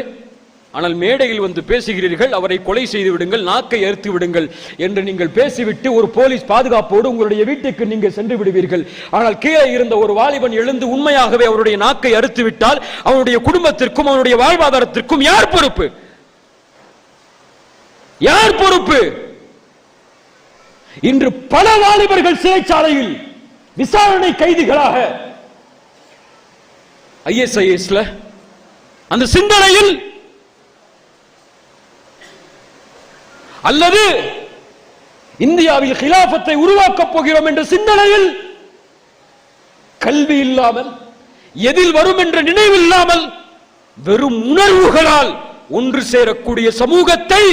Speaker 3: ஆனால் மேடையில் வந்து பேசுகிறீர்கள், அவரை கொலை செய்து விடுங்கள், நாக்கை அறுத்து விடுங்கள் என்று நீங்கள் பேசிவிட்டு ஒரு போலீஸ் பாதுகாப்போடு உங்களுடைய வீட்டுக்கு நீங்கள் சென்று விடுவீர்கள். ஆனால் கீழே இருந்த ஒரு வாலிபன் எழுந்து உண்மையாகவே அவருடைய நாக்கை அறுத்து விட்டால் அவருடைய குடும்பத்திற்கும் அவருடைய வாழ்வாதாரத்திற்கும் யார் பொறுப்பு? யார் பொறுப்பு? இன்று பல வாலிபர்கள் சிறைச்சாலையில் விசாரணை கைதிகளாக, ISISல அந்த சிந்தனையில் அல்லது இந்தியாவில் கிலாபத்தை உருவாக்கப் போகிறோம் என்ற சிந்தனையில் கல்வி இல்லாமல், எதில் வரும் என்ற நினைவு இல்லாமல், வெறும் உணர்வுகளால் ஒன்று சேரக்கூடிய சமூகத்தை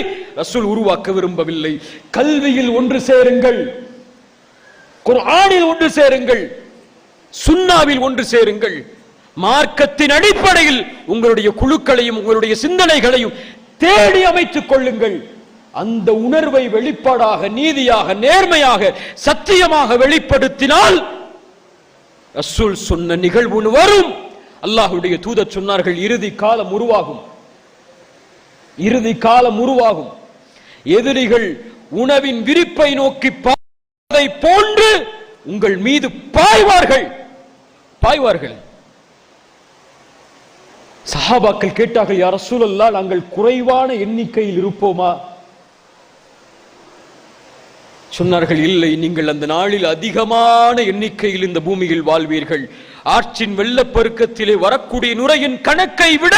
Speaker 3: ரசூல் உருவாக்க விரும்பவில்லை. கல்வியில் ஒன்று சேருங்கள், குர்ஆனில் ஒன்று சேருங்கள், சுன்னாவில் ஒன்று சேருங்கள். மார்க்கத்தின் அடிப்படையில் உங்களுடைய குழுக்களையும் உங்களுடைய சிந்தனைகளையும் தேடி அமைத்துக் கொள்ளுங்கள். அந்த உணர்வை வெளிப்பாடாக, நீதியாக, நேர்மையாக, சத்தியமாக வெளிப்படுத்தினால் ரசூல் சொன்ன நிகழ்வு வரும். அல்லாஹ்வுடைய தூதர் சொன்னார்கள், இறுதி காலம் உருவாகும், இறுதி காலம் உருவாகும். எதிரிகள் உணவின் விரிப்பை நோக்கி பாய்வதை போன்று உங்கள் மீது பாய்வார்கள். சஹாபாக்கள் கேட்டார்கள், யா ரசூலல்லாஹ், நாங்கள் குறைவான எண்ணிக்கையில் இருப்போமா? சொன்னார்கள், இல்லை, நீங்கள் அந்த நாளில் அதிகமான எண்ணிக்கையில் இந்த பூமியில் வாழ்வீர்கள். ஆற்றின் வெள்ளப்பெருக்கத்திலே வரக்கூடிய நுரையின் கணக்கை விட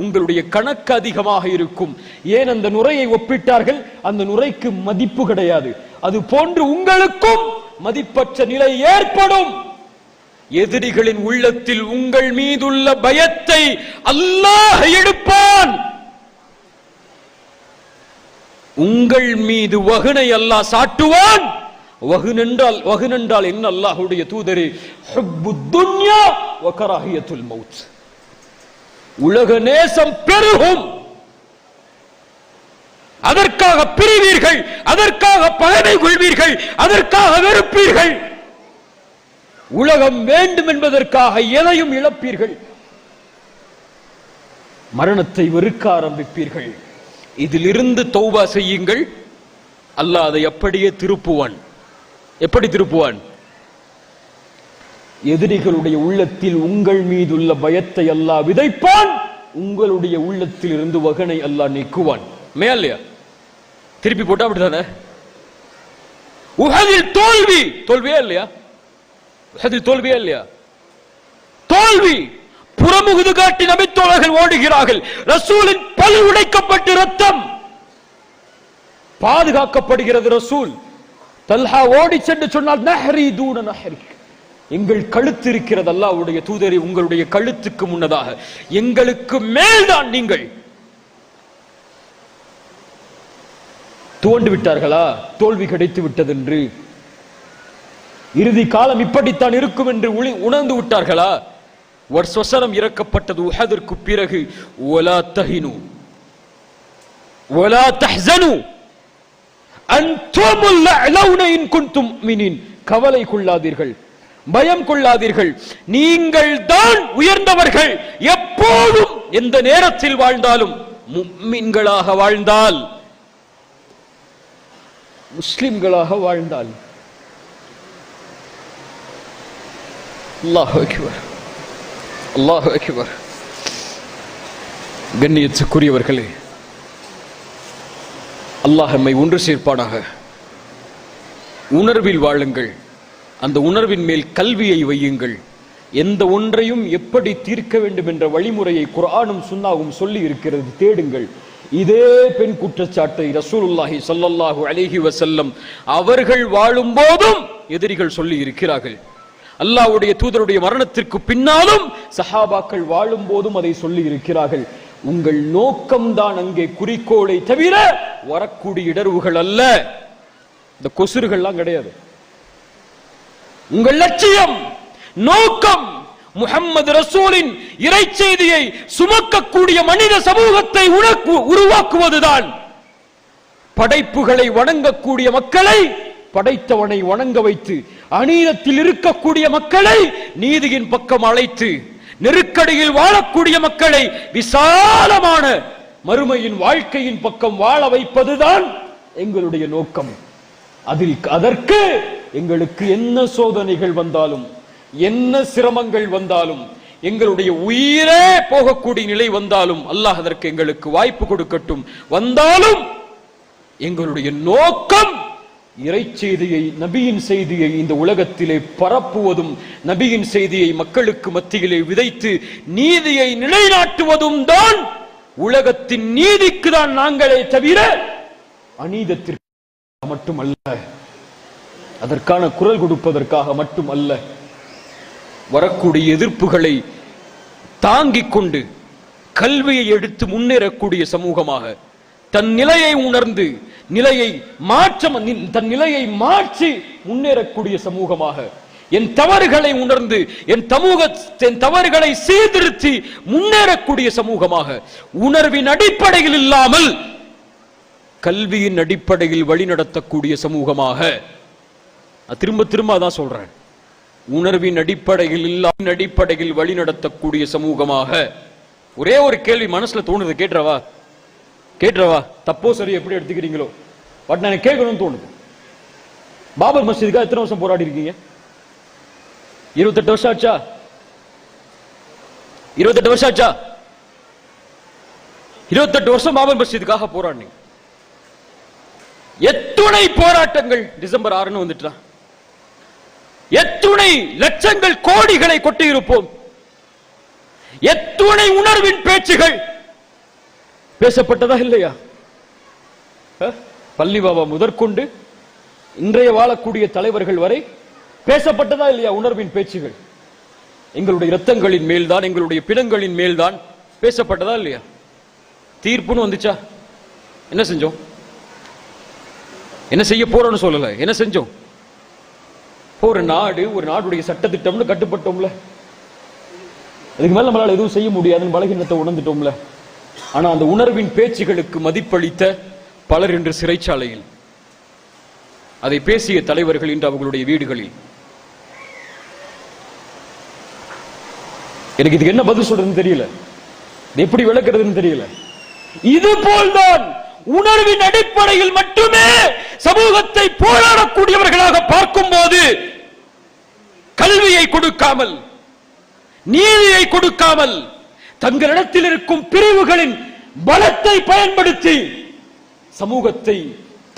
Speaker 3: உங்களுடைய கணக்கு அதிகமாக இருக்கும். ஏன் அந்த நுரையை ஒப்பிட்டார்கள்? அந்த நுரைக்கு மதிப்பு கிடையாது. அது போன்று உங்களுக்கும் மதிப்பற்ற நிலை ஏற்படும். எதிரிகளின் உள்ளத்தில் உங்கள் மீதுள்ள பயத்தை அல்லாஹ் எடுப்பான். உங்கள் மீது வகுனை அல்லாஹ் சாட்டுவான். வகுனென்றால் என்ன? அல்லாஹ்வுடைய தூதரே, ஹுப்புத் துன்யா வ கராஹியத்துல் மௌத், உலக நேசம் பெருகும். அதற்காக பிரிவீர்கள், அதற்காக பகைமை கொள்வீர்கள், அதற்காக வெறுப்பீர்கள். உலகம் வேண்டும் என்பதற்காக எதையும் இழப்பீர்கள். மரணத்தை வெறுக்க ஆரம்பிப்பீர்கள். இதிலிருந்து தௌபா செய்யுங்கள். அல்லாஹ் அதை அப்படியே திருப்புவான். எப்படி திருப்புவான்? எதிரிகளுடைய உள்ளத்தில் உங்கள் மீதுள்ள பயத்தை அல்லாஹ் விதைப்பான். உங்களுடைய உள்ளத்தில் இருந்து வகனை அல்லாஹ் நீக்குவான். மேலையா திருப்பி போட்டா அப்படித்தானே? உஹதில் தோல்வியே இல்லையா? உஹதில் தோல்வியே இல்லையா? தோல்வி. புறமுகுது காட்டி நபித்தோழர்கள் ஓடுகிறார்கள். ரசூலின் பல் உடைக்கப்பட்டு ரத்தம் பாதுகாக்கப்படுகிறது. ரசூல் தல்ஹா ஓடி சென்று சொன்னால், நஹ்ரி தூன நஹ்ரிக், எங்கள் கழுத்து இருக்கிறது. அல்லாஹ்வுடைய தூதரே, உங்களுடைய கழுத்துக்கு முன்னதாக எங்களுக்கு மேல்தான் நீங்கள். துவண்டு விட்டார்களா? தோல்வி கிடைத்து விட்டது என்று. இறுதி காலம் இப்படித்தான் இருக்கும் என்று உணர்ந்து விட்டார்களா? வசனம் இறக்கப்பட்டது உஹதிற்கு பிறகு, வலா தஹினு வலா தஹ்ஸனு அன்துமுல் அலௌன இன் குன்தும் முஃமினீன், கவலை கொள்ளாதீர்கள், பயம் கொள்ளாதீர்கள், நீங்கள் தான் உயர்ந்தவர்கள். எப்போதும் எந்த நேரத்தில் வாழ்ந்தாலும் முஃமின்களாக வாழ்ந்தால், முஸ்லிம்களாக வாழ்ந்தால். அல்லாஹு அக்பர், அல்லாஹு அக்பர். கண்ணியத்துக்குரியவர்களே, அல்லாஹ் நம்மை ஒன்று சேர்ப்பானாக. உணர்வில் வாழுங்கள், அந்த உணர்வின் மேல் கல்வியை வையுங்கள். எந்த ஒன்றையும் எப்படி தீர்க்க வேண்டும் என்ற வழிமுறையை குர்ஆனும் சுன்னாவும் சொல்லி இருக்கிறது, தேடுங்கள். இதே பெண் குற்றச்சாட்டை ரசூலுல்லாஹி ஸல்லல்லாஹு அலைஹி வஸல்லம் அவர்கள் வாழும் போதும் எதிரிகள் சொல்லி இருக்கிறார்கள். அல்லாஹ்வுடைய தூதருடைய மரணத்திற்கு பின்னாலும் சஹாபாக்கள் வாழும் போதும் அதை சொல்லி இருக்கிறார்கள். உங்கள் நோக்கம்தான் அங்கே குறிக்கோளை தவிர வரக்கூடிய இடர்வுகள் அல்ல, இந்த கொசுறுகள்லாம் கிடையாது. உங்கள் லட்சியம், நோக்கம் முஹம்மது ரசூலின் இறை செய்தியை சுமக்கக்கூடிய மனித சமூகத்தை உருவாக்குவதுதான். படைப்புகளை வணங்கக்கூடிய மக்களை படைத்தவனை வணங்க வைத்து, அநீதத்தில் இருக்கக்கூடிய மக்களை நீதியின் பக்கம் அழைத்து, நெருக்கடியில் வாழக்கூடிய மக்களை விசாலமான மறுமையின் வாழ்க்கையின் பக்கம் வாழ வைப்பதுதான் எங்களுடைய நோக்கம். அதற்கு எங்களுக்கு என்ன சோதனைகள் வந்தாலும், என்ன சிரமங்கள் வந்தாலும், எங்களுடைய உயிரே போகக்கூடிய நிலை வந்தாலும் அல்லாஹ் அதற்கு எங்களுக்கு வாய்ப்பு கொடுக்கட்டும். வந்தாலும் எங்களுடைய நோக்கம் இறை செய்தியை, நபியின் செய்தியை இந்த உலகத்திலே பரப்புவதும், நபியின் செய்தியை மக்களுக்கு மத்தியிலே விதைத்து நீதியை நிலைநாட்டுவதும் தான். உலகத்தின் நீதிக்கு தான் நாங்களே தவிர அநீதத்திற்கு மட்டுமல்ல, அதற்கான குரல் கொடுப்பதற்காக மட்டுமல்ல. வரக்கூடிய எதிர்ப்புகளை தாங்கிக் கொண்டு கல்வியை எடுத்து முன்னேறக்கூடிய சமூகமாக, தன் நிலையை உணர்ந்து தன் நிலையை மாற்றி முன்னேறக்கூடிய சமூகமாக, என் தவறுகளை உணர்ந்து என் தவறுகளை சீர்திருத்தி முன்னேறக்கூடிய சமூகமாக, உணர்வின் அடிப்படையில் இல்லாமல் கல்வியின் அடிப்படையில் வழிநடத்தக்கூடிய சமூகமாக, திரும்ப திரும்ப அதான் சொல்றேன், உணர்வின் அடிப்படையில் இல்லாமல் அடிப்படையில் வழிநடத்தக்கூடிய சமூகமாக. ஒரே ஒரு கேள்வி மனசுல தோணுது, கேட்டுறவா தப்போ சரி எப்படி எடுத்துக்கிறீங்களோ, பட் நான் கேட்கணும்னு தோணுது. பாபர் மஸ்ஜிதுக்காக எத்தனை வருஷம் போராடி இருக்கீங்க? 28 வருஷம் ஆச்சா? 28 வருஷம் ஆச்சா? 28 வருஷம் பாபர் மஸ்ஜிதுக்காக போராடினீங்க. எத்துணை போராட்டங்கள் டிசம்பர் 6 வந்துட்டா, எத்துணை லட்சங்கள் கோடிகளை கொட்டி இருப்போம், எத்துணை உணர்வின் பேச்சுகள் பேசப்பட்டதா இல்லையா? பள்ளி பாபா முதற்கொண்டு இன்றைய வாழக்கூடிய தலைவர்கள் வரை பேசப்பட்டதா இல்லையா உணர்வின் பேச்சுகள்? எங்களுடைய இரத்தங்களின் மேல்தான், எங்களுடைய பிணங்களின் மேல்தான் பேசப்பட்டதா இல்லையா? தீர்ப்புன்னு வந்துச்சா? என்ன செஞ்சோம்? என்ன செய்ய போறோம்னு சொல்லல, என்ன செஞ்சோம்? ஒரு நாடுடைய சட்டத்திட்டம்னு கட்டுப்பட்டோம்ல, அதுக்கு மேல நம்மளால எதுவும் செய்ய முடியாதுன்னு பலகீனத்தை உணர்ந்துட்டோம்ல. ஆனா அந்த உணர்வின் பேச்சுகளுக்கு மதிப்பளித்த பலர் இன்று சிறைச்சாலையில், அதை பேசிய தலைவர்கள் இன்று அவர்களுடைய வீடுகளில். எனக்கு இதுக்கு என்ன பதில் சொல்றதுன்னு தெரியல, எப்படி விளக்குறதுன்னு தெரியல. இது போல்தான் உணர்வின் அடிப்படையில் மட்டுமே சமூகத்தை போராடக்கூடியவர்களாக பார்க்கும் போது கல்வியை கொடுக்காமல், நீதியை கொடுக்காமல், தங்களிடத்தில் இருக்கும் பிரிவுகளின் பலத்தை பயன்படுத்தி சமூகத்தை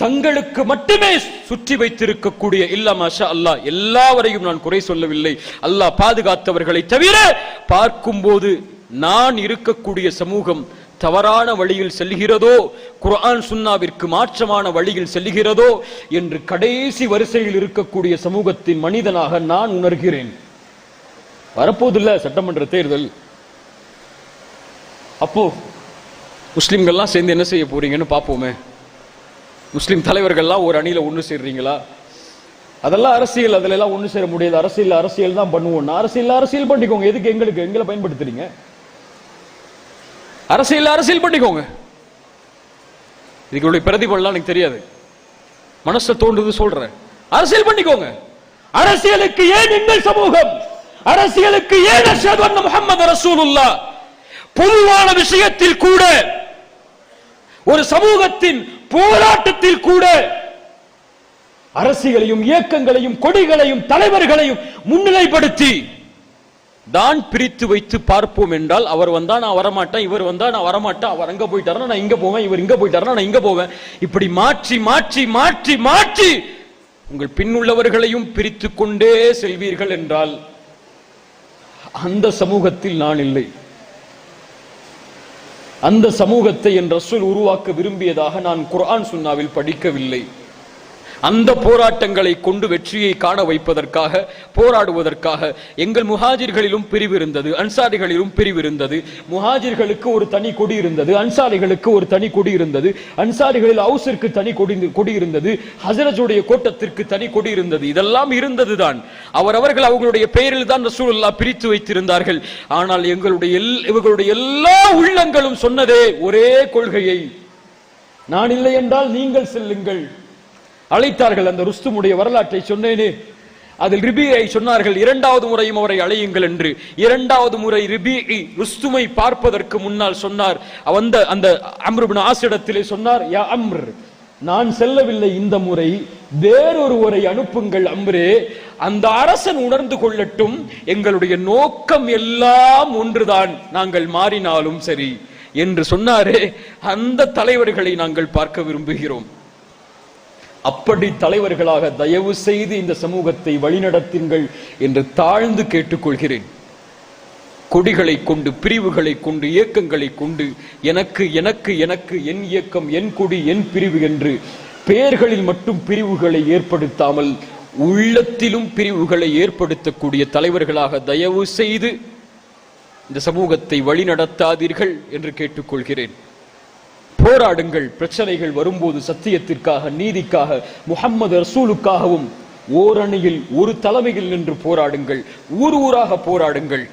Speaker 3: தங்களுக்கு மட்டுமே சுற்றி வைத்திருக்கக்கூடிய, இல்ல மாஷா அல்லாஹ், எல்லாவரையும் நான் குறை சொல்லவில்லை, அல்லாஹ் பாதுகாத்தவர்களை தவிர பார்க்கும்போது நான் இருக்கக்கூடிய சமூகம் தவறான வழியில் செல்கிறதோ, குர்ஆன் சுன்னாவிற்கு மாற்றமான வழியில் செல்கிறதோ என்று கடைசி வரிசையில் இருக்கக்கூடிய சமூகத்தின் மனிதனாக நான் உணர்கிறேன். வரப்போதில்ல சட்டமன்ற தேர்தல், அப்போ முஸ்லிம்கள்லாம் சேர்ந்து என்ன செய்ய போறீங்கன்னு பார்ப்போமே. முஸ்லிம் தலைவர்கள்லாம் ஒரு அணியில ஒன்று சேர்றீங்களா? அதெல்லாம் அரசியல், அதுல எல்லாம் ஒன்று சேர முடியாது. அரசியல் தான் பண்ணுவோம். அரசியல் பண்ணிக்கோங்க, எதுக்கு எங்களை பயன்படுத்துறீங்க? அரசியல் பண்ணிக்கோங்க. இதுக்குள்ள பிரதிபலன் எனக்கு தெரியாது, மனச தோன்றுது சொல்றேன். அரசியல் பண்ணிக்கோங்க. அரசியலுக்கு ஏன் எங்கள் சமூகம்? அரசியலுக்கு ஏன் அஷ்ஹது அன்ன முஹம்மது ரசூலுல்லாஹ்? பொதுவான விஷயத்தில் கூட, ஒரு சமூகத்தின் போராட்டத்தில் கூட அரசியலையும் இயக்கங்களையும் கொடிகளையும் தலைவர்களையும் முன்னிலைப்படுத்தி தான் பிரித்து வைத்து பார்ப்போம் என்றால், அவர் வந்தா நான் வரமாட்டேன், இவர் வந்தா நான் வரமாட்டேன், அவர் அங்க போயிட்டாருன்னா நான் இங்க போவேன், இவர் இங்க போயிட்டாருன்னா நான் இங்க போவேன், இப்படி மாற்றி மாற்றி மாற்றி மாற்றி உங்கள் பின்னுள்ளவர்களையும் பிரித்து கொண்டே செல்வீர்கள் என்றால் அந்த சமூகத்தில் நான் இல்லை. அந்த சமூகத்தை என் ரசூல் உருவாக்க விரும்பியதாக நான் குர்ஆன் சுன்னாவில் படிக்கவில்லை. அந்த போராட்டங்களை கொண்டு வெற்றியை காண வைப்பதற்காக போராடுவதற்காக எங்கள் முஹாஜிர்களிலும் பிரிவு இருந்தது, அன்சாரிகளிலும் பிரிவு இருந்தது. முஹாஜிர்களுக்கு ஒரு தனி கொடி இருந்தது, அன்சாரிகளுக்கு ஒரு தனி கொடி இருந்தது. அன்சாரிகளில் அவுஸிற்கு தனி கொடி இருந்தது, ஹஸரஜுடைய கோட்டத்திற்கு தனி கொடி இருந்தது. இதெல்லாம் இருந்ததுதான். அவர்கள் அவர்களுடைய பெயரில் தான் ரசூலுல்லாஹ் பிரித்து வைத்திருந்தார்கள். ஆனால் இவர்களுடைய எல்லா உள்ளங்களும் சொன்னதே ஒரே கொள்கையை, நான் இல்லை என்றால் நீங்கள் செல்லுங்கள். அழைத்தார்கள். அந்த ருஸ்துமுடைய வரலாற்றை சொன்னேனே, அதில் ரிபியை சொன்னார்கள், இரண்டாவது முறையும் அவரை அழையுங்கள் என்று. இரண்டாவது முறை ரிபிஇ ருஸ்துமை பார்ப்பதற்கு முன்னால் சொன்னார், அந்த அம்ர் இப்னு ஆஸிடத்திலே சொன்னார், யா அம்ர், நான் செல்லவில்லை இந்த முறை, வேறொருவரை அனுப்புங்கள் அம்ரே, அந்த அரசன் உணர்ந்து கொள்ளட்டும், எங்களுடைய நோக்கம் எல்லாம் ஒன்றுதான், நாங்கள் மாறினாலும் சரி என்று சொன்னாரே. அந்த தலைவர்களை நாங்கள் பார்க்க விரும்புகிறோம். அப்படி தலைவர்களாக தயவு செய்து இந்த சமூகத்தை வழிநடத்துங்கள் என்று தாழ்ந்து கேட்டுக்கொள்கிறேன். கொடிகளை கொண்டு, பிரிவுகளை கொண்டு, இயக்கங்களை கொண்டு, எனக்கு எனக்கு எனக்கு, என் இயக்கம், என் கொடி, என் பிரிவு என்று பெயர்களில் மட்டும் பிரிவுகளை ஏற்படுத்தாமல் உள்ளத்திலும் பிரிவுகளை ஏற்படுத்தக்கூடிய தலைவர்களாக தயவு செய்து இந்த சமூகத்தை வழிநடத்தாதீர்கள் என்று கேட்டுக்கொள்கிறேன். போராடுங்கள். பிரச்சனைகள் வரும்போது சத்தியத்திற்காக, நீதிக்காக, முஹம்மது ரசூலுக்காகவும் ஓரணியில் ஒரு தலைமையில் நின்று போராடுங்கள். ஊர் ஊராக போராடுங்கள்.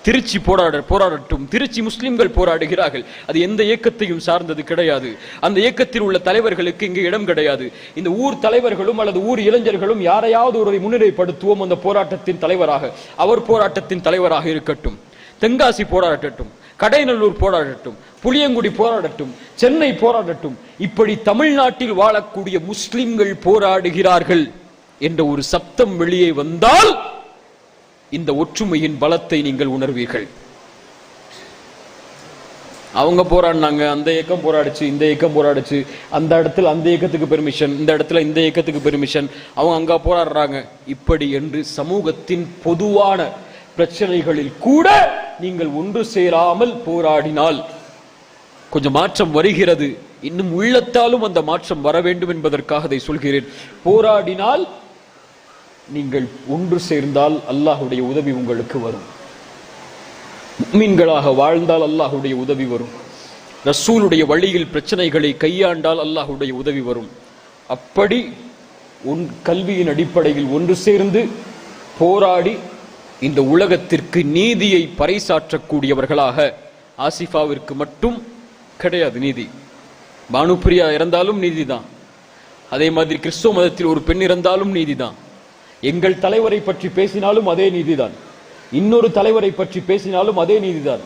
Speaker 3: திருச்சி போராடட்டும். திருச்சி முஸ்லிம்கள் போராடுகிறார்கள். அது எந்த இயக்கத்தையும் சார்ந்தது கிடையாது. அந்த இயக்கத்தில் உள்ள தலைவர்களுக்கு இங்கு இடம் கிடையாது. இந்த ஊர் தலைவர்களும் அல்லது ஊர் இளைஞர்களும் யாரையாவது ஒருவரை முன்னிலைப்படுத்துவோம் அந்த போராட்டத்தின் தலைவராக. அவர் போராட்டத்தின் தலைவராக இருக்கட்டும். தென்காசி போராடட்டும், கடைநல்லூர் போராடட்டும், புளியங்குடி போராடட்டும், சென்னை போராடட்டும். இப்படி தமிழ்நாட்டில் வாழக்கூடிய முஸ்லிம்கள் போராடுகிறார்கள் என்ற ஒரு சப்தம் வெளியே வந்தால் இந்த ஒற்றுமையின் பலத்தை நீங்கள் உணர்வீர்கள். அவங்க போராடினாங்க, அந்த இயக்கம் போராடிச்சு, இந்த இயக்கம் போராடிச்சு, அந்த இடத்துல அந்த இயக்கத்துக்கு பெர்மிஷன், இந்த இடத்துல இந்த இயக்கத்துக்கு பெர்மிஷன், அவங்க அங்க போராடுறாங்க, இப்படி என்று சமூகத்தின் பொதுவான பிரச்சனைகளில் கூட நீங்கள் ஒன்று சேராமல் போராடினால் கொஞ்சம் மாற்றம் வருகிறது. இன்னும் உள்ளத்தாலும் அந்த மாற்றம் வர வேண்டும் என்பதற்காக அதை சொல்கிறேன். போராடினால், நீங்கள் ஒன்று சேர்ந்தால் அல்லாஹ்வுடைய உதவி உங்களுக்கு வரும். முஃமின்களாக வாழ்ந்தால் அல்லாஹ்வுடைய உதவி வரும். ரசூலுடைய வழியில் பிரச்சனைகளை கையாண்டால் அல்லாஹ்வுடைய உதவி வரும். அப்படி கல்வியின் அடிப்படையில் ஒன்று சேர்ந்து போராடி இந்த உலகத்திற்கு நீதியை பறைசாற்றக்கூடியவர்களாக, ஆசிஃபாவிற்கு மட்டும் கிடையாது நீதி, பானுப்பிரியா இறந்தாலும் நீதிதான். அதே மாதிரி கிறிஸ்துவ மதத்தில் ஒரு பெண் இறந்தாலும் நீதிதான். எங்கள் தலைவரை பற்றி பேசினாலும் அதே நீதிதான். இன்னொரு தலைவரை பற்றி பேசினாலும் அதே நீதிதான்.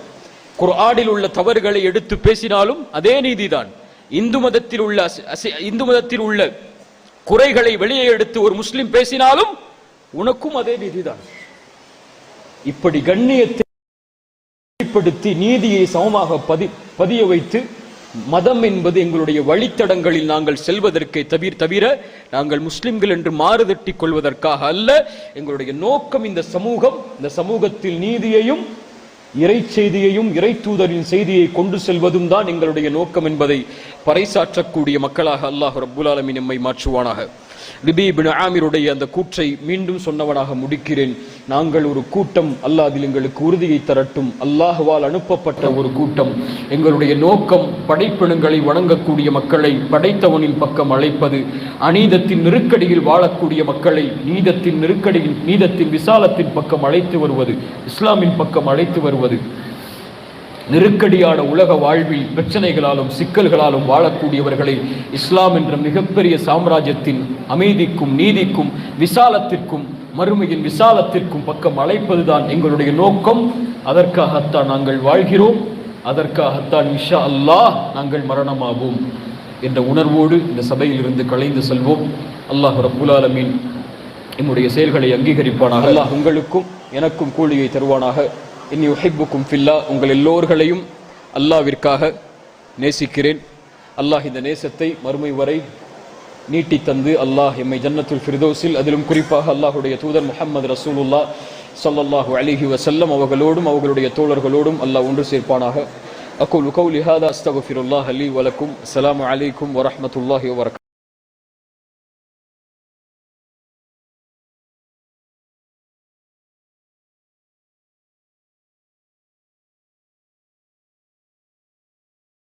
Speaker 3: குர்ஆனில் உள்ள தவறுகளை எடுத்து பேசினாலும் அதே நீதிதான். இந்து மதத்தில் உள்ள குறைகளை வெளியே எடுத்து ஒரு முஸ்லிம் பேசினாலும் உனக்கும் அதே நீதிதான். இப்படி கண்ணியத்தை வெளிப்படுத்தி நீதியை சமமாக பதிய வைத்து, மதம் என்பது எங்களுடைய வழித்தடங்களில் நாங்கள் செல்வதற்கே தவிர நாங்கள் முஸ்லிம்கள் என்று மாறுதட்டிக் கொள்வதற்காக அல்ல. எங்களுடைய நோக்கம் இந்த சமூகத்தில் நீதியையும் இறை செய்தியையும் இறை தூதரின் செய்தியை கொண்டு செல்வதும் தான் எங்களுடைய நோக்கம் என்பதை பறைசாற்றக்கூடிய மக்களாக அல்லாஹ் ரப்புல் ஆலமீன் நம்மை மாற்றுவானாக. ரிபி இப்னு ஆமிருடைய அந்த கூற்றை மீண்டும் சொன்னவனாக முடிக்கிறேன். நாங்கள் ஒரு கூட்டம், அல்லாஹ் அதில் எங்களுக்கு உறுதியை தரட்டும், அல்லாஹ்வால் அனுப்பப்பட்ட ஒரு கூட்டம். எங்களுடைய நோக்கம் படைப்பினங்களை வணங்கக்கூடிய மக்களை படைத்தவனின் பக்கம் அழைப்பது, அநீதத்தின் நெருக்கடியில் வாழக்கூடிய மக்களை நீதத்தின் விசாலத்தின் பக்கம் அழைத்து வருவது, இஸ்லாமின் பக்கம் அழைத்து வருவது. நெருக்கடியான உலக வாழ்வில் பிரச்சனைகளாலும் சிக்கல்களாலும் வாழக்கூடியவர்களை இஸ்லாம் என்ற மிகப்பெரிய சாம்ராஜ்யத்தின் அமைதிக்கும் நீதிக்கும் விசாலத்திற்கும் மறுமையின் விசாலத்திற்கும் பக்கம் அழைப்பதுதான் எங்களுடைய நோக்கம். அதற்காகத்தான் நாங்கள் வாழ்கிறோம், அதற்காகத்தான் இன்ஷா அல்லாஹ் நாங்கள் மரணமாவோம் என்ற உணர்வோடு இந்த சபையில் இருந்து கலைந்து செல்வோம். அல்லாஹ் ரப்புல் ஆலமீன் என்னுடைய செயல்களை அங்கீகரிப்பானாக. அல்லாஹ் உங்களுக்கும் எனக்கும் கூலியை தருவானாக. இன்னி உஹிப்புக்கும் ஃபில்லா, உங்கள் எல்லோர்களையும் அல்லாஹ்விற்காக நேசிக்கிறேன். அல்லாஹ் இந்த நேசத்தை மறுமை வரை நீட்டி தந்து அல்லாஹ் எம்மை ஜன்னத்துல் ஃபிர்தௌஸில், அதிலும் குறிப்பாக அல்லாஹுடைய தூதர் முஹம்மது ரசூலுல்லாஹ் ஸல்லல்லாஹு அலைஹி வஸல்லம் அவர்களோடும் அவர்களுடைய தோழர்களோடும் அல்லாஹ் ஒன்று சேர்ப்பானாக. அகூலு கௌலி ஹாதா அஸ்தக்ஃபிருல்லாஹ லீ வ லக்கும். அஸ்ஸலாமு அலைக்கும் வ ரஹ்மத்துல்லாஹி வ பரகாத்துஹு.